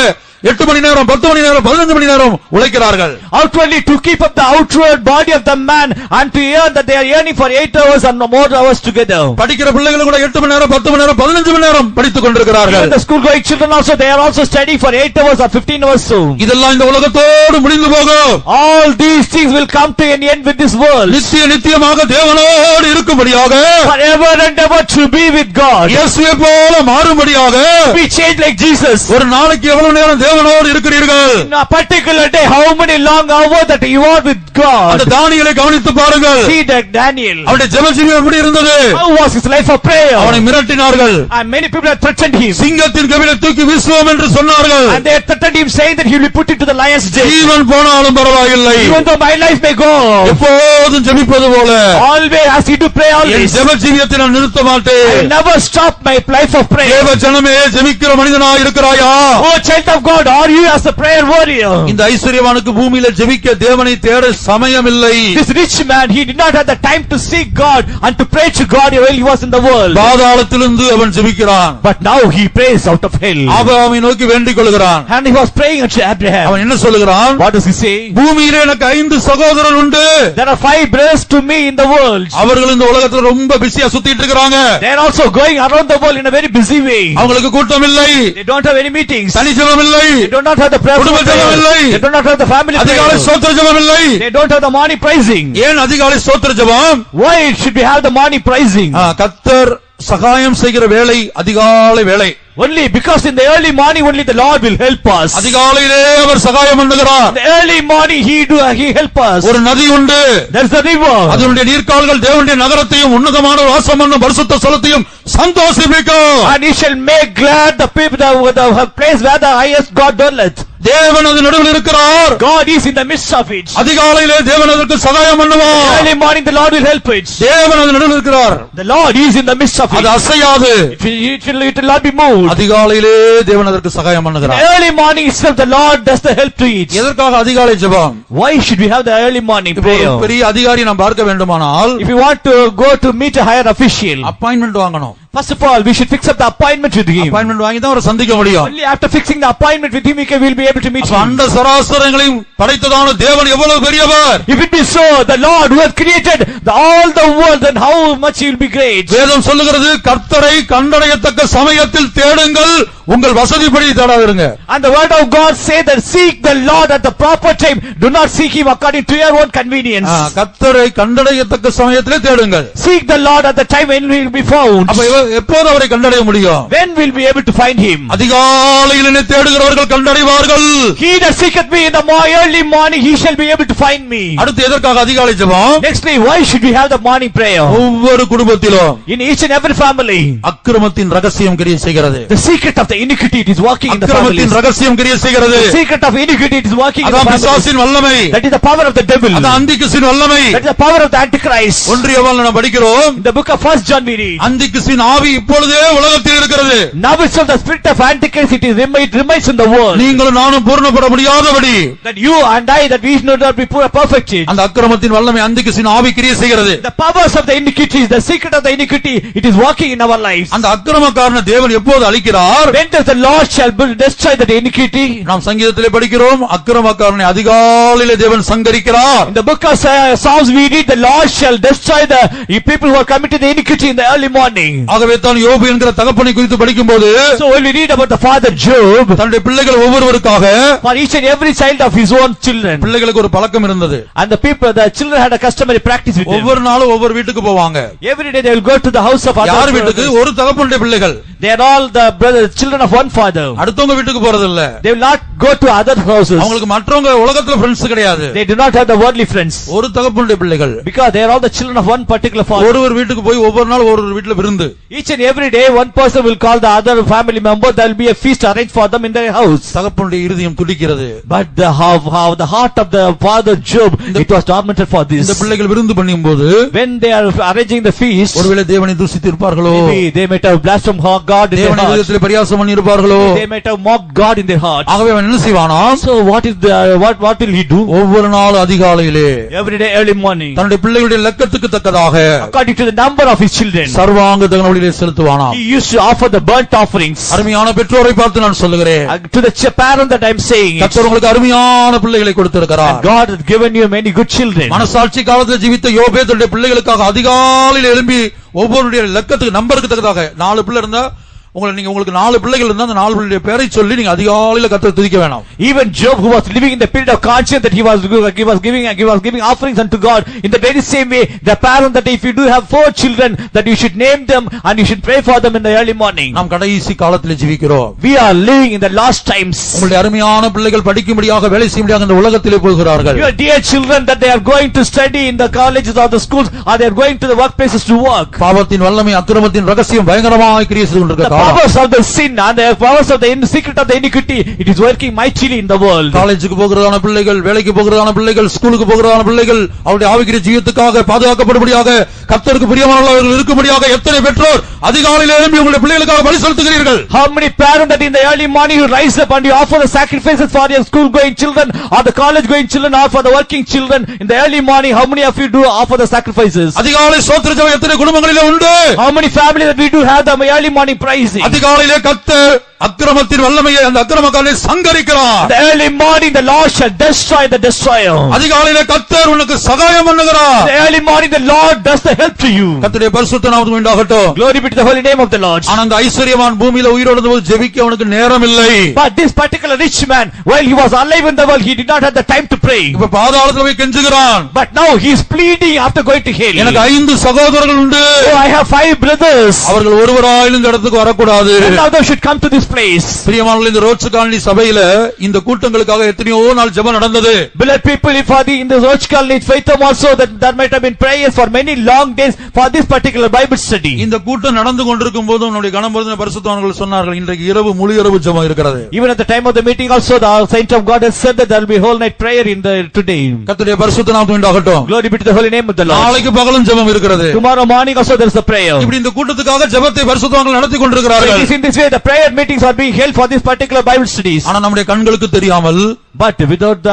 8 மணி நேரம் 10 மணி நேரம் 15 மணி நேரம் உழைக்கிறார்கள். Outwardly to keep up the outward body of the man and to earn that they are earning for 8 hours and more hours together. படிக்கிற பிள்ளைகள் கூட 8 மணி நேரம் 10 மணி நேரம் 15 மணி நேரம் படித்துக் கொண்டிருக்கிறார்கள். Even the school going children also, they are also studying for 8 hours or 15 hours soon. இதெல்லாம் இந்த உலகத்தோடு முடிந்து போகும். All these things will come to an end with this world. நித்தியமாக தேவனோடு இருக்கும்படியாக, Forever and ever to be with God. இயேசுவை போல மாறும்படியாக, Be changed like Jesus. ஒரு நாளைக்கு எவ்வளவு நேரம் தேவனோடு இருக்கிறீர்கள்? In a particular day, how many long hours that you are with அந்த God? தானியேலை கவனித்து பாருங்கள். See that Daniel. அவனுடைய ஜெபஜீவியம் எப்படி இருந்தது? How was his life of prayer? அவனை மிரட்டினார்கள். And many people have threatened him. சிங்கத்தின் கவிலை தூக்கி வீசுவோம் என்று சொன்னார்கள். And they threatened him saying that he will be put into the lion's den. ஜீவன் போனாலும் பரவாயில்லை, Even though my life may go, எப்போதும் ஜெபிப்பது போல always as he do pray N always. ஜெபஜீவியத்தை நான் நிறுத்த I will மாட்டேன். never stop my life of prayer. தேவ ஜனமே, ஜெபிக்கிற மனிதனாய் இருக்கிறாயா? Oh child of God, are you as a prayer warrior? இந்த ஐஸ்வர்யவானுக்கு பூமியில ஜெபிக்க தேவனை தேட சமயம் இல்லை. This rich man, he did not have the time to seek God and to pray to God while he was in the world. பாதாளத்திலிருந்து அவன் ஜெபிக்கிறான். But now he prays out of hell. ஆபிரகாமை நோக்கி வேண்டிக் கொள்கிறான். And he was praying unto Abraham. அவன் என்ன சொல்லுகிறான்? What does he say? பூமியிலே எனக்கு 5 சகோதரர் உண்டு. There are 5 brothers to me in the world. அவர்கள் இந்த உலகத்துல ரொம்ப பிஸியா சுத்திட்டு இருக்காங்க. They are also going around the world in a very busy way. அவங்களுக்கு கூட்டம் இல்லை, They don't have any meetings. தனி ஜெபம் இல்லை, They do not have the prayer. குடும்ப ஜெபம் இல்லை, They do not have the family அதிகாலை prayer. ஸ்தோத்திர ஜெபம் இல்லை. They don't have the morning praising. ஏன் அதிகாலை ஸ்தோத்திர ஜெபம்? Why should we have the morning praising? கர்த்தர் சகாயம் செய்கிற வேளை அதிகாலை வேளை. Only because in the early morning only the Lord will help us. அதிகாலையிலே அவர் சகாயம் பண்ணுகிறார். In the early morning he help us. ஒரு நதி உண்டு, There's the river. அதனுடைய நீர்க்கால்கள் தேவனுடைய நகரத்தையும் உன்னதமான வாசம் என்னும் பரிசுத்த ஸ்தலத்தையும் சந்தோஷிப்பிக்கும். And he shall make glad the people, the place where the highest God dwelleth. தேவன் அது நடுவில் இருக்கிறார். God is in the midst of it. அதிகாலையிலே தேவன் அதற்கு சகாயம் பண்ணுவார். Early morning the Lord will help it. தேவன் அது நடுவில் இருக்கிறார். The Lord is in the midst of அது it. அசையாது. It will not be moved. அதிகாலையிலே தேவன் அதற்கு சகாயம் பண்ணுகிறார். Early morning itself the Lord does the help to it. எதற்காக அதிகாலை ஜெபம்? Why should we have the early morning இப்போ ஒரு prayer? பெரிய அதிகாரி நாம் பார்க்க வேண்டுமானால் If you want to go to meet a higher official, appointment வாங்கணும். first of all we should fix up the appointment with him. Appointment வாங்கி தான் அவரை சந்திக்க முடியும். Only after fixing the appointment with him we will be able to meet அப்ப him. அண்ட சராசரங்களையும் படைத்ததான தேவன் எவ்வளவு பெரியவர்! If it be so, the Lord who has created all the world, then how much he will be great. வேதம் சொல்லுகிறது, கர்த்தரை கண்டடையத்தக்க சமயத்தில் தேடுங்கள், உங்கள் வசதிப்படி தேடாதிருங்க. And the word of God say that seek the Lord at the proper time, do not seek him according to your own convenience. கர்த்தரை கண்டடையத்தக்க சமயத்திலே தேடுங்கள். Seek the Lord at the time when he will be found. அப்ப எப்போது அவரை கண்டடைய முடியும்? When will we be able to find him? அதிகாலையில் என்னை தேடுகிறவர்கள் கண்டடைவார்கள். He that seeketh me in the early morning, he shall be able to find me. அடுத்து எதற்காக அதிகாலை ஜெபம்? Nextly, why should we have the morning prayer? ஒவ்வொரு குடும்பத்திலும் In each and every family, அக்கிரமத்தின் ரகசியம் கிரியை செய்கிறது. the secret of the iniquity it is working in the அக்கிரமத்தின் family. ரகசியம் கிரியை செய்கிறது. The secret of iniquity it is working in the அதான் family. பிசாசின் வல்லமை. That is the power of the devil. அதான் அந்திக்கிறிஸ்துவின் வல்லமை. That is the power of the Antichrist. ஒன்றியவால் நாம் படிக்கிறோம், In the book of 1 John we read, அந்திக்கிறிஸ்துவின் ஆவி இப்பொழுதே உலகத்தில் இருக்கிறது. now itself the spirit of Antichrist it remains in the world. நீங்களும் நானும் பூர்ணப்பட முடியாதபடி That you and I, that we should not be perfected. அந்த அக்கிரமத்தின் வல்லமை அந்திக்கிறிஸ்துவின் ஆவி கிரியை செய்கிறது. The powers of the iniquity, the secret of the iniquity, it is working in our lives. அந்த அக்கிரமக்காரனை தேவன் எப்போது அழிக்கிறார்? When does the Lord shall destroy the iniquity? நாம் சங்கீதத்திலே படிக்கிறோம், அக்கிரமக்காரனை அதிகாலையிலே தேவன் சங்கரிக்கிறார். In the book of Psalms we read, the Lord shall destroy the people who are committing the iniquity in the early morning. ஆகவே தான் யோபு என்கிற தகப்பனை குறித்து படிக்கும்போது, So when we read about the father Job, தன்னுடைய பிள்ளைகள் ஒவ்வொருவருக்காக, for each and every child of his own children, பிள்ளைகளுக்கு ஒரு பழக்கம் இருந்தது. and the children had a customary practice with them. ஒவ்வொரு நாளும் ஒவ்வொரு வீட்டுக்கு போவாங்க. Every day they will go to the house of யார் other வீட்டுக்கு? brothers. ஒரு தகப்பனுடைய பிள்ளைகள். They are all the children of one father. அடுத்தவங்க வீட்டுக்கு போறது இல்ல. They will not go to other houses. அவங்களுக்கு மற்றவங்க உலகத்துல ஃப்ரெண்ட்ஸ் கிடையாது. They do not have the worldly friends. ஒரு தகப்பனுடைய பிள்ளைகள். Because they are all the children of one particular father. ஒருவர் வீட்டுக்கு போய் ஒவ்வொரு நாள் ஒரு வீட்டுல விருந்து. Each and every day one person will call the other family member. There will be a feast arranged for them in their house. தகப்பனுடைய இருதயம் துடிக்கிறது. But how the heart of the father Job, it was tormented for this. இந்த பிள்ளைகள் விருந்து பண்ணும்போது, When they are arranging the feast, ஒருவேளை தேவனை தூசித்து இருப்பார்களோ, maybe they might have blasphemed God in their தேவனை heart. இதயத்திலே பரியாசம் பண்ணி இருப்பார்களோ? They might have mocked God in their hearts. ஆகவே அவன் என்ன செய்வானாம்? So what will he do? ஒவ்வொரு நாள் அதிகாலையிலே Every day early morning, தன்னுடைய பிள்ளைகளுடைய லக்கத்துக்கு தக்கதாக according to the number of his children, சர்வாங்க தகன பலிகளை செலுத்துவானாம். he used to offer the burnt offerings. அருமையான பெற்றோரை பார்த்து நான் சொல்லுகிறேன், To the parent that I am saying, கர்த்தர் உங்களுக்கு அருமையான பிள்ளைகளை கொடுத்திருக்கிறார். God has given you many good children. மனசாட்சி காலத்தில் ஜீவித்த யோபே தன்னுடைய பிள்ளைகளுக்காக அதிகாலையில் எழும்பி ஒவ்வொருடைய லக்கத்துக்கு நம்பருக்கு தக்கதாக 4 பிள்ளை இருந்தா உங்களுக்கு 4 பிள்ளைகள் இருந்தா அந்த 4 பிள்ளைகளுடைய பேரை சொல்லி நீங்க அதிகாலையில கர்த்தரை துதிக்க வேண்டாம். Even Job, who was living in the period of conscience that he was giving offerings unto God, in the very same way the parent that if you do have 4 children that you should name them and you should pray for them in the early morning. நாம் கடைசி காலத்தில் ஜீவிக்கிறோம். We are living in the last times. உங்களுடைய அருமையான பிள்ளைகள் படிக்கும்படியாக வேலை செய்யும்படியாக இந்த உலகத்திலே போகிறார்கள். Your dear children that they are going to study in the colleges or the schools or they are going to the workplaces to work. பாவத்தின் வல்லமை அக்கிரமத்தின் ரகசியம் பயங்கரமாக கிரியை செய்து கொண்டிருக்கிறது. Powers of the sin and the powers of the secret of the iniquity, it is working mightily in the world. காலேஜுக்கு போகிறதான பிள்ளைகள், வேலைக்கு போகிறதான பிள்ளைகள், ஸ்கூலுக்கு போகிறதான பிள்ளைகள் அவருடைய ஆவிக்குரிய ஜீவியத்துக்காக பாதுகாக்கப்படும்படியாக கர்த்தருக்கு பிரியமானவர்கள் இருக்கும்படியாக எத்தனை பெற்றோர் அதிகாலையில் எழும்பி உங்களுடைய பிள்ளைகளுக்காக பலி செலுத்துகிறீர்கள்? How many parents that in the early morning you rise up and you offer the sacrifices for your school going children or the college going children or for the working children in the early morning? How many of you do offer the sacrifices? அதிகாலை ஸ்தோத்திர ஜெபம் எத்தனை குடும்பங்களிலே உண்டு? How many families that we do have the early morning praising? அதிகாலையிலே கர்த்தர் அக்கிரமத்தின் வல்லமையை அந்த அக்கிரமக்காரனை சங்கரிக்கிறார். The early morning the Lord shall destroy the destroyer. அதிகாலையிலே கர்த்தர் உனக்கு சகாயம் பண்ணுகிறார். The early morning the Lord does the help to you. கர்த்தருடைய பரிசுத்த நாமத்துக்கு உண்டாகட்டும். Glory be to the holy name of the Lord. ஆனா அந்த ஐஸ்வரியவான் பூமியில உயிரோடு இருந்தபோது ஜெபிக்க அவனுக்கு நேரம் இல்லை. But this particular rich man, while he was alive in the world, he did not have the time to pray. இப்ப பாதாளத்துல போய் கெஞ்சுகிறான். But now he is pleading after going to hell. எனக்கு 5 சகோதரர்கள் உண்டு. Oh, I have 5 brothers. அவர்கள் ஒருவராயிலும் இந்த இடத்துக்கு வரக்கூடாது. None of them should come to this place. பிரியமானவர்களே, இந்த ரோட்ஸ் காலனி சபையில இந்த கூட்டங்களுக்காக எத்தனையோ நாள் ஜெபம் நடந்தது. Beloved people, in the Roach Colony Faithom also that there might have been prayers for many long days for this particular Bible study. இந்த கூட்டம் நடந்து கொண்டிருக்கும் போது நம்முடைய கனம்பொருந்தின பரிசுத்தவான்கள் சொன்னார்கள், இன்றைக்கு இரவு முழு இரவு ஜெபம் இருக்கிறது. Even at the time of the meeting also the saint of God has said that there will be whole night prayer in the today. கர்த்தருடைய பரிசுத்த நாமத்துக்கு உண்டாகட்டும். Glory be to the holy name of the Lord. நாளைக்கு பகலும் ஜெபம் இருக்கிறது. Tomorrow morning also there is a prayer. இப்படி இந்த கூட்டத்துக்காக ஜெபத்தை பரிசுத்தவான்கள் நடத்தி கொண்டிருக்கிறார்கள். It is in this way the prayer meetings are being held for this particular Bible studies. ஆனா நம்முடைய கண்களுக்கு தெரியாமல், But without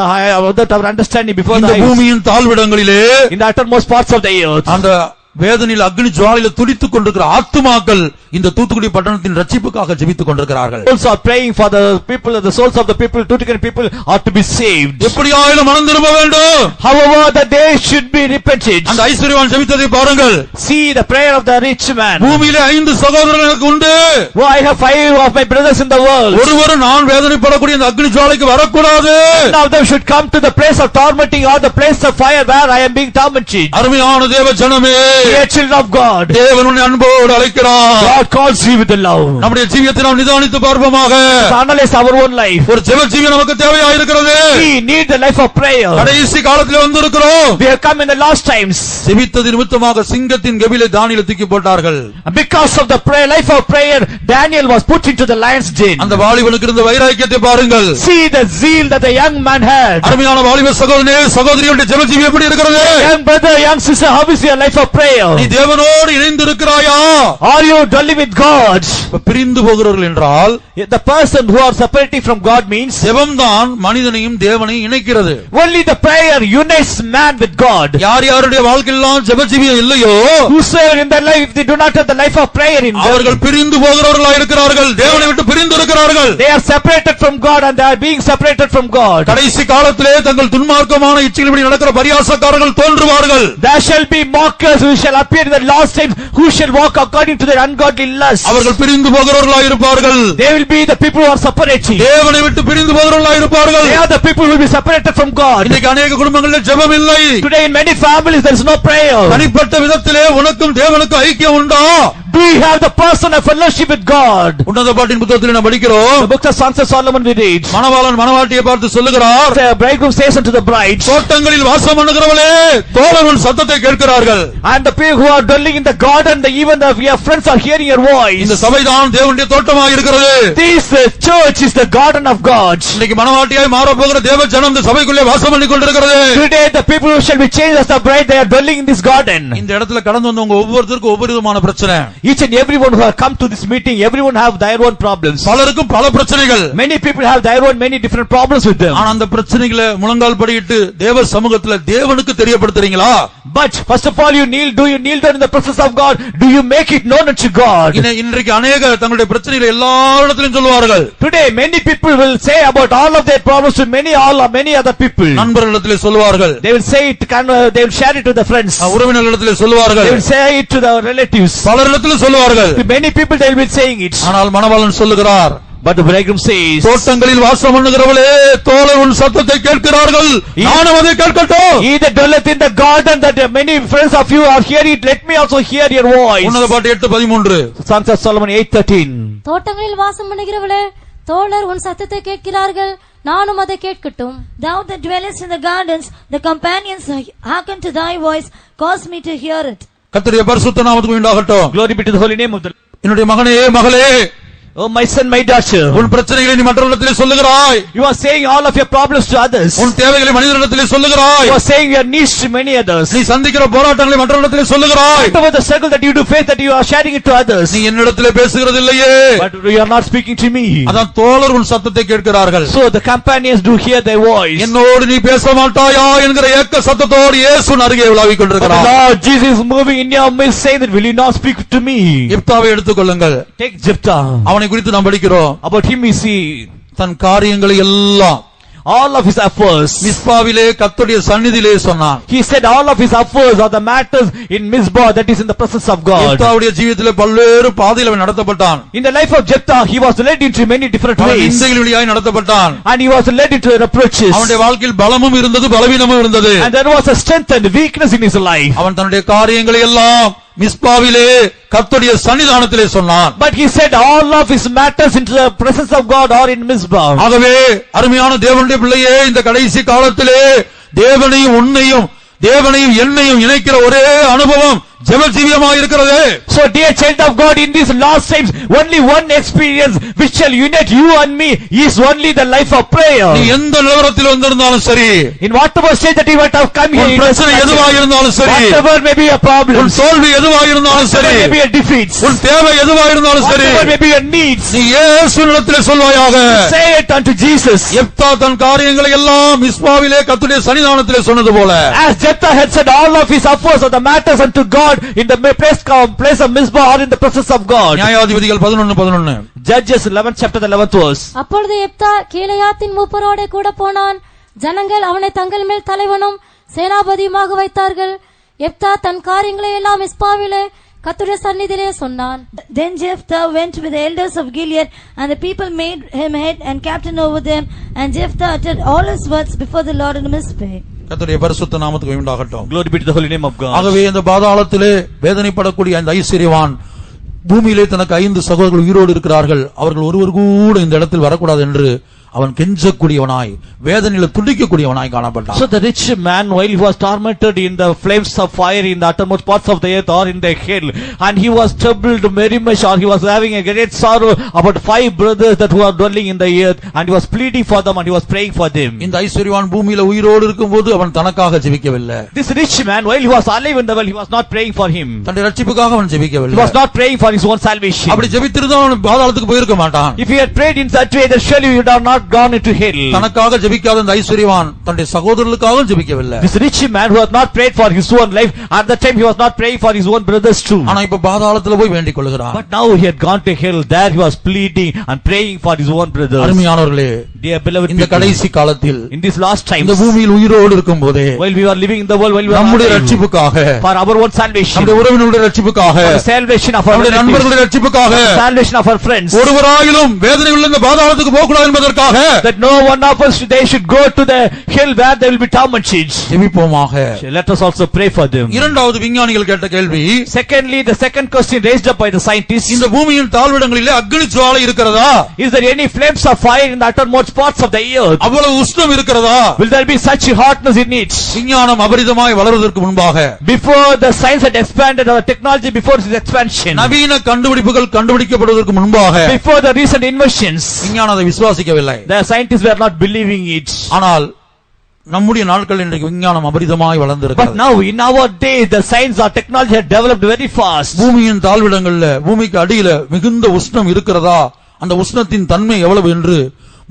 our understanding before இந்த the eyes, பூமியின் தாழ்விடங்களிலே in the uttermost parts of the earth, அந்த வேதனையில் அக்னி ஜுவாலையில துடித்துக் கொண்டிருக்கிற ஆத்துமாக்கள் இந்த தூத்துக்குடி பட்டணத்தின் ரட்சிப்புக்காக ஜெபித்துக் கொண்டிருக்கிறார்கள். also are praying for the people, the souls of the people, Tuticorin people are to be saved. எப்படியாயிலும் மனம் திரும்ப வேண்டும். However, that they should be repented. அந்த ஐஸ்வரியவான் ஜெபித்ததை பாருங்கள். See the prayer of the rich man. பூமியிலே 5 சகோதரர்கள் எனக்கு உண்டு. Oh, I have 5 of my brothers in the world. ஒருவரும் நான் வேதனைப்படக்கூடிய இந்த அக்னி ஜுவாலைக்கு வரக்கூடாது. None of them should come to the place of tormenting or the place of fire where I am being tormented. அருமையான தேவ ஜனமே, Dear children of God, தேவன் உன்னை அன்போடு அழைக்கிறார். God calls you with the love. நம்முடைய ஜீவியத்தை நாம் நிதானித்து பார்ப்போமாக. To analyze our own life. ஒரு ஜெப ஜீவியம் நமக்கு தேவையாயிருக்கிறது. We need the life of prayer. கடைசி காலத்திலே வந்திருக்கிறோம். We have come in the last times. ஜெபித்தது நிமித்தமாக சிங்கத்தின் கெபிலே தானியேலை தூக்கி போட்டார்கள். Because of the prayer, life of prayer, Daniel was put into the lion's den. அந்த வாலிபனுக்கு இருந்த வைராக்கியத்தை பாருங்கள். See the zeal that the young man had. அருமையான வாலிப சகோதரனே, சகோதரியுடைய ஜெப ஜீவியம் எப்படி இருக்கிறது? Young brother, young sister, how is your life of prayer? நீ தேவனோடு இணைந்திருக்கிறாயா? Are you dwelling with God? பிரிந்து போகிறவர்கள் என்றால் The person who are separating from God means ஜெபம் தான் மனிதனையும் தேவனையும் இணைக்கிறது. only the prayer unites man with God. யார் யாருடைய வாழ்க்கையெல்லாம் ஜெப ஜீவியம் இல்லையோ, Whosoever in their life they do not have the life of prayer in them, அவர்கள் பிரிந்து போகிறவர்களாக இருக்கிறார்கள். தேவனை விட்டு பிரிந்து இருக்கிறார்கள். they are separated from God and they are being separated from God. கடைசி காலத்திலே தங்கள் துன்மார்க்கமான இச்சைகளின்படி நடக்கிற பரியாசக்காரர்கள் தோன்றுவார்கள். There shall be mockers who shall appear in the last times, who shall walk according to their ungodly lusts. அவர்கள் பிரிந்து போகிறவர்களாக இருப்பார்கள். They will be the people who are separating. தேவனை விட்டு பிரிந்து போகிறவர்களாக இருப்பார்கள். They are the people who will be separated from God. இன்னைக்கு अनेक குடும்பங்களில் ஜெபம் இல்லை. Today in many families there is no prayer. தனிப்பட்ட விதத்திலே உனக்கும் தேவனுக்கும் ஐக்கியம் உண்டா? Do you have the personal fellowship with God? உன்னத பாட்டின் புத்தகத்தில் நாம் படிக்கிறோம். The book of Songs of Solomon we read. மணவாளன் மணவாட்டியை பார்த்து சொல்லுகிறார், The bridegroom says unto the bride, தோட்டங்களில் வாசம் பண்ணுகிறவளே, தோழர்கள் சத்தத்தை கேட்கிறார்கள். and the people who are dwelling in the garden, even your friends are hearing your voice. இந்த சபைதான் தேவனுடைய தோட்டமாக இருக்கிறது. This church is the garden of God. இன்னைக்கு மணவாட்டியாய் மாறப் போகிற தேவ ஜனம் இந்த சபைக்குள்ளே வாசம் பண்ணி கொண்டிருக்கிறது. Today the people who shall be changed as the bride, they are dwelling in this garden. இந்த இடத்துல கடந்து வந்தவங்க ஒவ்வொருத்தருக்கும் ஒவ்வொரு விதமான பிரச்சனை. Each and everyone who have come to this meeting, everyone have their own problems. பலருக்கும் பல பிரச்சனைகள். Many people have their own many different problems with them. ஆனா அந்த பிரச்சனைகளை முழங்கால் படியிட்டு தேவ சமூகத்துல தேவனுக்கு தெரியப்படுத்துறீங்களா? But first of all, do you kneel down in the presence of God? Do you make it known unto God? இன்றைக்கு அநேக தங்களுடைய பிரச்சனைகளை எல்லா இடத்திலும் சொல்வார்கள். Today many people will say about all of their problems to many other people. நண்பர்களிடத்திலே சொல்வார்கள். They will say it, they will share it to the friends. உறவினர்களிடத்திலே சொல்வார்கள். They will say it to the relatives. பலரிடத்திலே சொல்வார்கள். To many people they will be saying it. ஆனால் மணவாளன் சொல்லுகிறார், but the bridegroom says, தோட்டங்களில் வாசம் பண்ணுகிறவளே, தோழர் உன் சத்தத்தை கேட்கிறார்கள், நானும் அதை கேட்கட்டும். He that dwelleth in the garden, that many friends of you are hearing it, let me also hear your voice. உன்னத பாட்டு 8:13. Songs of Solomon 8:13. தோட்டங்களில் வாசம் பண்ணுகிறவளே, தோழர் உன் சத்தத்தை கேட்கிறார்கள், நானும் அதை கேட்கட்டும். Thou that dwellest in the gardens, the companions hearken to thy voice, cause me to hear it. கர்த்தருடைய பரிசுத்த நாமத்துக்கு உண்டாகட்டும். Glory be to the holy name of the Lord. என்னுடைய மகனே, மகளே, Oh my son, my daughter, உன் பிரச்சனைகளை நீ மற்றவர்களிடத்திலே சொல்லுகிறாய். you are saying all of your problems to others. உன் தேவைகளை மனிதர்களிடத்திலே சொல்லுகிறாய். You are saying your needs to many others. நீ சந்திக்கிற போராட்டங்களை மற்றவர்களிடத்திலே சொல்லுகிறாய். Whatever the struggle that you do face, that you are sharing it to others. நீ என்னிடத்திலே பேசுகிறது இல்லையே. But you are not speaking to me. அதான் தோழர் உன் சத்தத்தை கேட்கிறார்கள். So the companions do hear their voice. என்னோடு நீ பேச மாட்டாயா என்கிற ஏக்க சத்தத்தோடு இயேசு அருகே உலாவிக் கொண்டிருக்கிறார். Lord Jesus is moving in your midst, saying that will you not speak to me? யெப்தாவை எடுத்துக்கொள்ளுங்கள். Take Jephthah. அவனை குறித்து நாம் படிக்கிறோம். About him we see தன் காரியங்களை எல்லாம், all of his efforts. மிஸ்பாவிலே கர்த்தருடைய சந்நிதியிலே சொன்னான். He said all of his efforts are the matters in Mizpah, that is in the presence of God. யெப்தாவுடைய ஜீவிதத்திலே பல்வேறு பாதையில் அவன் நடத்தப்பட்டான். In the life of Jephthah, he was led into many different அவன் ways. நிந்தைகள் வழியாய் நடத்தப்பட்டான். And he was led into reproaches. அவனுடைய வாழ்க்கையில் பலமும் இருந்தது, பலவீனமும் இருந்தது. And there was a strength and weakness in his life. அவன் தன்னுடைய காரியங்களை எல்லாம் மிஸ்பாவிலே கர்த்தருடைய சன்னிதானத்திலே சொன்னான். But he said all of his matters into the presence of God or in Mizpah. ஆகவே அருமையான தேவனுடைய பிள்ளையே, இந்த கடைசி காலத்திலே தேவனையும் உன்னையும் தேவனையும் என்னையும் இணைக்கிற ஒரே அனுபவம் ஜெபஜீவியமாக இருக்கிறது. So dear child of God, in these last times only one experience which shall unite you and me is only the life of prayer. நீ எந்த நிலவரத்தில் வந்திருந்தாலும் சரி, In whatever stage that you might have come here, உன் பிரச்சனை எதுவாக இருந்தாலும் சரி, whatever may be a problem, உன் தோல்வி எதுவாக இருந்தாலும் சரி, whatever may be a defeat, உன் தேவை எதுவாக இருந்தாலும் சரி, whatever may be your needs, நீ இயேசுவினிடத்திலே சொல்வாயாக. say it unto Jesus. யெப்தா தன் காரியங்களை எல்லாம் மிஸ்பாவிலே கர்த்தருடைய சன்னிதானத்திலே சொன்னது போல, As Jephthah had said all of his efforts are the matters unto God in the place of Mizpah or in the presence of God. நியாயாதிபதிகள் 11:11. Judges 11th chapter the 11th verse. அப்பொழுது யெப்தா கீலேயாத்தின் மூப்பரோடே கூட போனான். ஜனங்கள் அவனை தங்கள் மேல் தலைவனும் சேனாபதியுமாக வைத்தார்கள். யெப்தா தன் காரியங்களை எல்லாம் மிஸ்பாவிலே கர்த்தருடைய சந்நிதியிலே சொன்னான். Then Jephthah went with the elders of Gilead, and the people made him head and captain over them, and Jephthah uttered all his words before the Lord in Mizpah. கர்த்தருடைய பரிசுத்த நாமத்துக்கு உண்டாகட்டும். Glory be to the holy name of God. ஆகவே இந்த பாதாளத்திலே வேதனைப்படக்கூடிய அந்த ஐஸ்வர்யவான் பூமியிலே தனக்கு 5 சகோதரர்கள் உயிரோடு இருக்கிறார்கள், அவர்கள் ஒருவர் கூட இந்த இடத்தில் வரக்கூடாது என்று அவன் கெஞ்சக்கூடியவனாய் வேதனையில துடிக்கக்கூடியவனாய் காணப்பட்டான். So the rich man, while he was tormented in the flames of fire in the uttermost parts of the earth or in the hell, and he was troubled very much, or he was having a great sorrow about 5 brothers that were dwelling in the earth, and he was pleading for them and he was praying for them. இந்த ஐஸ்வர்யவான் பூமியில உயிரோடு இருக்கும்போது அவன் தனக்காக ஜெபிக்கவில்லை. This rich man, while he was alive in the world, he was not praying for him. தன்னுடைய ரட்சிப்புக்காக அவன் He ஜெபிக்கவில்லை. was not praying for his own salvation. அப்படி ஜெபித்திருந்தா அவன் பாதாளத்துக்கு போயிருக்க மாட்டான். If he had prayed in such way, then surely he would have not gone into hell. தனக்காக ஜெபிக்காத அந்த ஐஸ்வர்யவான் தன்னுடைய சகோதரர்களுக்காக ஜெபிக்கவில்லை. This rich man who had not prayed for his own life, at that time he was not praying for his own brothers too. ஆனா இப்ப பாதாளத்துல போய் வேண்டிக் கொள்கிறான். But now he had gone to hell. There he was pleading and praying for his own brothers. அருமையானவர்களே, Dear beloved இந்த people, கடைசி காலத்தில் in this last time, இந்த பூமியில் உயிரோடு இருக்கும்போதே while we are living in the world, while we are நம்முடைய alive, ரட்சிப்புக்காக, for our own salvation, நம்முடைய உறவினருடைய ரட்சிப்புக்காக, for the salvation of our நம்முடைய relatives, நண்பர்களுடைய ரட்சிப்புக்காக, for the salvation of our friends, ஒருவராயிலும் வேதனை உள்ள இந்த பாதாளத்துக்கு போக கூடாது என்பதற்காக that no one of us they should go to the hell where they will be tormented. ஜெபிப்போமாக. Let us also pray for them. இரண்டாவது விஞ்ஞானிகள் கேட்ட கேள்வி, Secondly, the second question raised up by the scientists, இந்த பூமியின் தாழ்விடங்களிலே அக்னி ஜுவாலை இருக்கிறதா? is there any flames of fire in the uttermost parts of the earth? அவ்வளவு உஷ்ணம் இருக்கிறதா? Will there be such hotness in it? விஞ்ஞானம் அபரிதமாய் வளர்வதற்கு முன்பாக, Before the science had expanded, or technology before its expansion, நவீன கண்டுபிடிப்புகள் கண்டுபிடிக்கப்படுவதற்கு முன்பாக before the recent inventions, விஞ்ஞானம் அதை விசுவாசிக்கவில்லை. the scientists were not believing it. ஆனால் நம்முடைய நாட்கள் இன்றைக்கு விஞ்ஞானம் அபரிதமாய் But வளர்ந்திருக்கிறது. now in our days, the science or technology have developed very fast. பூமியின் தாழ்விடங்கள்ல பூமிக்கு அடியில மிகுந்த உஷ்ணம் இருக்கிறதா, அந்த உஷ்ணத்தின் தன்மை எவ்வளவு என்று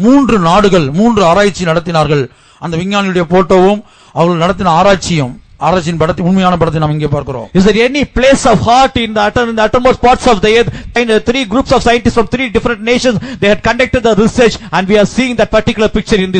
3 நாடுகள் 3 ஆராய்ச்சி நடத்தினார்கள். அந்த விஞ்ஞானிகளுடைய போட்டோவும் அவர்கள் நடத்தின ஆராய்ச்சியின் படத்தை, உண்மையான படத்தை நாம் இங்கே பார்க்கிறோம். Is there any place of heart in the uttermost parts of the earth? And 3 groups of scientists from 3 different nations, they had conducted the research, and we are seeing that particular picture in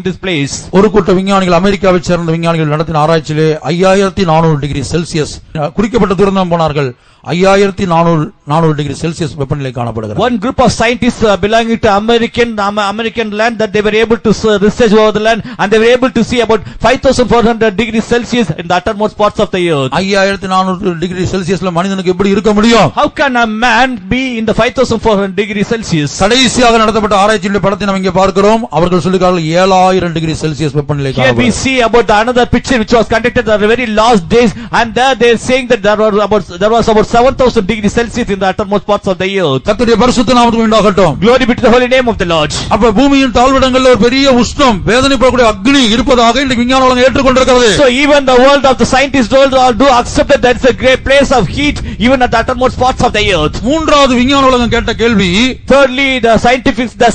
this place. ஒரு கூட்ட விஞ்ஞானிகள், அமெரிக்காவைச் சேர்ந்த விஞ்ஞானிகள் நடத்தின ஆராய்ச்சியிலே 5400 degree Celsius குறிக்கப்பட்ட தூரம் தான் போனார்கள். 5400 டிகிரி செல்சியஸ் வெப்பநிலை காணப்படுகிறது. One group of scientists belonging to American land, that they were able to research over the land, and they were able to see about 5400 degrees Celsius in the uttermost parts of the earth. 5400 degree செல்சியஸ்ல மனிதனுக்கு எப்படி இருக்க முடியும்? How can a man be in the 5400 degrees Celsius? கடைசியாக நடத்தப்பட்ட ஆராய்ச்சியின் படத்தை நாம் இங்கே பார்க்கிறோம். அவர்கள் சொல்லுகிறார்கள் 7000 டிகிரி செல்சியஸ் வெப்பநிலை Here we காணப்படுகிறது. see about another picture which was conducted at the very last days, and there they are saying that there was about 7000 degrees Celsius in the uttermost parts of the earth. கர்த்தருடைய பரிசுத்த நாமத்துக்கு உண்டாகட்டும். Glory be to the holy name of the Lord. அப்ப பூமியின் தாழ்விடங்கள்ல ஒரு பெரிய உஷ்ணம், வேதனைப்படக்கூடிய அக்னி இருப்பதாக இன்றைக்கு விஞ்ஞான உலகம் ஏற்றுக்கொண்டிருக்கிறது. So even the world of the scientists do accept that there is a great place of heat even at the uttermost parts of the earth. மூன்றாவது விஞ்ஞான உலகம் கேட்ட கேள்வி, Thirdly, the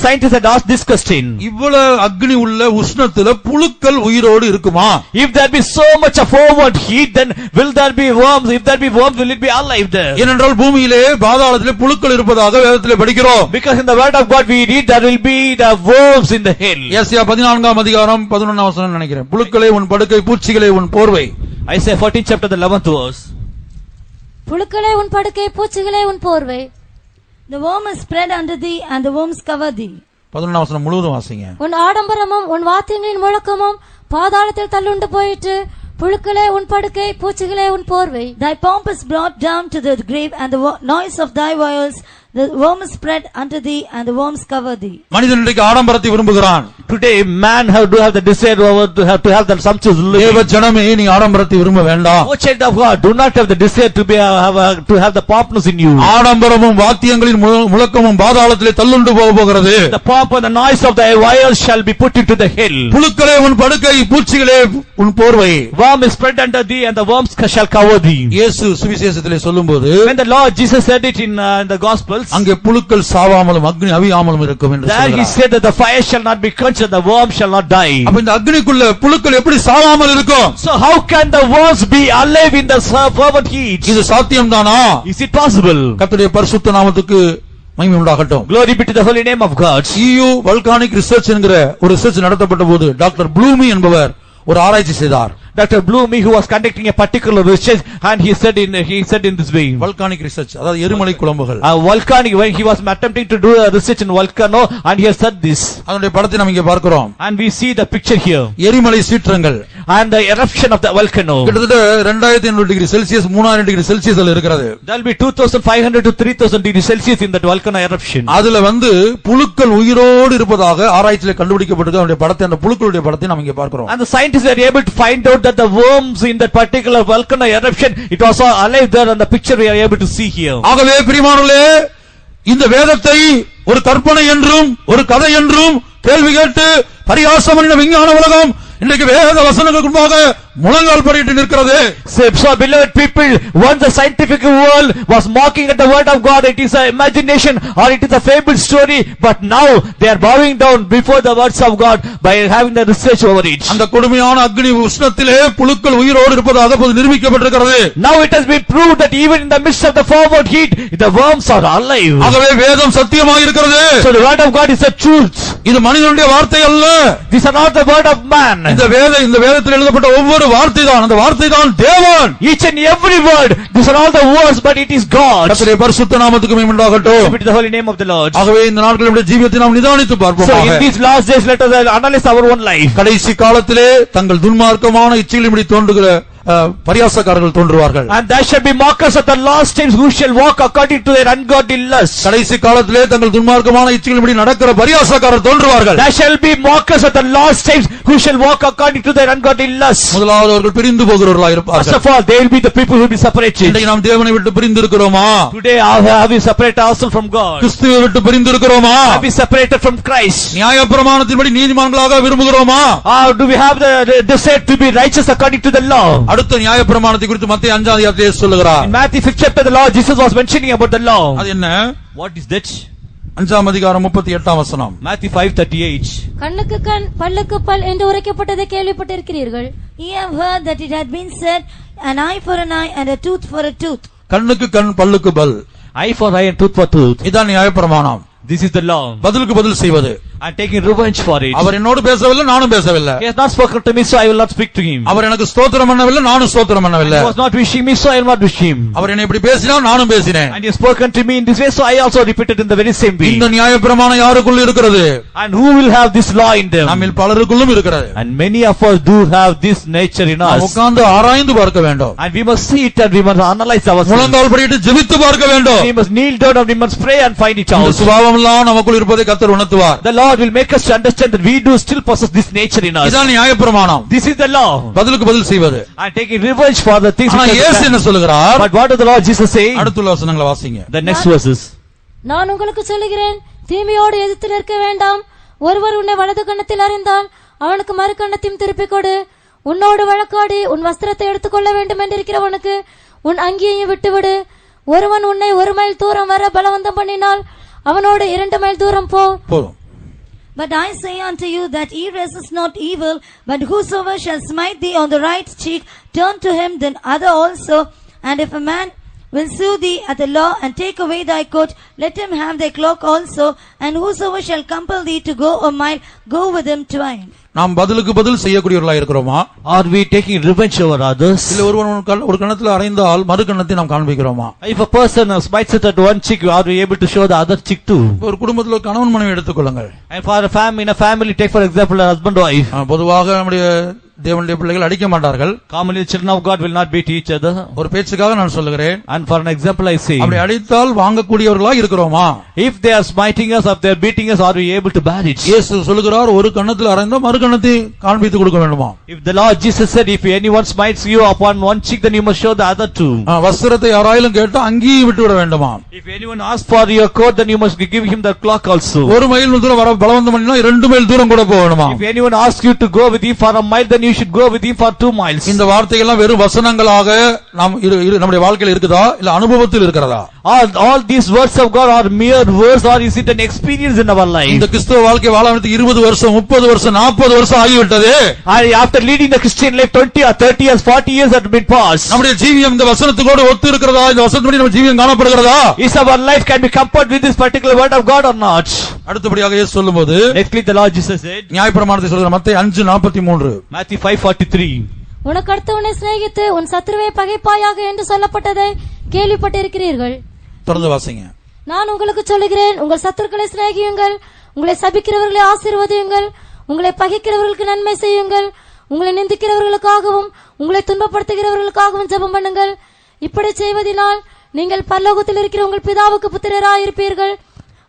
scientists had asked this question: இவ்வளவு அக்னி உள்ள உஷ்ணத்துல புழுக்கள் உயிரோடு இருக்குமா? if there be so much of forward heat, then will there be worms? If there be worms, will it be alive there? ஏனென்றால் பூமியிலே பாதாளத்திலே புழுக்கள் இருப்பதாக வேதத்திலே படிக்கிறோம். Because in the word of God we read there will be the worms in the hell. ஏசாயா 14ஆம் அதிகாரம் 11ஆம் வசனம் நினைக்கிறேன். புழுக்களே உன் படுக்கை, பூச்சிகளே உன் போர்வை. Isaiah 14 chapter the 11th verse. புழுக்களே உன் படுக்கை, பூச்சிகளே உன் போர்வை. The worm is spread under thee, and the worms cover thee. 11ஆம் வசனம் முழுவதும் வாசிங்க. உன் ஆடம்பரமும் உன் வாத்தியங்களின் முழக்கமும் பாதாளத்தில் தள்ளுண்டு போயிட்டு, புழுக்களே உன் படுக்கை, பூச்சிகளே உன் போர்வை. Thy pomp is brought down to the grave, and the noise of thy viols, the worm is spread unto thee, and the worms cover thee. மனிதன் இன்றைக்கு ஆடம்பரத்தை விரும்புகிறான். Today man have the desire to have the sumptuous living. தேவ ஜனமே, நீ ஆடம்பரத்தை விரும்ப வேண்டாம். O child of God, do not have the desire to have the pompness in you. ஆடம்பரமும் வாத்தியங்களின் முழக்கமும் பாதாளத்திலே தள்ளுண்டு போகிறது. The pomp and the noise of thy viols shall be put into the hell. புழுக்களே உன் படுக்கை, பூச்சிகளே உன் போர்வை. Worm is spread under thee, and the worms shall cover thee. இயேசு சுவிசேஷத்திலே சொல்லும்போது, When the Lord Jesus said it in the Gospels, அங்கே புழுக்கள் சாவாமலும் அக்னி அவியாமலும் இருக்கும் என்று there he சொல்கிறார். said that the fire shall not be quenched and the worm shall not die. அப்ப இந்த அக்னிக்குள்ள புழுக்கள் எப்படி சாவாமல் இருக்கும்? So how can the worms be alive in the fervent heat? இது சாத்தியம்தானா? Is it possible? கர்த்தருடைய பரிசுத்த நாமத்துக்கு மகிமை உண்டாகட்டும். Glory be to the holy name of God. EU volcanic research என்கிற ஒரு ரிசர்ச் நடத்தப்பட்ட போது டாக்டர் ப்ளூமி என்பவர் ஒரு ஆராய்ச்சி செய்தார். Dr. Bloomy, who was conducting a particular research, and he said in this way. volcanic research, அதாவது எரிமலை குழம்புகள். Volcanic, when he was attempting to do a research in volcano, and he has said this. அதனுடைய படத்தை நாம் இங்கே பார்க்கிறோம். And we see the picture here. எரிமலை சீற்றங்கள். And the eruption of the volcano. கிட்டத்தட்ட 2800 டிகிரி செல்சியஸ் 3000 டிகிரி செல்சியஸ்ல இருக்கிறது. There will be 2500 to 3000 degrees Celsius in that volcano eruption. அதுல புழுக்கள் உயிரோடு இருப்பதாக ஆராய்ச்சியில கண்டுபிடிக்கப்பட்டது. அதனுடைய படத்தை, அந்த புழுக்களுடைய படத்தை நாம் இங்கே பார்க்கிறோம். And the scientists were able to find out that the worms in that particular volcano eruption, it was alive there, and the picture we are able to see here. ஆகவே பிரியமானவர்களே, இந்த வேதத்தை ஒரு கற்பனை என்றும் ஒரு கதை என்றும் கேள்வி கேட்டு பரிகாசம் பண்ணின விஞ்ஞான உலகம் இன்றைக்கு வேத வசனங்களுக்கு முன்பாக முழங்கால் படியிட்டு நிற்கிறது. So beloved people, once the scientific world was mocking at the word of God, it is an imagination or it is a fable story, but now they are bowing down before the words of God by having the research over it. அந்த கொடுமையான அக்னி உஷ்ணத்திலே புழுக்கள் உயிரோடு இருப்பதாக நிரூபிக்கப்பட்டிருக்கிறது. Now it has been proved that even in the midst of the forward heat, the worms are alive. ஆகவே வேதம் சத்தியமாக இருக்கிறது. So the word of God is the truth. இது மனிதனுடைய வார்த்தை அல்ல. These are not the word of man. இந்த வேதத்தில் எழுதப்பட்ட ஒவ்வொரு வார்த்தை தான், அந்த வார்த்தை தான் தேவன். Each and every word, these are all the words, but it is God. கர்த்தருடைய பரிசுத்த நாமத்துக்கு மகிமை உண்டாகட்டும். Glory be to the holy name of the Lord. ஆகவே இந்த நாட்களில் நம்முடைய ஜீவியத்தை நாம் நிதானித்து பார்ப்போம். So in these last days, let us analyze our own life. கடைசி காலத்திலே தங்கள் துன்மார்க்கமான இச்சைகளின்படி தோன்றுகிற பரியாசக்காரர்கள் தோன்றுவார்கள். And there shall be mockers at the last times who shall walk according to their ungodly lusts. கடைசி காலத்திலே தங்கள் துன்மார்க்கமான இச்சைகளின்படி நடக்கிற பரியாசக்காரர் தோன்றுவார்கள். There shall be mockers at the last times who shall walk according to their ungodly lusts. முதலாவது அவர்கள் பிரிந்து போகிறவர்களாக First இருப்பார்கள். of all, they will be the people who will be separated. இன்றைக்கு நாம் தேவனை விட்டு பிரிந்து இருக்கிறோமா? Today, have we separated ourselves from God? கிறிஸ்துவை விட்டு பிரிந்து இருக்கிறோமா? Have we separated from Christ? நியாயப்பிரமாணத்தின்படி நீதிமான்களாக விரும்புகிறோமா? Do we have the desire to be righteous according to the law? அடுத்த நியாயப்பிரமாணத்தை குறித்து மத்தேயு 5ஆம் அதிகாரத்திலே சொல்லுகிறார். In Matthew 5th chapter, the Lord Jesus was mentioning about the law. அது என்ன? What is that? 5ஆம் அதிகாரம் 38ஆம் வசனம். Matthew 5:38. கண்ணுக்கு கண் பல்லுக்கு பல் என்று உரைக்கப்பட்டதை கேள்விப்பட்டிருக்கிறீர்கள். Ye have heard that it had been said, an eye for an eye and a tooth for a tooth. கண்ணுக்கு கண் பல்லுக்கு பல். Eye for eye and tooth for tooth. இதான் நியாயப்பிரமாணம். This is the law. பதிலுக்கு பதில் செய்வது. I'm taking revenge for it. அவர் என்னோடு பேசவில்லை, நானும் பேசவில்லை. He has not spoken to me, so I will not speak to him. அவர் எனக்கு ஸ்தோத்திரம் பண்ணவில்லை, நானும் ஸ்தோத்திரம் பண்ணவில்லை. He was not wishing me, so I will not wish him. அவர் என்னை இப்படி பேசினார், நானும் பேசினேன். And he has spoken to me in this way, so I also repeated in the very same way. இந்த நியாயப்பிரமாணம் யாருக்குள் இருக்கிறது? And who will have this law in them? நம்மில் பலருக்குள்ளும் இருக்கிறது. And many of us do have this nature in நாம் us. உட்கார்ந்து ஆராய்ந்து பார்க்க வேண்டும். And we must see it and we must analyze ourselves. முழங்கால் படியிட்டு ஜெபித்து பார்க்க வேண்டும். We must kneel down and we must pray and find it இந்த out. சுபாவம் எல்லாம் நமக்குள் இருப்பதை கர்த்தர் உணர்த்துவார். The Lord will make us to understand that we do still possess this nature in us. இதான் நியாயப்பிரமாணம். This is the law. பதிலுக்கு பதில் செய்வது. I'm taking revenge for the things ஆனா which இயேசு என்ன சொல்லுகிறார்? But what does the Lord Jesus say? அடுத்துள்ள வசனங்களை வாசிங்க. The next verses. நான் உங்களுக்கு சொல்லுகிறேன், தீமையோடு எதிர்த்து நிற்க வேண்டாம். ஒருவர் உன்னை வலது கண்ணத்தில் அறிந்தால் அவனுக்கு மறு கண்ணத்தையும் திருப்பிக் கொடு. உன்னோடு வழக்காடி உன் வஸ்திரத்தை எடுத்துக்கொள்ள வேண்டும் என்றிருக்கிறவனுக்கு உன் அங்கியையும் விட்டுவிடு. ஒருவன் உன்னை 1 மைல் தூரம் வர பலவந்தம் பண்ணினால் அவனோடு 2 மைல் தூரம் போ. போதும். But I say unto you that ye resist not evil, but whosoever shall smite thee on the right cheek, turn to him the other also. And if a man will sue thee at the law and take away thy coat, let him have thy cloak also. And whosoever shall compel thee to go a mile, go with him twain. நாம் பதிலுக்கு பதில் செய்யக்கூடியவர்களாக இருக்கிறோமா? Are we taking revenge over others? இல்ல ஒருவன் ஒரு கண்ணத்தில் அறைந்தால் மறு கண்ணத்தை நாம் காண்பிக்கிறோமா? If a person smites it at one cheek, are we able to show the other cheek too? ஒரு குடும்பத்தில் கணவன் மனைவி எடுத்துக்கொள்ளுங்கள். And for a family, in a family, take for example a husband wife. பொதுவாக நம்முடைய தேவனுடைய பிள்ளைகள் அடிக்க மாட்டார்கள். Commonly, the children of God will not beat each other. ஒரு பேச்சுக்காக நான் சொல்லுகிறேன். And for an example, I say, அப்படி அடித்தால் வாங்கக்கூடியவர்களா இருக்கிறோமா? if they are smiting us, if they are beating us, are we able to bear it? இயேசு சொல்லுகிறார், ஒரு கண்ணத்தில் அறைந்தால் மறு கண்ணத்தை காண்பித்து கொடுக்க வேண்டுமா? If the Lord Jesus said, if anyone smites you upon one cheek, then you must show the other too. வஸ்திரத்தை யாராயிலும் கேட்டா அங்கேயும் விட்டு விட வேண்டுமா? If anyone asks for your coat, then you must give him the cloak also. 1 mile தூரம் வர பலவந்தம் பண்ணினா 2 மைல் தூரம் கூட போக வேண்டுமா? If anyone asks you to go with him for a mile, then you should go with him for 2 miles. இந்த வார்த்தைகள்லாம் வெறும் வசனங்களாக நாம் நம்முடைய வாழ்க்கையில் இருக்குதா இல்ல அனுபவத்தில் இருக்கிறதா? All these words of God are mere words, or is it an experience in our life? இந்த கிறிஸ்தவ வாழ்க்கை வாழாமத்து 20 வருஷம் 30 வருஷம் 40 வருஷம் ஆகிவிட்டது. After leading the Christian life 20 or 30 years, 40 years have been passed. நம்முடைய ஜீவியம் இந்த வசனத்துக்கு ஒத்து இருக்கிறதா? இந்த வசனத்துப்படி நம்ம ஜீவியம் காணப்படுகிறதா? Is our life can be compared with this particular word of God or not? அடுத்தபடியாக இயேசு சொல்லும்போது Nextly, the Lord Jesus said, நியாயப்பிரமாணத்தை சொல்கிற மத்தேயு 5:43. Matthew 5:43. உனக்கு அடுத்தவனை சிநேகித்து உன் சத்துருவை பகைப்பாயாக என்று சொல்லப்பட்டதை கேள்விப்பட்டிருக்கிறீர்கள். தொடர்ந்து வாசிங்க. நான் உங்களுக்கு சொல்லுகிறேன், உங்கள் சத்துருக்களை சிநேகியுங்கள், உங்களை சபிக்கிறவர்களை ஆசீர்வதியுங்கள், உங்களை பகைக்கிறவர்களுக்கு நன்மை செய்யுங்கள், உங்களை நிந்திக்கிறவர்களுக்காகவும் உங்களை துன்பப்படுத்துகிறவர்களுக்காகவும் ஜெபம் பண்ணுங்கள். இப்படி செய்வதனால் நீங்கள் பரலோகத்தில் இருக்கிற உங்கள் பிதாவுக்கு புத்திரராயிருப்பீர்கள்.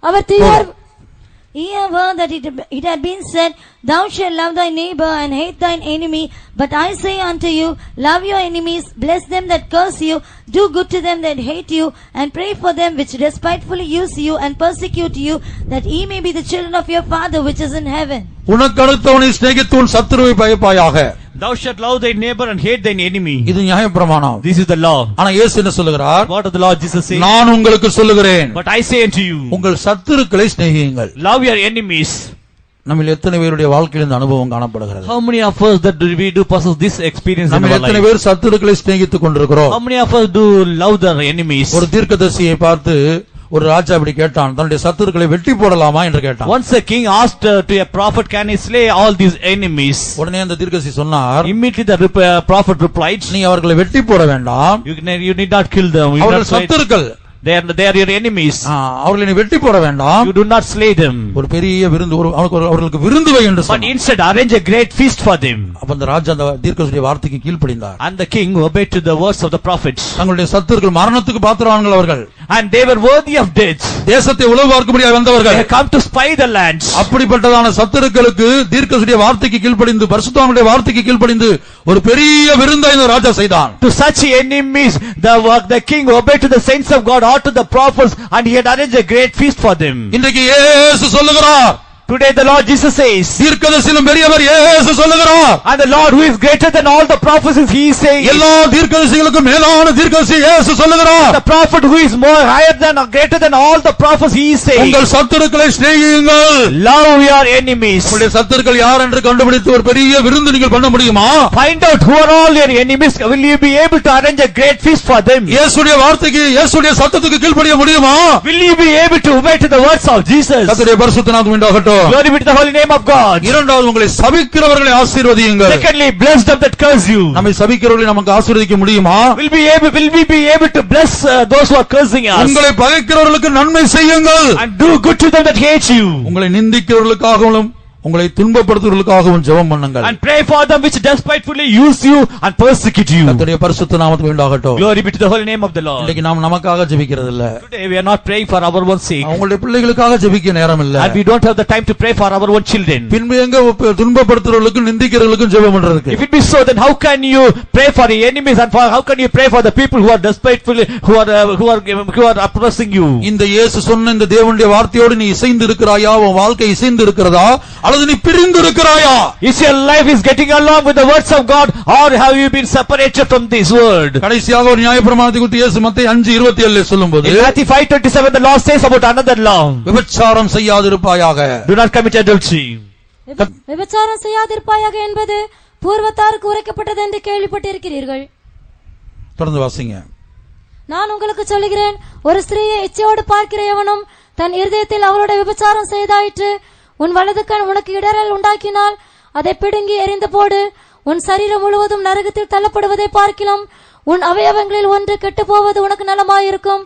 அவர் தீயோர் Ye have heard that it had been said, thou shalt love thy neighbor and hate thine enemy. But I say unto you, love your enemies, bless them that curse you, do good to them that hate you, and pray for them which despitefully use you and persecute you, that ye may be the children of your Father which is in heaven. உனக்கு அடுத்தவனை சிநேகித்து உன் சத்துருவை பகைப்பாயாக. Thou shalt love thy neighbor and hate thine enemy. இது நியாயப்பிரமாணம். This is the law. ஆனா இயேசு என்ன சொல்லுகிறார்? What does the Lord Jesus say? நான் உங்களுக்கு சொல்லுகிறேன், But I say unto you, உங்கள் சத்துருக்களை சிநேகியுங்கள். love your enemies. நம்மில் எத்தனை பேருடைய வாழ்க்கையில் இந்த அனுபவம் காணப்படுகிறது? How many of us that we do possess this experience in நம்ம our எத்தனை life? பேர் சத்துருக்களை சிநேகித்துக் கொண்டிருக்கிறோம்? How many of us do love their enemies? ஒரு தீர்க்கதரிசியை பார்த்து ஒரு ராஜா இப்படி கேட்டான், தன்னுடைய சத்துருக்களை வெட்டி போடலாமா என்று கேட்டான். Once a king asked to a prophet, can he slay all these enemies? உடனே அந்த தீர்க்கதரிசி சொன்னார், Immediately the prophet replied, நீ அவர்களை வெட்டி போட வேண்டாம், you need not kill them. You அவர்கள் not slay- சத்துருக்கள், They are your enemies. அவர்களை நீ வெட்டி போட வேண்டாம். You do not slay them. ஒரு பெரிய விருந்து அவர்களுக்கு விருந்து வை என்று But சொன்னார். instead arrange a great feast for them. அப்ப அந்த ராஜா அந்த தீர்க்கதரிசியுடைய வார்த்தைக்கு கீழ்ப்படிந்தார். And the king obeyed to the words of the prophets. தங்களுடைய சத்துருக்கள் மரணத்துக்கு பாத்திரவான்கள் அவர்கள். And they were worthy of death. தேசத்தை உளவு பார்க்கும்படியாக They வந்தவர்கள். had come to spy the lands. அப்படிப்பட்டதான சத்துருக்களுக்கு தீர்க்கதரிசியுடைய வார்த்தைக்கு கீழ்ப்படிந்து பரிசுத்தவானுடைய வார்த்தைக்கு கீழ்ப்படிந்து ஒரு பெரிய விருந்தை இந்த ராஜா செய்தான். To such enemies, the king obeyed to the saints of God or to the prophets, and he had arranged a great feast for them. இன்றைக்கு இயேசு சொல்லுகிறார். Today the Lord Jesus says, தீர்க்கதரிசியிலும் பெரியவர் இயேசு சொல்லுகிறார். and the Lord who is greater than all the prophets, he is saying, எல்லா தீர்க்கதரிசிகளுக்கும் மேலான தீர்க்கதரிசி இயேசு சொல்லுகிறார். the prophet who is more higher than or greater than all the prophets, he is saying, உங்கள் சத்துருக்களை சிநேகியுங்கள். love your enemies. உங்களுடைய சத்துருக்கள் யார் என்று கண்டுபிடித்து ஒரு பெரிய விருந்து நீங்கள் பண்ண முடியுமா? Find out who are all your enemies. Will you be able to arrange a great feast for them? இயேசுடைய வார்த்தைக்கு இயேசுடைய சத்தத்துக்கு கீழ்ப்படிய முடியுமா? Will you be able to obey to the words of Jesus? கர்த்தருடைய பரிசுத்த நாமம் உண்டாகட்டும். Glory be to the holy name of God. இரண்டாவது, உங்களை சபிக்கிறவர்களை ஆசீர்வதியுங்கள். Secondly, bless them that curse you. நம்மை சபிக்கிறவர்களை நமக்கு ஆசீர்வதிக்க முடியுமா? Will we be able to bless those who are cursing us? உங்களை பகைக்கிறவர்களுக்கு நன்மை செய்யுங்கள். And do good to them that hate you. உங்களை நிந்திக்கிறவர்களுக்காகவும் உங்களை துன்பப்படுத்துவதற்காகவும் ஜெபம் பண்ணுங்கள். And pray for them which despitefully use you and persecute you. கர்த்தருடைய பரிசுத்த நாமத்துக்கு உண்டாகட்டும். Glory be to the holy name of the Lord. இன்னைக்கு நாம் நமக்காக ஜெபிக்கிறது இல்ல. Today we are not praying for our own sake. உங்களுடைய பிள்ளைகளுக்காக ஜெபிக்க நேரம் இல்ல. And we don't have the time to pray for our own children. பின்பு எங்க துன்பப்படுத்துறவர்களுக்கும் நிந்திக்கிறவர்களுக்கும் ஜெபம் பண்றதுக்கு? If it be so, then how can you pray for the enemies and how can you pray for the people who are despitefully who are oppressing you? இந்த இயேசு சொன்ன இந்த தேவனுடைய வார்த்தையோடு நீ இசைந்து இருக்கிறாயா? உன் வாழ்க்கை இசைந்து இருக்கிறதா? அல்லது நீ பிரிந்து இருக்கிறாயா? Is your life is getting along with the words of God, or have you been separated from this word? கடைசியாக ஒரு நியாயப்பிரமாணத்தை குறித்து இயேசு மத்தேயு 5:27 சொல்லும்போது, In Matthew 5:27 the Lord says about another law. விபச்சாரம் செய்யாதிருப்பாயாக. Do not commit adultery. விபச்சாரம் செய்யாதிருப்பாயாக என்பது பூர்வத்தாருக்கு உரைக்கப்பட்டது என்று கேள்விப்பட்டிருக்கிறீர்கள். தொடர்ந்து வாசிங்க. நான் உங்களுக்கு சொல்லுகிறேன், ஒரு ஸ்திரீயை இச்சையோடு பார்க்கிற எவனும் தன் இருதயத்தில் அவளோட விபச்சாரம் செய்தாயிற்று. உன் வலது கண் உனக்கு இடறல் உண்டாக்கினால் அதை பிடுங்கி எறிந்து போடு. உன் சரீரம் முழுவதும் நரகத்தில் தள்ளப்படுவதை பார்க்கிலும் உன் அவயவங்களில் ஒன்று கெட்டு போவது உனக்கு நலமாயிருக்கும்.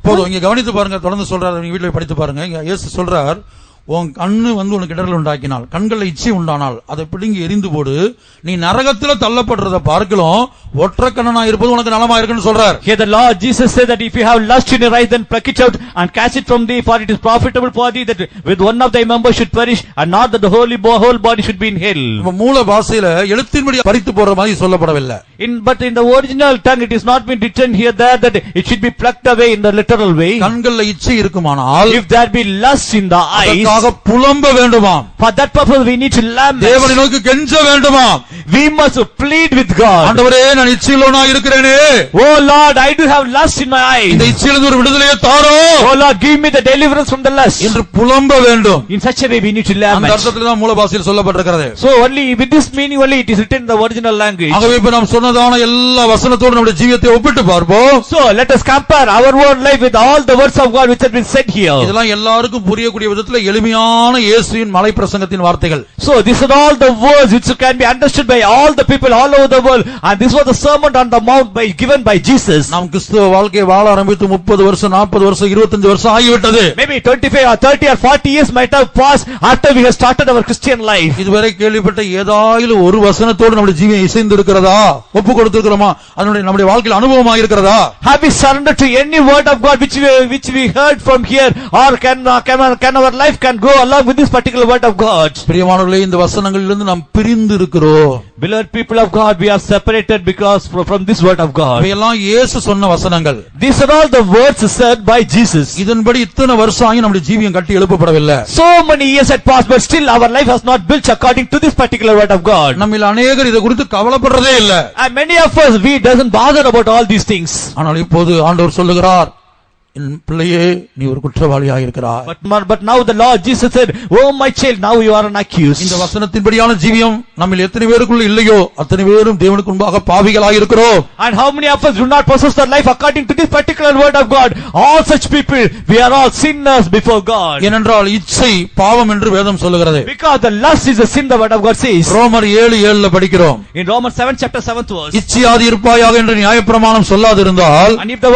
போதும், இங்க கவனித்து பாருங்க. தொடர்ந்து சொல்றாரு, நீங்க வீட்டுல படித்து பாருங்க. இங்க இயேசு சொல்றார், உன் கண்ணு உனக்கு இடரல் உண்டாக்கினால், கண்களை இச்சை உண்டானால் அதை பிடுங்கி எரிந்து போடு. நீ நரகத்துல தள்ளப்படுறத பார்க்கலாம் ஒற்ற கண்ணனா இருப்பது உனக்கு நலமா இருக்குன்னு சொல்றார். Here the Lord Jesus said that if you have lust in your eyes, then pluck it out and cast it from thee, for it is profitable for thee that with one of thy members should perish, and not that the whole body should be in hell. மூல பாஷையில எழுத்தின்படி பறித்து போற மாதிரி சொல்லப்படவில்லை. But in the original tongue it is not been written here there that it should be plucked away in the literal way. கண்கள்ல இச்சை இருக்குமானால், if there be lust in the eyes, புலம்ப வேண்டுமாம். for that purpose we need to lament. தேவனை நோக்கி கெஞ்ச வேண்டுமாம். We must plead with God. ஆண்டவரே, நான் இச்சையுள்ளவனா இருக்கிறேனே. Oh Lord, I do have lust in my eyes. இந்த இச்சையிலிருந்து ஒரு விடுதலையை தாரோ. Oh Lord, give me the deliverance from the lust. என்று புலம்ப வேண்டும். In such a way we need to lament. அந்த அர்த்தத்துல தான் மூல பாஷையில் சொல்லப்பட்டிருக்கிறது. So only with this meaning only it is written in the original language. ஆகவே இப்ப நாம் சொன்னதான எல்லா வசனத்தோடு நம்முடைய ஜீவியத்தை ஒப்பிட்டு பார்ப்போம். So let us compare our own life with all the words of God which have been said here. இதெல்லாம் எல்லாருக்கும் புரியக்கூடிய விதத்துல எளிமையான இயேசுவின் மலை பிரசங்கத்தின் வார்த்தைகள். So these are all the words which can be understood by all the people all over the world, and this was the sermon on the mount given by Jesus. நாம் கிறிஸ்துவ வாழ்க்கையை வாழ ஆரம்பித்து 30 வருஷம் 40 வருஷம் 25 வருஷம் ஆகிவிட்டது. Maybe 25 or 30 or 40 years might have passed after we have started our Christian life. இதுவரை கேள்விப்பட்ட ஏதாயிலும் ஒரு வசனத்தோடு நம்முடைய ஜீவியம் இசைந்து இருக்கிறதா? ஒப்பு கொடுத்திருக்கிறோமா? அதனுடைய நம்முடைய வாழ்க்கையில் அனுபவமாக இருக்கிறதா? Have we surrendered to any word of God which we heard from here, or can our life can go along with this particular word of God? பிரியமானவர்களே, இந்த வசனங்களிலிருந்து நாம் பிரிந்து இருக்கிறோம். Beloved people of God, we are separated because from this word of God. இவையெல்லாம் இயேசு சொன்ன வசனங்கள். These are all the words said by Jesus. இதன்படி இத்தனை வருஷம் ஆகி நம்முடைய ஜீவியம் கட்டி எழுப்பப்படவில்லை. So many years had passed, but still our life has not built according to this particular word of God. நம்மில் அநேகர் இதை குறித்து கவலைப்படுறதே இல்ல. And many of us, we doesn't bother about all these things. ஆனால் இப்போது ஆண்டவர் சொல்லுகிறார், என் பிள்ளையே, நீ ஒரு குற்றவாளியாக இருக்கிறாய். But now the Lord Jesus said, oh my child, now you are an accused. இந்த வசனத்தின்படியான ஜீவியம் நம்மில் எத்தனை பேருக்குள்ள இல்லையோ அத்தனை பேரும் தேவனுக்கு முன்பாக பாவிகளாக இருக்கிறோம். And how many of us do not possess the life according to this particular word of God? All such people, we are all sinners before God. ஏனென்றால் இச்சை பாவம் என்று வேதம் சொல்லுகிறது. Because the lust is a sin, the word of God says. ரோமர் 7:7 படிக்கிறோம். In Romans 7 chapter 7th verse. இச்சையாதி இருப்பாயாக என்று நியாயப்பிரமாணம் சொல்லாதிருந்தால், And if the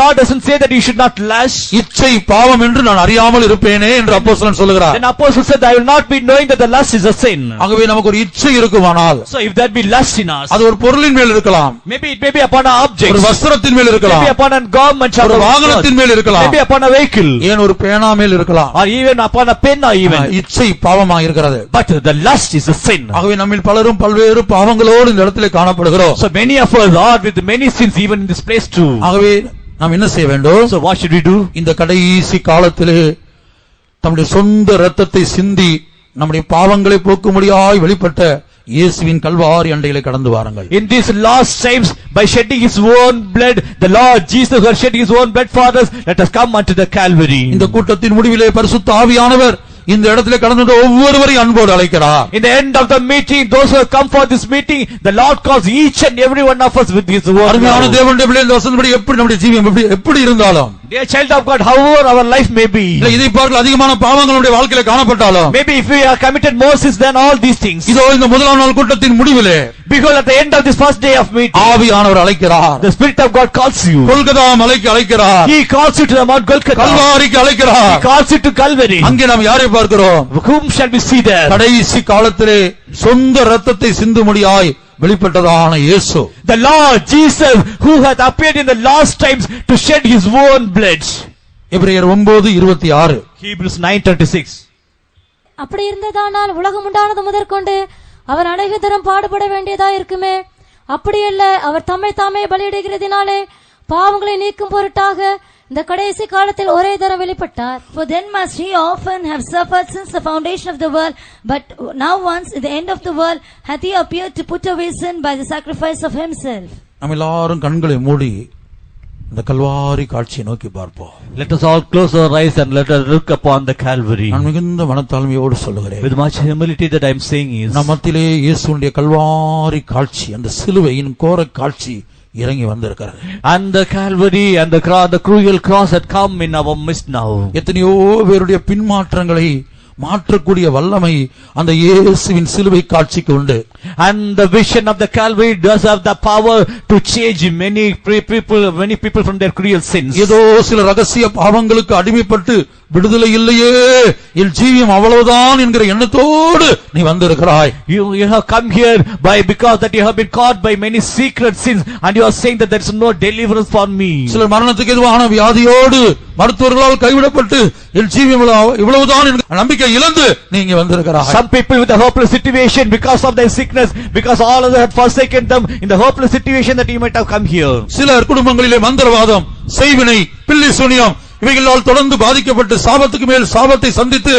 Lord doesn't say that you should should not lust. இச்சை பாவம் என்று நான் அறியாமல் இருப்பேனே என்று அப்போஸ்தலன் சொல்லுகிறார். Then apostle said, I will not be knowing that the lust is a sin. ஆகவே நமக்கு ஒரு இச்சை இருக்குமானால் So if there be lust in us, அது ஒரு பொருளின் மேல் இருக்கலாம், maybe it may be upon an object, ஒரு வஸ்திரத்தின் மேல் இருக்கலாம், maybe upon a garment, ஒரு வாகனத்தின் மேல் இருக்கலாம், maybe upon a vehicle, ஏன் ஒரு பேனா மேல் இருக்கலாம், or even upon a pen or even. இச்சை பாவமாக இருக்கிறது. But the lust is a sin. ஆகவே நம்மில் பலரும் பல்வேறு பாவங்களோடு இந்த இடத்திலே காணப்படுகிறோம். So many of us are with many sins even in this place too. ஆகவே நாம் என்ன செய்ய வேண்டும்? So what should we do? இந்த கடைசி காலத்திலே தம்முடைய சொந்த இரத்தத்தை சிந்தி நம்முடைய பாவங்களை போக்கும்படியாய் வெளிப்பட்ட இயேசுவின் கல்வாரி அண்டையிலே கடந்து வாருங்கள். In these last times, by shedding his own blood, the Lord Jesus who has shed his own blood for us, let us come unto the Calvary. இந்த கூட்டத்தின் முடிவிலே பரிசுத்த ஆவியானவர் இந்த இடத்திலே கடந்து வந்த ஒவ்வொருவரையும் அன்போடு அழைக்கிறார். In the end of the meeting, those who have come for this meeting, the Lord calls each and every one of us with his word. அருமையான தேவனுடைய பிள்ளைகள், இந்த வசனப்படி எப்படி நம்முடைய ஜீவியம் எப்படி இருந்தாலும், Dear child of God, however our life may be, இல்ல இதை பார்க்க அதிகமான பாவங்கள் நம்முடைய வாழ்க்கையில காணப்பட்டாலும், maybe if we have committed more sins than all these things, இதோ இந்த முதலாம் நாள் கூட்டத்தின் முடிவிலே, behold, at the end of this first day of meeting, ஆவியானவர் அழைக்கிறார். the Spirit of God calls you. Golgotha மலைக்கு அழைக்கிறார். He calls you to the Mount Golgotha. கல்வாரிக்கு He அழைக்கிறார். calls you to Calvary. அங்கே நாம் யாரை பார்க்கிறோம்? Whom shall we see there? கடைசி காலத்திலே சொந்த இரத்தத்தை சிந்தும்படியாய் வெளிப்பட்டதான இயேசு, The Lord Jesus who hath appeared in the last times to shed his own blood. எபிரேயர் 9:26. Hebrews 9:36. அப்படி இருந்ததானால் உலகம் உண்டானது முதற்கொண்டு அவர் அநேக தரம் பாடுபட வேண்டியதா இருக்குமே. அப்படியல்ல, அவர் தம்மை தாமே பலியிடுகிறதினாலே பாவங்களை நீக்கும் பொருட்டாக இந்த கடைசி காலத்தில் ஒரே தரம் வெளிப்பட்டார். For then must he often have suffered since the foundation of the world, but now once at the end of the world hath he appeared to put away sin by the sacrifice of himself. நாம் எல்லாரும் கண்களை மூடி இந்த கல்வாரி காட்சியை நோக்கி பார்ப்போம். Let us all close our eyes and let us look upon the Calvary. நான் மிகுந்த மனத்தாழ்மையோடு சொல்லுகிறேன். With much humility that I am saying is, நம் மத்தியிலே இயேசுவுடைய கல்வாரி காட்சி, அந்த சிலுவையின் கோர காட்சி இறங்கி வந்திருக்கிறது. and the Calvary and the cruel cross had come in our midst now. எத்தனையோ பேருடைய பின்மாற்றங்களை மாற்றக்கூடிய வல்லமை அந்த இயேசுவின் சிலுவை காட்சிக்கு உண்டு. And the vision of the Calvary does have the power to change many people from their cruel sins. ஏதோ சில ரகசிய பாவங்களுக்கு அடிமைப்பட்டு விடுதலை இல்லையே, என் ஜீவியம் அவ்வளவுதான் என்கிற எண்ணத்தோடு நீ வந்திருக்கிறாய். You have come here because that you have been caught by many secret sins and you are saying that there is no deliverance for me. சிலர் மரணத்துக்கு எதுவான வியாதியோடு மருத்துவர்களால் கைவிடப்பட்டு என் ஜீவியம் இவ்வளவுதான் என்கிற நம்பிக்கை இழந்து நீங்க வந்திருக்கிறாய். Some people with a hopeless situation because of their sickness, because all others had forsaken them, in the hopeless situation that you might have come here. சிலர் குடும்பங்களிலே மந்திரவாதம், செய்வினை, பில்லி சூனியம் இவைகளால் தொடர்ந்து பாதிக்கப்பட்டு சாபத்துக்கு மேல் சாபத்தை சந்தித்து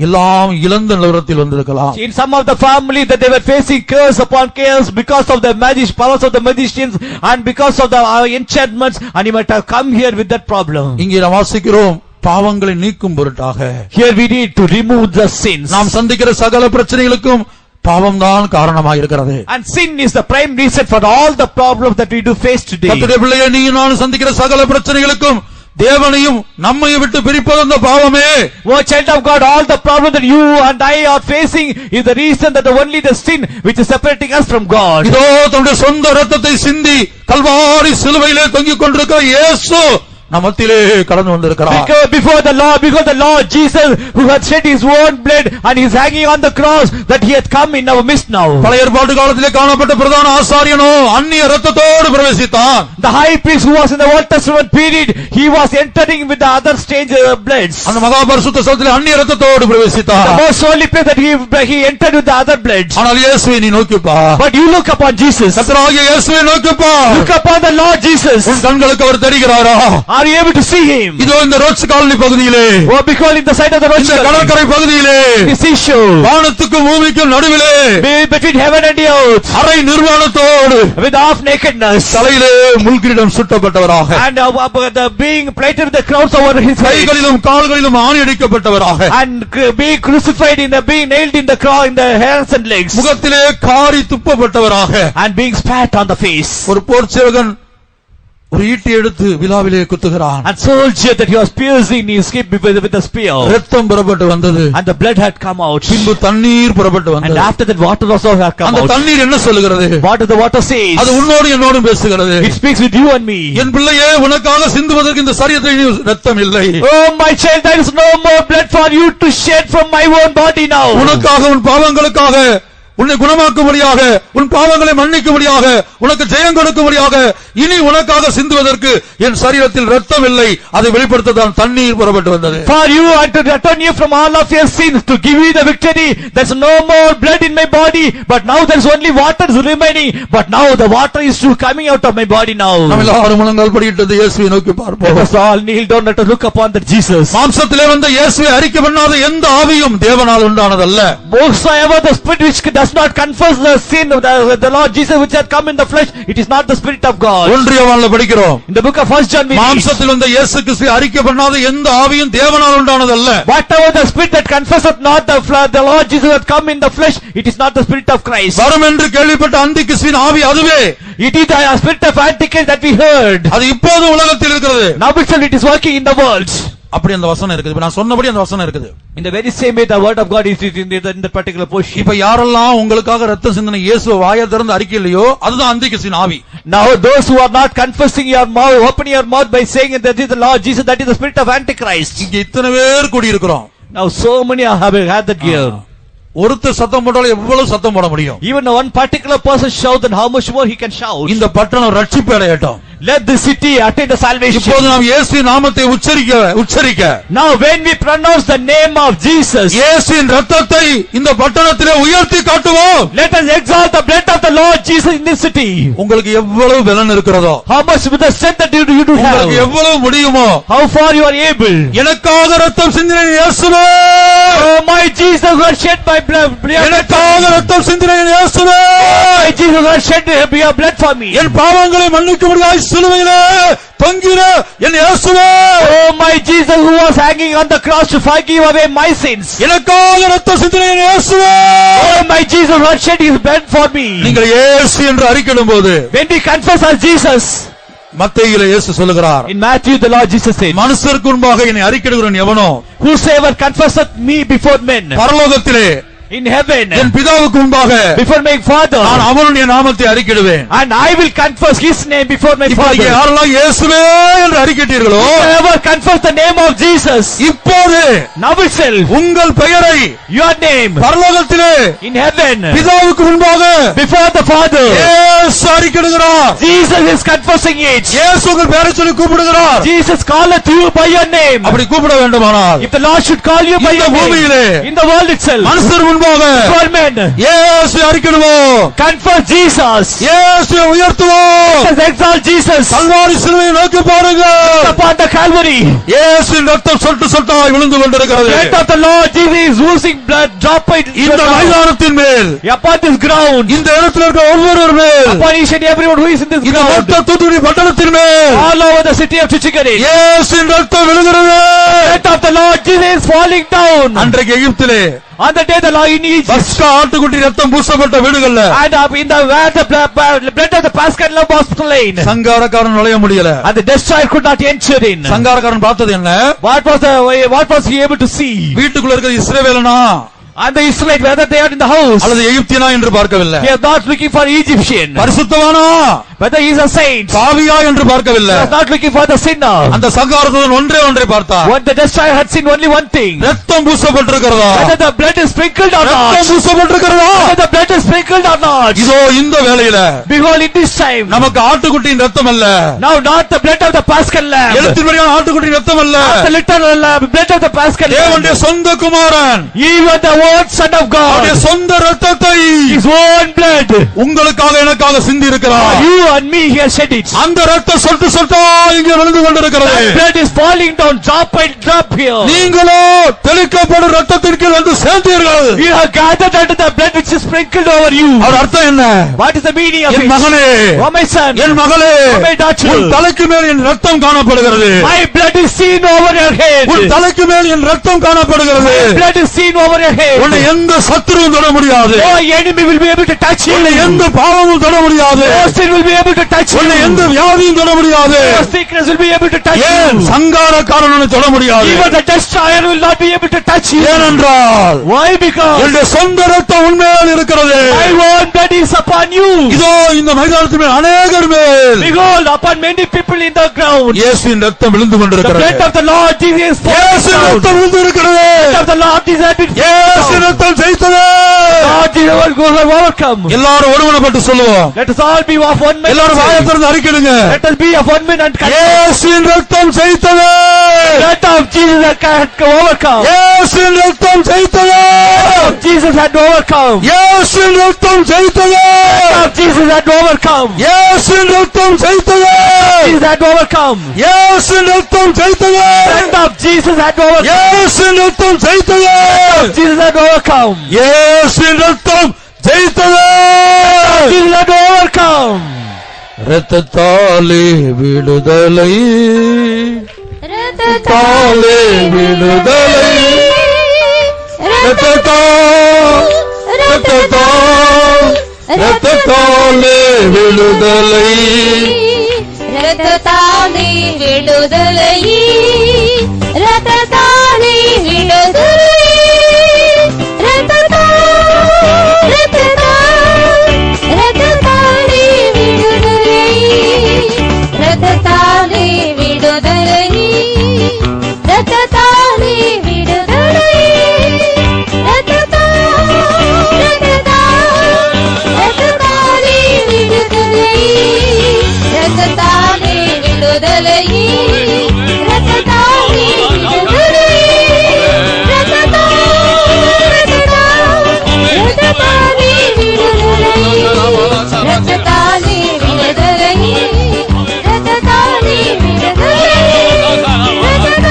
எல்லாம் இழந்த நிலவரத்தில் வந்திருக்கலாம். In some of the family that they were facing curse upon curse because of the powers of the magicians and because of the enchantments, and you might have come here with that problem. இங்கே நாம் வாசிக்கிறோம், பாவங்களை நீக்கும் பொருட்டாக. Here we need to remove the sins. நாம் சந்திக்கிற சகல பிரச்சனைகளுக்கும் பாவம் தான் காரணமாக இருக்கிறது. And sin is the prime reason for all the problems that we do face today. கர்த்தருடைய பிள்ளையே, நீ நான் சந்திக்கிற சகல பிரச்சனைகளுக்கும் தேவனையும் நம்மையும் விட்டு பிரிப்பது அந்த பாவமே. Oh child of God, all the problems that you and I are facing is the reason that only the sin which is separating us from God. இதோ தன்னுடைய சொந்த இரத்தத்தை சிந்தி கல்வாரி சிலுவையிலே தொங்கிக் கொண்டிருக்கிற இயேசு நமத்திலே கடந்து வந்திருக்கிறார். Before the Lord Jesus who had shed his own blood and is hanging on the cross, that he had come in our midst now. பழைய ஏற்பாட்டு காலத்திலே காணப்பட்ட பிரதான ஆசாரியனோ அந்நிய இரத்தத்தோடு பிரவேசித்தான். The high priest who was in the Old Testament period, he was entering with the other strange bloods. அந்த மகா பரிசுத்த ஸ்தலத்திலே அந்நிய இரத்தத்தோடு பிரவேசித்தான். The most holy place that he entered with the other bloods. ஆனால் இயேசுவை நீ நோக்கி பார். But you look upon Jesus. கர்த்தராகிய இயேசுவை நோக்கி பார். Look upon the Lord Jesus. உன் கண்களுக்கு அவர் தெரிகிறாரா? Are you able to see him? இதோ இந்த ரோட்ஸ் காலனி பகுதியிலே, Oh, because in the side of the road, இந்த கடற்கரை பகுதியிலே, the seashore, வானத்துக்கும் பூமிக்கும் நடுவிலே, between heaven and the earth, அரை நிர்வாணத்தோடு, with half nakedness, தலையிலே முள்கிரீடம் சுட்டப்பட்டவராக, and being plated with the crowns over his head, கைகளிலும் கால்களிலும் ஆணி அடிக்கப்பட்டவராக, and being crucified being nailed in the cross in the hands and legs, முகத்திலே காரி துப்பப்பட்டவராக, and being spat on the face. ஒரு போர்ச்சேவகன் ஒரு ஈட்டி எடுத்து விலாவிலே குத்துகிறான். And soldier that he was piercing his hip with a spear. ரத்தம் புறப்பட்டு வந்தது. And the blood had come out. பின்பு தண்ணீர் புறப்பட்டு And வந்தது. after that water also had come அந்த out. தண்ணீர் என்ன சொல்லுகிறது? What does the water say? அது உன்னோடு என்னோடும் பேசுகிறது. It speaks with you and me. என் பிள்ளையே, உனக்காக சிந்துவதற்கு இந்த சரீரத்தில் ரத்தம் இல்லை. Oh my child, there is no more blood for you to shed from my own body now. உனக்காக, உன் பாவங்களுக்காக, உன்னை குணமாக்கும்படியாக, உன் பாவங்களை மன்னிக்கும்படியாக, உனக்கு ஜெயம் கொடுக்கும்படியாக, இனி உனக்காக சிந்துவதற்கு என் சரீரத்தில் ரத்தம் இல்லை. அதை வெளிப்படுத்தத்தான் தண்ணீர் புறப்பட்டு வந்தது. For you and to return you from all of your sins, to give you the victory. There's no more blood in my body, but now there's only water remaining. But now the water is coming out of my body now. நாம் எல்லாரும் முழங்கால் படியிட்டது இயேசுவை நோக்கி பார்ப்போம். Let us all kneel down, let us look upon the Jesus. மாம்சத்திலே வந்த இயேசுவை அறிக்கை பண்ணாத எந்த ஆவியும் தேவனால் உண்டானதல்ல. Whosoever the spirit which does not confess the sin of the Lord Jesus which had come in the flesh, it is not the Spirit of God. 1 யோவான்ல படிக்கிறோம். In the book of 1 John we read, மாம்சத்தில் வந்த இயேசு கிறிஸ்துவை அறிக்கை பண்ணாத எந்த ஆவியும் தேவனால் உண்டானதல்ல. whatever the spirit that confesseth not the Lord Jesus had come in the flesh, it is not the Spirit of Christ. வரும் என்று கேள்விப்பட்ட அந்திகிறிஸ்துவின் ஆவி அதுவே. It is the spirit of Antichrist that we heard. அது இப்போது உலகத்தில் இருக்கிறது. Now itself it is working in the world. அப்படி அந்த வசனம் இருக்குது. இப்ப நான் சொன்னபடி அந்த வசனம் இருக்குது. In the very same way the word of God is in the particular portion. இப்ப யாரெல்லாம் உங்களுக்காக ரத்தம் சிந்தின இயேசுவை வாயை திறந்து அறிக்கையிலையோ அதுதான் அந்திகிறிஸ்துவின் ஆவி. Now those who are not confessing your mouth, opening your mouth by saying that is the Lord Jesus, that is the spirit of Antichrist. இங்க இத்தனை பேர் கூடி இருக்கிறோம். Now so many have had that gear. ஒருத்தர் சத்தம் போட்டாலும் எவ்வளவு சத்தம் போட முடியும்? Even one particular person shout, then how much more he can shout. இந்த பட்டணம் ரட்சிப்பு அடையட்டும். Let the city attain the salvation. இப்போது நாம் இயேசுவின் நாமத்தை உச்சரிக்க Now when we pronounce the name of Jesus, இயேசுவின் இரத்தத்தை இந்த பட்டணத்திலே உயர்த்தி காட்டுவோம். let us exalt the blood of the Lord Jesus in this city. உங்களுக்கு எவ்வளவு பலன் இருக்கிறதோ, How much with the strength that you do உங்களுக்கு have, எவ்வளவு முடியுமோ, how far you are able. எனக்காக ரத்தம் சிந்தின இயேசுவே, Oh my Jesus who has shed my blood, எனக்காக ரத்தம் சிந்தின இயேசுவே, my Jesus who has shed your blood for me. என் பாவங்களை மன்னிக்கும்படியாய் சிலுவையிலே தொங்கின என் இயேசுவே, Oh my Jesus who was hanging on the cross to forgive away my sins. எனக்காக ரத்தம் சிந்தின என் இயேசுவே. Oh my Jesus who has shed his blood for me. நீங்கள் இயேசு என்று அறிக்கையிடும்போது When we confess as Jesus, மத்தேயுவிலே இயேசு சொல்லுகிறார், in Matthew the Lord Jesus said, மனுஷருக்கு முன்பாக என்னை அறிக்கையிடுகிறவன் எவனோ whosoever confesseth me before men, பரலோகத்திலே in heaven, என் பிதாவுக்கு முன்பாக before my Father, நான் அவனுடைய நாமத்தை அறிக்கையிடுவேன். and I will confess his name before my இப்ப இங்க Father. யாரெல்லாம் இயேசுவே என்று அறிக்கையிட்டீர்களோ, Whoever confess the name of Jesus, இப்போது now itself, உங்கள் பெயரை your name, பரலோகத்திலே in heaven, பிதாவுக்கு முன்பாக before the Father, இயேசு அறிக்கையிடுகிறார். Jesus is confessing it. இயேசு உங்கள் பெயரை சொல்லி கூப்பிடுகிறார். Jesus calleth you by your name. அப்படி கூப்பிட வேண்டுமானால் If the Lord should call you by இந்த your பூமியிலே, name, in the world itself, மனுஷர் முன்பாக before men, இயேசு அறிக்கையிடுவோம். confess Jesus. இயேசுவை உயர்த்துவோம். Let us exalt Jesus Kalvari சிலுவையை நோக்கி பாருங்க. upon the Calvary. இயேசுவின் ரத்தம் சொட்டு சொட்டாய் விழுந்து கொண்டிருக்கிறது. The blood of the Lord Jesus is oozing blood, drop it இந்த மைதானத்தின் மேல், upon this ground, இந்த இடத்தில் இருக்கிற ஒவ்வொருவர் மேல், upon each and everyone who is in this இந்த ground, மொத்த தூத்துக்குடி பட்டணத்தின் மேல் all over the city of Chichikari. இயேசுவின் ரத்தம் விழுகிறது. The blood of the Lord Jesus is falling down. அன்றைக்கு எகிப்திலே On the day the Lord in Egypt, பஸ்கா ஆட்டுக்குட்டி ரத்தம் பூசப்பட்ட வீடுகள்ல and in the where the blood of the Paschal lamb was slain, சங்காரக்காரன் நுழைய முடியல. and the destroyer could not enter in. சங்காரக்காரன் பார்த்தது என்ன? What was he able to see? வீட்டுக்குள்ள இருக்கிற இஸ்ரவேலனா And the Israelites, whether they are in the house, அல்லது எகிப்தியனா என்று பார்க்கவில்லை. he is not looking for Egyptian. பரிசுத்தவானா Whether he is a saint, பாவியா என்று பார்க்கவில்லை. he is not looking for the sinner. அந்த சங்காரத்துடன் ஒன்றை பார்த்தார். What the destroyer had seen only one thing, ரத்தம் பூசப்பட்டிருக்கிறதா? whether the blood is sprinkled or ரத்தம் not. பூசப்பட்டிருக்கிறதா? Whether the blood is sprinkled or not. இதோ இந்த வேளையில Behold, in this time, நமக்கு ஆட்டுக்குட்டியின் ரத்தம் அல்ல, now not the blood of the Paschal lamb, எழுத்தின்படியான ஆட்டுக்குட்டியின் ரத்தம் அல்ல, not the literal blood of the Paschal lamb, தேவனுடைய சொந்த குமாரன் even the own Son of God, அவருடைய சொந்த ரத்தத்தை his own blood, உங்களுக்காக எனக்காக சிந்தி இருக்கிறார். you and me, he has shed it. அந்த ரத்தம் சொட்டு சொட்டா இங்கே விழுந்து கொண்டிருக்கிறது. That blood is falling down drop by drop here. நீங்களோ தெளிக்கப்படும் ரத்தத்தின் கீழ் வந்து சேர்ந்தீர்கள். You have gathered under the blood which is sprinkled over you. அவர் அர்த்தம் என்ன? What is the meaning of N it? மகனே, Oh my son, என் மகளே, oh my daughter, உன் தலைக்கு மேல் என் ரத்தம் காணப்படுகிறது. my blood is seen over your head. உன் தலைக்கு மேல் என் ரத்தம் காணப்படுகிறது. My blood is seen over your head. உன்னை எந்த சத்துருவும் தொட முடியாது. No enemy will be able to touch you. உன்னை எந்த பாவமும் தொட முடியாது. No sin will be able to touch you. உன்னை எந்த வியாதியும் தொட முடியாது. Your sickness will be able to touch ஏன் you. சங்காரக்காரன் உன்னை தொட முடியாது. Even the destroyer will not be able to touch you. ஏனென்றால் Why? Because என்னுடைய சொந்த ரத்தம் உன்மேல் இருக்கிறது. my own blood is upon you. இதோ இந்த மைதானத்தின் மேல் அநேகர் மேல் Behold, upon many people in the ground. இயேசுவின் ரத்தம் விழுந்து The கொண்டிருக்கிறது. blood of the Lord Jesus is இயேசுவின் poured ரத்தம் down. விழுந்து இருக்கிறது. The blood of the Lord Jesus has been poured இயேசுவின் down. ரத்தம் ஜெயித்தது. Lord Jesus will overcome. எல்லாரும் ஒருமனப்பட்டு சொல்லுவோம். Let us all be of one mind. எல்லாரும் வாயை திறந்து அறிக்கையிடுங்க. Let us be of one mind and confess. இயேசுவின் ரத்தம் ஜெயித்தது. The blood of Jesus had overcome. இயேசுவின் ரத்தம் ஜெயித்தது. Jesus had overcome. இயேசுவின் ரத்தம் ஜெயித்தது. Jesus had overcome. இயேசுவின் ரத்தம் ஜெயித்தது. Jesus had overcome. இயேசுவின் ரத்தம் ஜெயித்தது. The blood of Jesus had overcome. இயேசுவின் ரத்தம் ஜெயித்தது. Jesus had overcome. இயேசுவின் ரத்தம் ஜெயித்தது. Jesus had overcome. இரத்தத்தாலே விடுதலை, இரத்தத்தாலே விடுதலை, இரத்தத்தாலே விடுதலை, ரத்தத்தாலே விடுதலை, ரத்தத்தாலே விடுதலை, ரத்தத்தாலே விடுதலை, ரத்தத்தாலே விடுதலை, ரத்தத்தாலே விடுதலை, ரத்தத்தாலே விடுதலை, ரத்தத்தாலே விடுதலை, ரத்தத்தாலே விடுதலை, ரத்தத்தாலே விடுதலை, ரத்தத்தாலே விடுதலை, ரத்தத்தாலே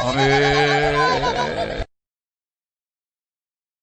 아멘.